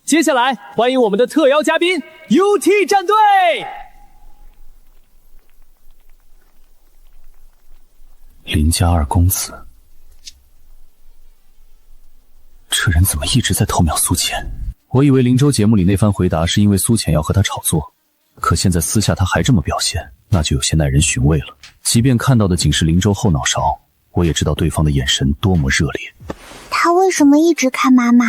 接下来欢迎我们的特邀嘉宾 UT 战队。林家二公子，这人怎么一直在偷瞄苏浅？我以为林州节目里那番回答是因为苏浅要和他炒作，可现在私下他还这么表现，那就有些耐人寻味了。即便看到的仅是林州后脑勺，我也知道对方的眼神多么热烈。他为什么一直看妈妈？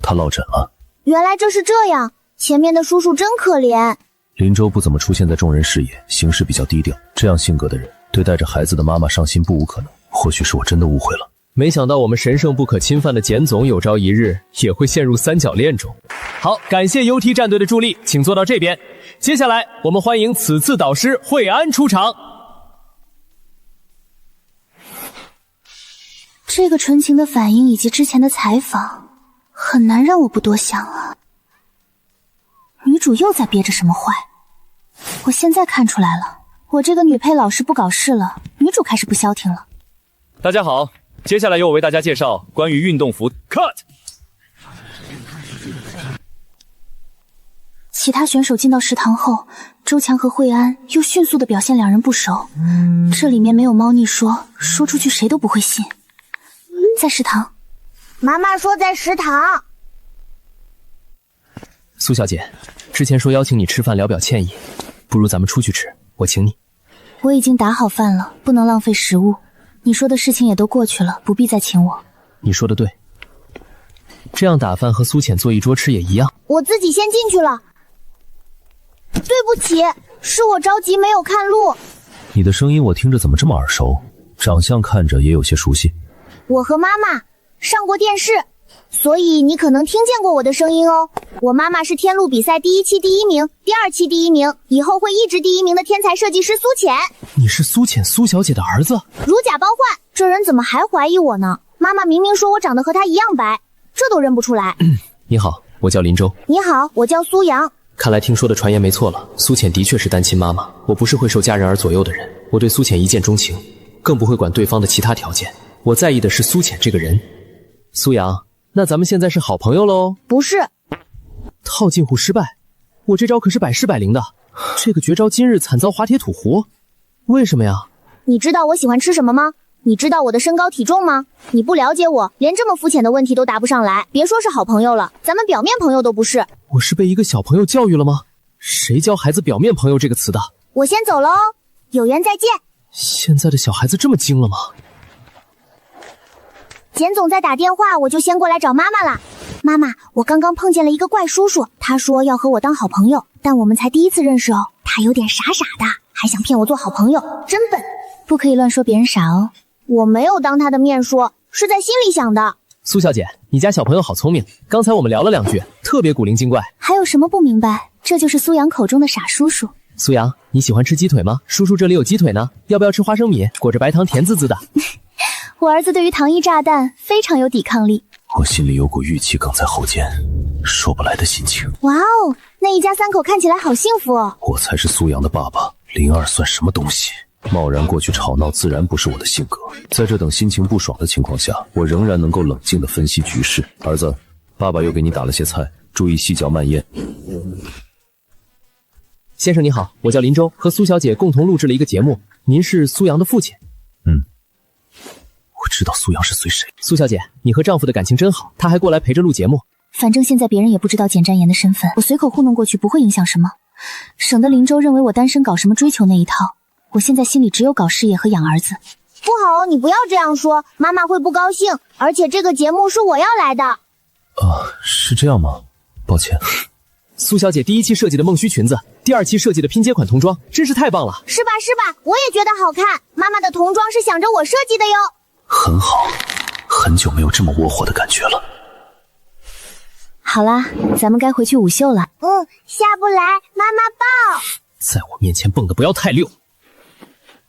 他落枕了。原来这是这样，前面的叔叔真可怜。林州不怎么出现在众人视野，行事比较低调，这样性格的人对带着孩子的妈妈上心不无可能。或许是我真的误会了。没想到我们神圣不可侵犯的简总有朝一日也会陷入三角恋中。好，感谢 UT 战队的助力，请坐到这边。接下来我们欢迎此次导师惠安出场。这个纯情的反应以及之前的采访，很难让我不多想了。女主又在憋着什么坏？我现在看出来了，我这个女配老是不搞事了，女主开始不消停了。大家好，接下来由我为大家介绍关于运动服 Cut。其他选手进到食堂后，周强和惠安又迅速地表现两人不熟。这里面没有猫腻说出去谁都不会信。在食堂，妈妈说在食堂。苏小姐，之前说邀请你吃饭聊表歉意，不如咱们出去吃，我请你。我已经打好饭了，不能浪费食物。你说的事情也都过去了，不必再请我。你说的对，这样打饭和苏浅坐一桌吃也一样。我自己先进去了。对不起，是我着急没有看路。你的声音我听着怎么这么耳熟，长相看着也有些熟悉。我和妈妈上过电视，所以你可能听见过我的声音哦。我妈妈是天路比赛第1期第1名，第2期第1名，以后会一直第1名的天才设计师苏浅。你是苏浅苏小姐的儿子？如假包换，这人怎么还怀疑我呢？妈妈明明说我长得和他一样白，这都认不出来。你好，我叫林州。你好，我叫苏阳。看来听说的传言没错了，苏浅的确是单亲妈妈。我不是会受家人而左右的人，我对苏浅一见钟情，更不会管对方的其他条件。我在意的是苏浅这个人。苏阳，那咱们现在是好朋友喽？不是。套近乎失败，我这招可是百试百灵的。这个绝招今日惨遭滑铁土糊，为什么呀？你知道我喜欢吃什么吗？你知道我的身高体重吗？你不了解我，连这么肤浅的问题都答不上来，别说是好朋友了，咱们表面朋友都不是。我是被一个小朋友教育了吗？谁教孩子表面朋友这个词的？我先走了哦，有缘再见。现在的小孩子这么精了吗？简总在打电话，我就先过来找妈妈了。妈妈，我刚刚碰见了一个怪叔叔，他说要和我当好朋友，但我们才第一次认识哦。他有点傻傻的，还想骗我做好朋友，真笨。不可以乱说别人傻哦。我没有当他的面说，是在心里想的。苏小姐，你家小朋友好聪明，刚才我们聊了2句，特别古灵精怪。还有什么不明白？这就是苏阳口中的傻叔叔。苏阳，你喜欢吃鸡腿吗？叔叔这里有鸡腿呢，要不要吃花生米，裹着白糖，甜滋滋的。我儿子对于糖衣炸弹非常有抵抗力。我心里有股郁气梗在喉间，说不来的心情。哇哦，那一家3口看起来好幸福哦。我才是苏阳的爸爸，灵儿算什么东西？贸然过去吵闹自然不是我的性格，在这等心情不爽的情况下，我仍然能够冷静地分析局势。儿子，爸爸又给你打了些菜，注意细嚼慢咽。先生你好，我叫林州，和苏小姐共同录制了一个节目，您是苏阳的父亲。我知道苏阳是随谁。苏小姐，你和丈夫的感情真好，他还过来陪着录节目。反正现在别人也不知道简占言的身份，我随口糊弄过去不会影响什么，省得林州认为我单身搞什么追求那一套。我现在心里只有搞事业和养儿子。不好，你不要这样说，妈妈会不高兴，而且这个节目是我要来的。是这样吗？抱歉。苏小姐第1期设计的梦须裙子，第2期设计的拼接款童装，真是太棒了。是吧是吧，我也觉得好看，妈妈的童装是想着我设计的哟。很好，很久没有这么窝火的感觉了。好啦，咱们该回去午休了。下不来，妈妈抱。在我面前蹦的不要太溜。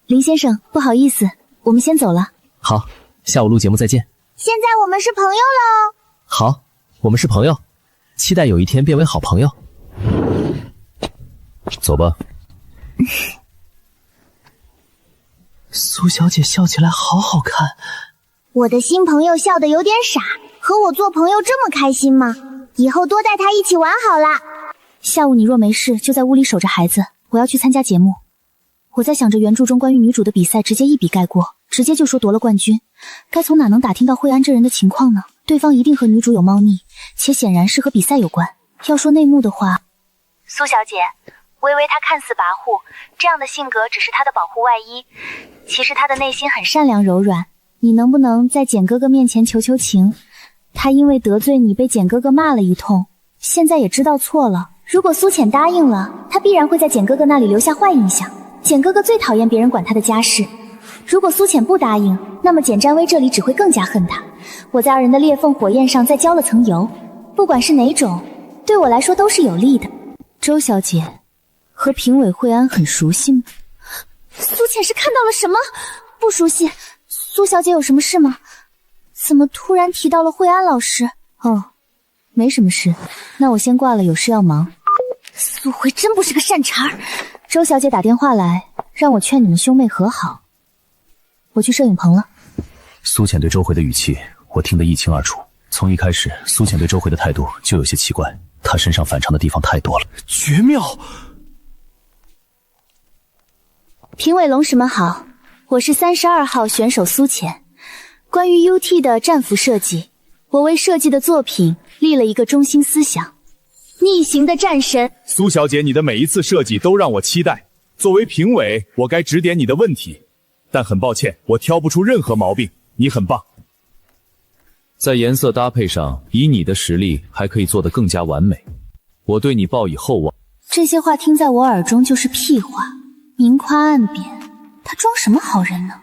林先生，不好意思，我们先走了。好，下午录节目再见。现在我们是朋友了哦。好，我们是朋友，期待有一天变为好朋友。走吧。苏小姐笑起来好好看。我的新朋友笑得有点傻，和我做朋友这么开心吗？以后多带他一起玩好啦。下午你若没事，就在屋里守着孩子，我要去参加节目。我在想着原著中关于女主的比赛直接一笔盖过，直接就说夺了冠军，该从哪能打听到惠安这人的情况呢？对方一定和女主有猫腻，且显然是和比赛有关。要说内幕的话，苏小姐，微微她看似跋扈，这样的性格只是她的保护外衣，其实她的内心很善良柔软。你能不能在简哥哥面前求求情？他因为得罪你被简哥哥骂了一通，现在也知道错了。如果苏浅答应了，他必然会在简哥哥那里留下坏印象。简哥哥最讨厌别人管他的家事，如果苏浅不答应，那么简占威这里只会更加恨他。我在2人的裂缝火焰上再浇了层油，不管是哪种，对我来说都是有利的。周小姐和评委惠安很熟悉吗？苏浅是看到了什么？不熟悉。苏小姐有什么事吗？怎么突然提到了惠安老师？没什么事，那我先挂了，有事要忙。苏慧真不是个善茬儿。周小姐打电话来，让我劝你们兄妹和好。我去摄影棚了。苏浅对周慧的语气，我听得一清二楚。从一开始，苏浅对周慧的态度就有些奇怪，她身上反常的地方太多了。绝妙！评委龙士们好，我是32号选手苏浅。关于 UT 的战服设计，我为设计的作品立了一个中心思想：逆行的战神。苏小姐，你的每一次设计都让我期待。作为评委，我该指点你的问题，但很抱歉，我挑不出任何毛病。你很棒。在颜色搭配上，以你的实力还可以做得更加完美，我对你抱以厚望。这些话听在我耳中就是屁话，明夸暗贬，他装什么好人呢？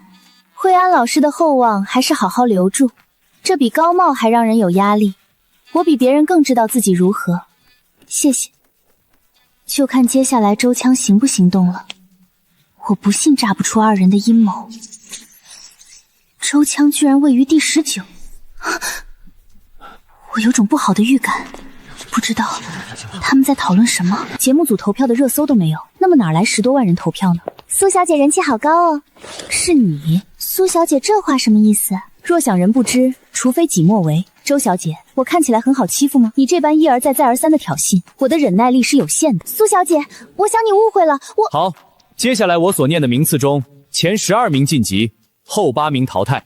慧安老师的厚望还是好好留住，这比高帽还让人有压力。我比别人更知道自己如何，谢谢。就看接下来周枪行不行动了。我不信炸不出二人的阴谋。周枪居然位于第19，我有种不好的预感，不知道他们在讨论什么。节目组投票的热搜都没有，那么哪来10多万人投票呢？苏小姐人气好高哦。是你？苏小姐这话什么意思？若想人不知，除非己莫为。周小姐，我看起来很好欺负吗？你这般一而再再而三的挑衅，我的忍耐力是有限的。苏小姐，我想你误会了，好，接下来我所念的名次中，前12名晋级，后8名淘汰。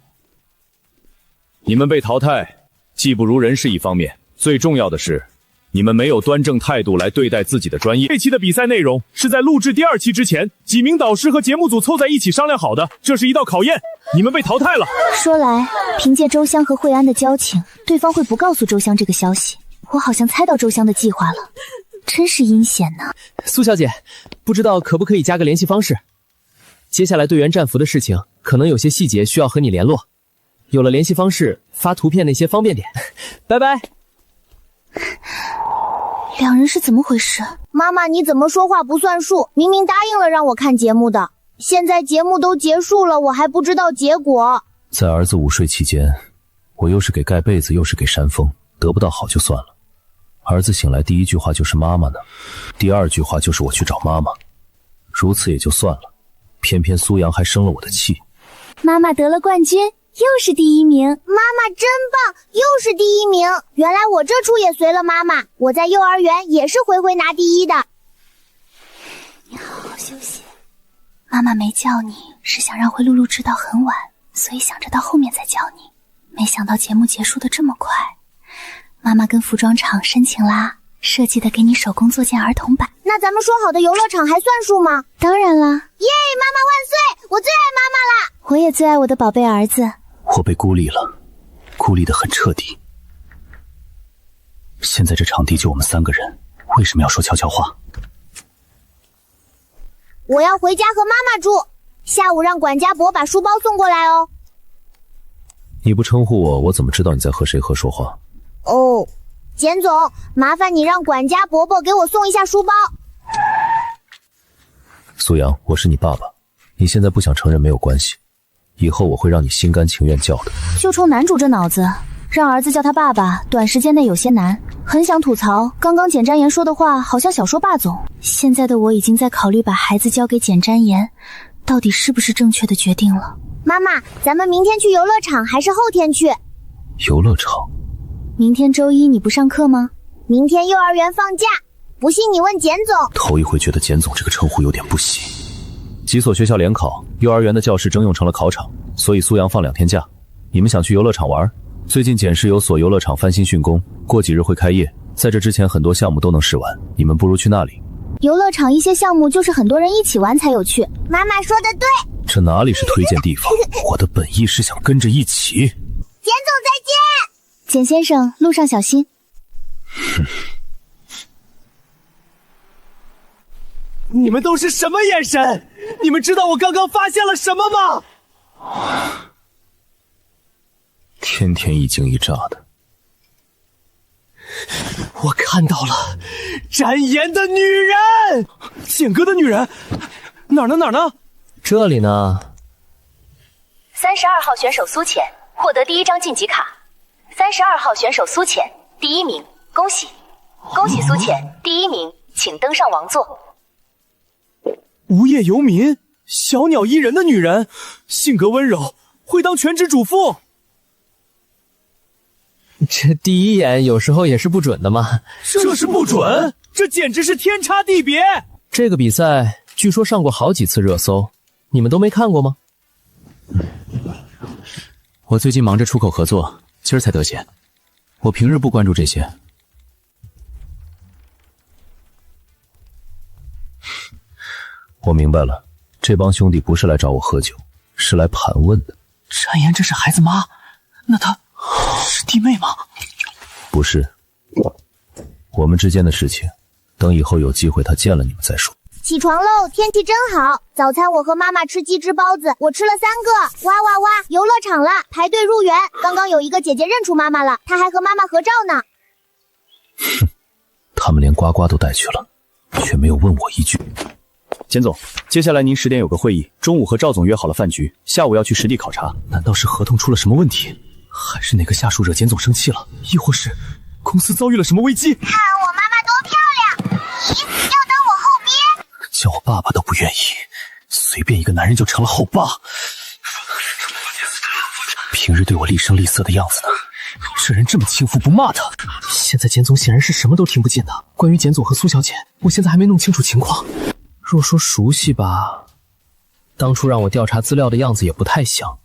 你们被淘汰，技不如人是一方面，最重要的是，你们没有端正态度来对待自己的专业。这期的比赛内容是在录制第2期之前，几名导师和节目组凑在一起商量好的，这是一道考验。你们被淘汰了。说来，凭借周香和慧安的交情，对方会不告诉周香这个消息。我好像猜到周香的计划了，真是阴险呢。苏小姐，不知道可不可以加个联系方式？接下来队员战服的事情，可能有些细节需要和你联络。有了联系方式，发图片那些方便点。拜拜。两人是怎么回事？妈妈，你怎么说话不算数？明明答应了让我看节目的，现在节目都结束了，我还不知道结果。在儿子午睡期间，我又是给盖被子又是给扇风，得不到好就算了。儿子醒来第一句话就是妈妈呢，第2句话就是我去找妈妈。如此也就算了，偏偏苏阳还生了我的气。妈妈得了冠军，又是第1名，妈妈真棒，又是第1名。原来我这出也随了妈妈，我在幼儿园也是回拿第1的。你好好休息。妈妈没叫你，是想让慧露露知道很晚，所以想着到后面再叫你。没想到节目结束的这么快，妈妈跟服装厂申请啦，设计的给你手工做件儿童版。那咱们说好的游乐场还算数吗？当然啦。耶，妈妈万岁！我最爱妈妈了。我也最爱我的宝贝儿子。我被孤立了，孤立得很彻底。现在这场地就我们3个人，为什么要说悄悄话？我要回家和妈妈住，下午让管家伯把书包送过来哦。你不称呼我，我怎么知道你在和谁说话？哦，简总，麻烦你让管家伯伯给我送一下书包。苏阳，我是你爸爸，你现在不想承认没有关系，以后我会让你心甘情愿叫的。就冲男主这脑子，让儿子叫他爸爸，短时间内有些难。很想吐槽，刚刚简瞻言说的话好像小说霸总。现在的我已经在考虑把孩子交给简瞻言，到底是不是正确的决定了。妈妈，咱们明天去游乐场还是后天去？游乐场？明天周一你不上课吗？明天幼儿园放假，不信你问简总。头一回觉得简总这个称呼有点不喜。几所学校联考，幼儿园的教室征用成了考场，所以苏阳放2天假。你们想去游乐场玩？最近简市有所游乐场翻新竣工，过几日会开业，在这之前很多项目都能试玩，你们不如去那里。游乐场一些项目就是很多人一起玩才有趣。妈妈说的对。这哪里是推荐地方？我的本意是想跟着一起。简总再见。简先生，路上小心。你们都是什么眼神？你们知道我刚刚发现了什么吗？天天一惊一乍的。我看到了展颜的女人，简哥的女人，哪儿呢？哪儿呢？这里呢。32号选手苏浅获得第1张晋级卡。32号选手苏浅第1名，恭喜！恭喜苏浅第1名，请登上王座。无业游民，小鸟依人的女人，性格温柔，会当全职主妇。这第一眼有时候也是不准的嘛。这是不准？这简直是天差地别。这个比赛据说上过好几次热搜，你们都没看过吗？我最近忙着出口合作，今儿才得闲。我平日不关注这些。我明白了，这帮兄弟不是来找我喝酒，是来盘问的。展颜这是孩子妈，那她是弟妹吗？不是，我们之间的事情，等以后有机会他见了你们再说。起床喽，天气真好。早餐我和妈妈吃鸡汁包子，我吃了3个。哇哇哇，游乐场了，排队入园。刚刚有一个姐姐认出妈妈了，她还和妈妈合照呢。哼，他们连呱呱都带去了，却没有问我一句。简总，接下来您10点有个会议，中午和赵总约好了饭局，下午要去实地考察。难道是合同出了什么问题？还是哪个下属惹简总生气了？亦或是公司遭遇了什么危机？看我妈妈多漂亮！咦，要当我后爹？叫我爸爸都不愿意，随便一个男人就成了后爸。平日对我厉声厉色的样子呢？这人这么轻浮，不骂他？现在简总显然是什么都听不见的。关于简总和苏小姐，我现在还没弄清楚情况。若说熟悉吧，当初让我调查资料的样子也不太像。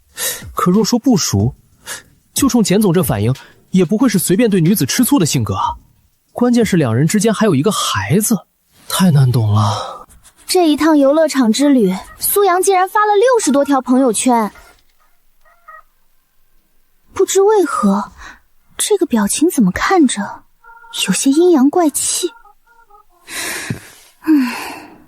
可若说不熟，就冲简总这反应，也不会是随便对女子吃醋的性格啊。关键是两人之间还有一个孩子，太难懂了。这一趟游乐场之旅，苏阳竟然发了60多条朋友圈。不知为何，这个表情怎么看着有些阴阳怪气。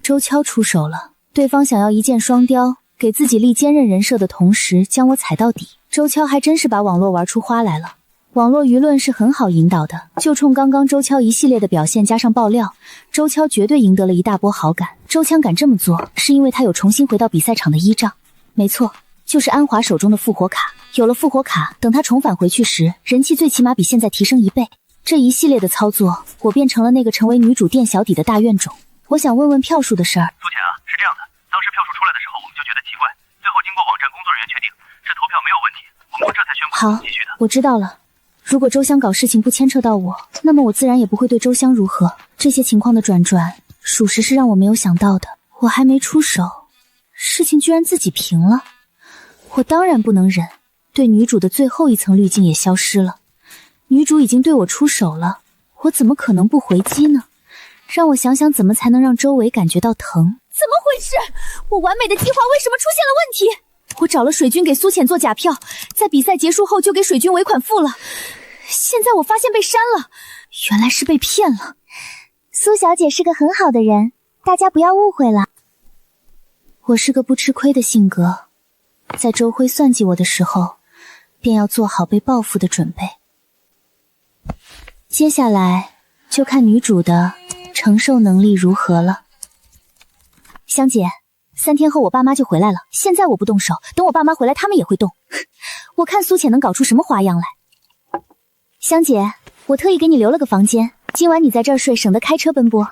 周敲出手了，对方想要一箭双雕，给自己立坚韧人设的同时将我踩到底。周敲还真是把网络玩出花来了。网络舆论是很好引导的，就冲刚刚周敲一系列的表现加上爆料，周敲绝对赢得了一大波好感。周枪敢这么做，是因为他有重新回到比赛场的依仗。没错，就是安华手中的复活卡。有了复活卡，等他重返回去时，人气最起码比现在提升1倍。这一系列的操作，我变成了那个成为女主店小底的大怨种。我想问问票数的事儿。苏浅啊，是这样的，当时票数出来的时候，我们就觉得奇怪，最后经过网站工作人员确定，这投票没有问题，我们这才宣布继续的。好，我知道了。如果周香搞事情不牵扯到我，那么我自然也不会对周香如何。这些情况的转转，属实是让我没有想到的。我还没出手，事情居然自己平了，我当然不能忍。对女主的最后一层滤镜也消失了，女主已经对我出手了，我怎么可能不回击呢？让我想想怎么才能让周围感觉到疼。怎么回事？我完美的计划为什么出现了问题？我找了水军给苏浅做假票，在比赛结束后就给水军尾款付了。现在我发现被删了，原来是被骗了。苏小姐是个很好的人，大家不要误会了。我是个不吃亏的性格，在周辉算计我的时候，便要做好被报复的准备。接下来就看女主的承受能力如何了。香姐，3天后我爸妈就回来了，现在我不动手，等我爸妈回来他们也会动。我看苏浅能搞出什么花样来。香姐，我特意给你留了个房间，今晚你在这儿睡，省得开车奔波。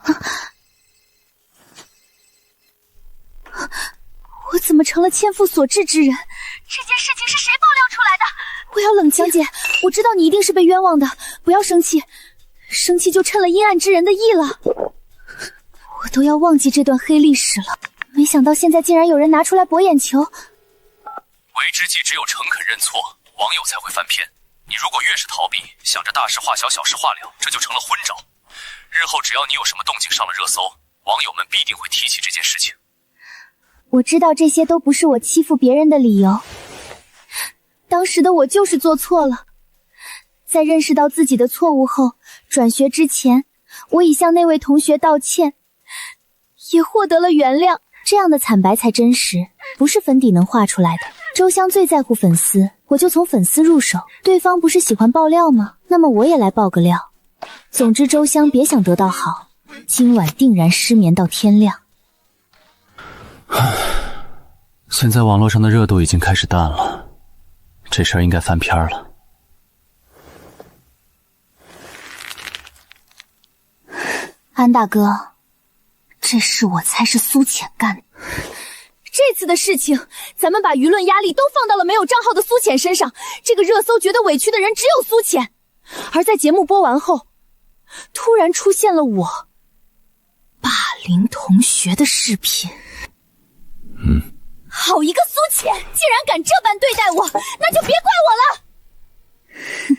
我怎么成了千夫所指之人？这件事情是谁爆料出来的？我要冷静。香姐，我知道你一定是被冤枉的，不要生气，生气就趁了阴暗之人的意了。我都要忘记这段黑历史了，没想到现在竟然有人拿出来博眼球。为知己只有诚恳认错，网友才会翻篇。你如果越是逃避，想着大事化小，小事化了，这就成了昏招。日后只要你有什么动静上了热搜，网友们必定会提起这件事情。我知道这些都不是我欺负别人的理由，当时的我就是做错了。在认识到自己的错误后，转学之前，我已向那位同学道歉，也获得了原谅。这样的惨白才真实，不是粉底能画出来的。周香最在乎粉丝，我就从粉丝入手。对方不是喜欢爆料吗？那么我也来爆个料。总之周香别想得到好，今晚定然失眠到天亮。现在网络上的热度已经开始淡了，这事儿应该翻篇了。安大哥，这事我猜是苏浅干的。这次的事情，咱们把舆论压力都放到了没有账号的苏浅身上，这个热搜觉得委屈的人只有苏浅。而在节目播完后，突然出现了我霸凌同学的视频。好一个苏浅，竟然敢这般对待我，那就别怪我了。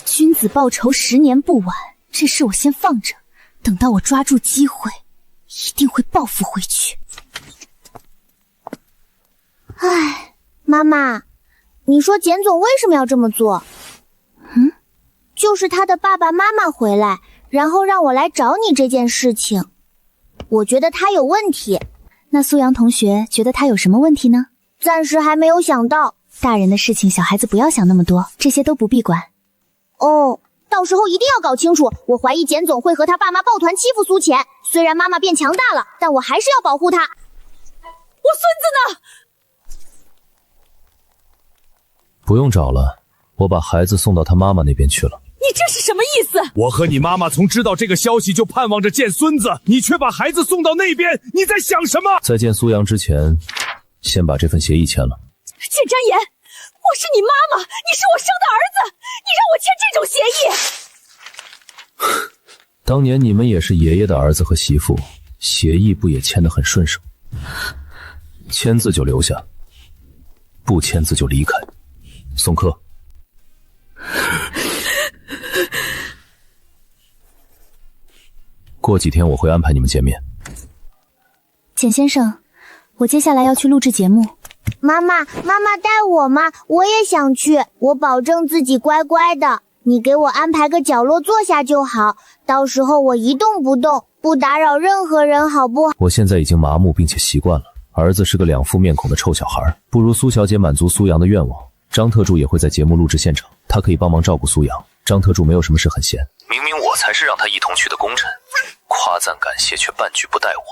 君子报仇10年不晚，这事我先放着，等到我抓住机会，一定会报复回去。唉，妈妈，你说简总为什么要这么做？就是他的爸爸妈妈回来，然后让我来找你这件事情，我觉得他有问题。那苏阳同学觉得他有什么问题呢？暂时还没有想到。大人的事情小孩子不要想那么多，这些都不必管。哦，到时候一定要搞清楚。我怀疑简总会和他爸妈抱团欺负苏浅，虽然妈妈变强大了，但我还是要保护他。我孙子呢？不用找了，我把孩子送到他妈妈那边去了。你这是什么意思？我和你妈妈从知道这个消息就盼望着见孙子，你却把孩子送到那边，你在想什么？在见苏阳之前，先把这份协议签了。简瞻言，我是你妈妈，你是我生的儿子，你让我签这种协议？当年你们也是爷爷的儿子和媳妇，协议不也签得很顺手？签字就留下，不签字就离开。送客。过几天我会安排你们见面。简先生，我接下来要去录制节目。妈妈带我嘛，我也想去，我保证自己乖乖的。你给我安排个角落坐下就好，到时候我一动不动，不打扰任何人，好不好？我现在已经麻木并且习惯了，儿子是个两副面孔的臭小孩，不如苏小姐满足苏阳的愿望。张特助也会在节目录制现场，他可以帮忙照顾苏阳。张特助没有什么事很闲。明明我才是让他一同去的功臣，夸赞感谢却半句不带我。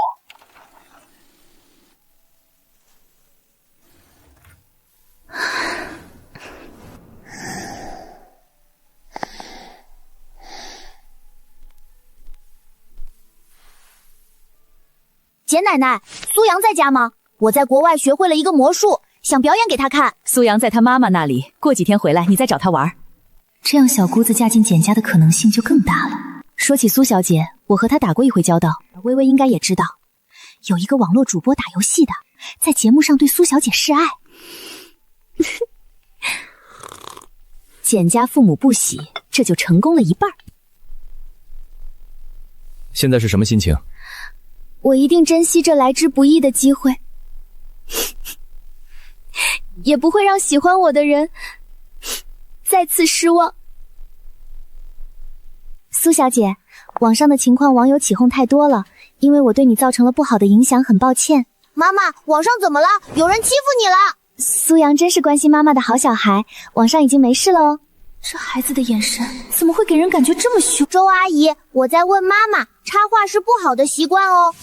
简奶奶，苏阳在家吗？我在国外学会了一个魔术，想表演给他看。苏阳在他妈妈那里，过几天回来你再找他玩。这样小姑子嫁进简家的可能性就更大了。说起苏小姐，我和她打过一回交道，微微应该也知道，有一个网络主播打游戏的，在节目上对苏小姐示爱。简家父母不喜，这就成功了一半。现在是什么心情？我一定珍惜这来之不易的机会，也不会让喜欢我的人再次失望。苏小姐，网上的情况网友起哄太多了，因为我对你造成了不好的影响，很抱歉。妈妈，网上怎么了？有人欺负你了？苏阳真是关心妈妈的好小孩，网上已经没事了哦。这孩子的眼神怎么会给人感觉这么凶？周阿姨，我在问妈妈，插话是不好的习惯哦。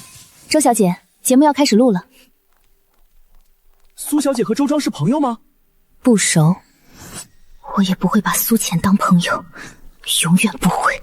周小姐，节目要开始录了。苏小姐和周庄是朋友吗？不熟，我也不会把苏浅当朋友，永远不会。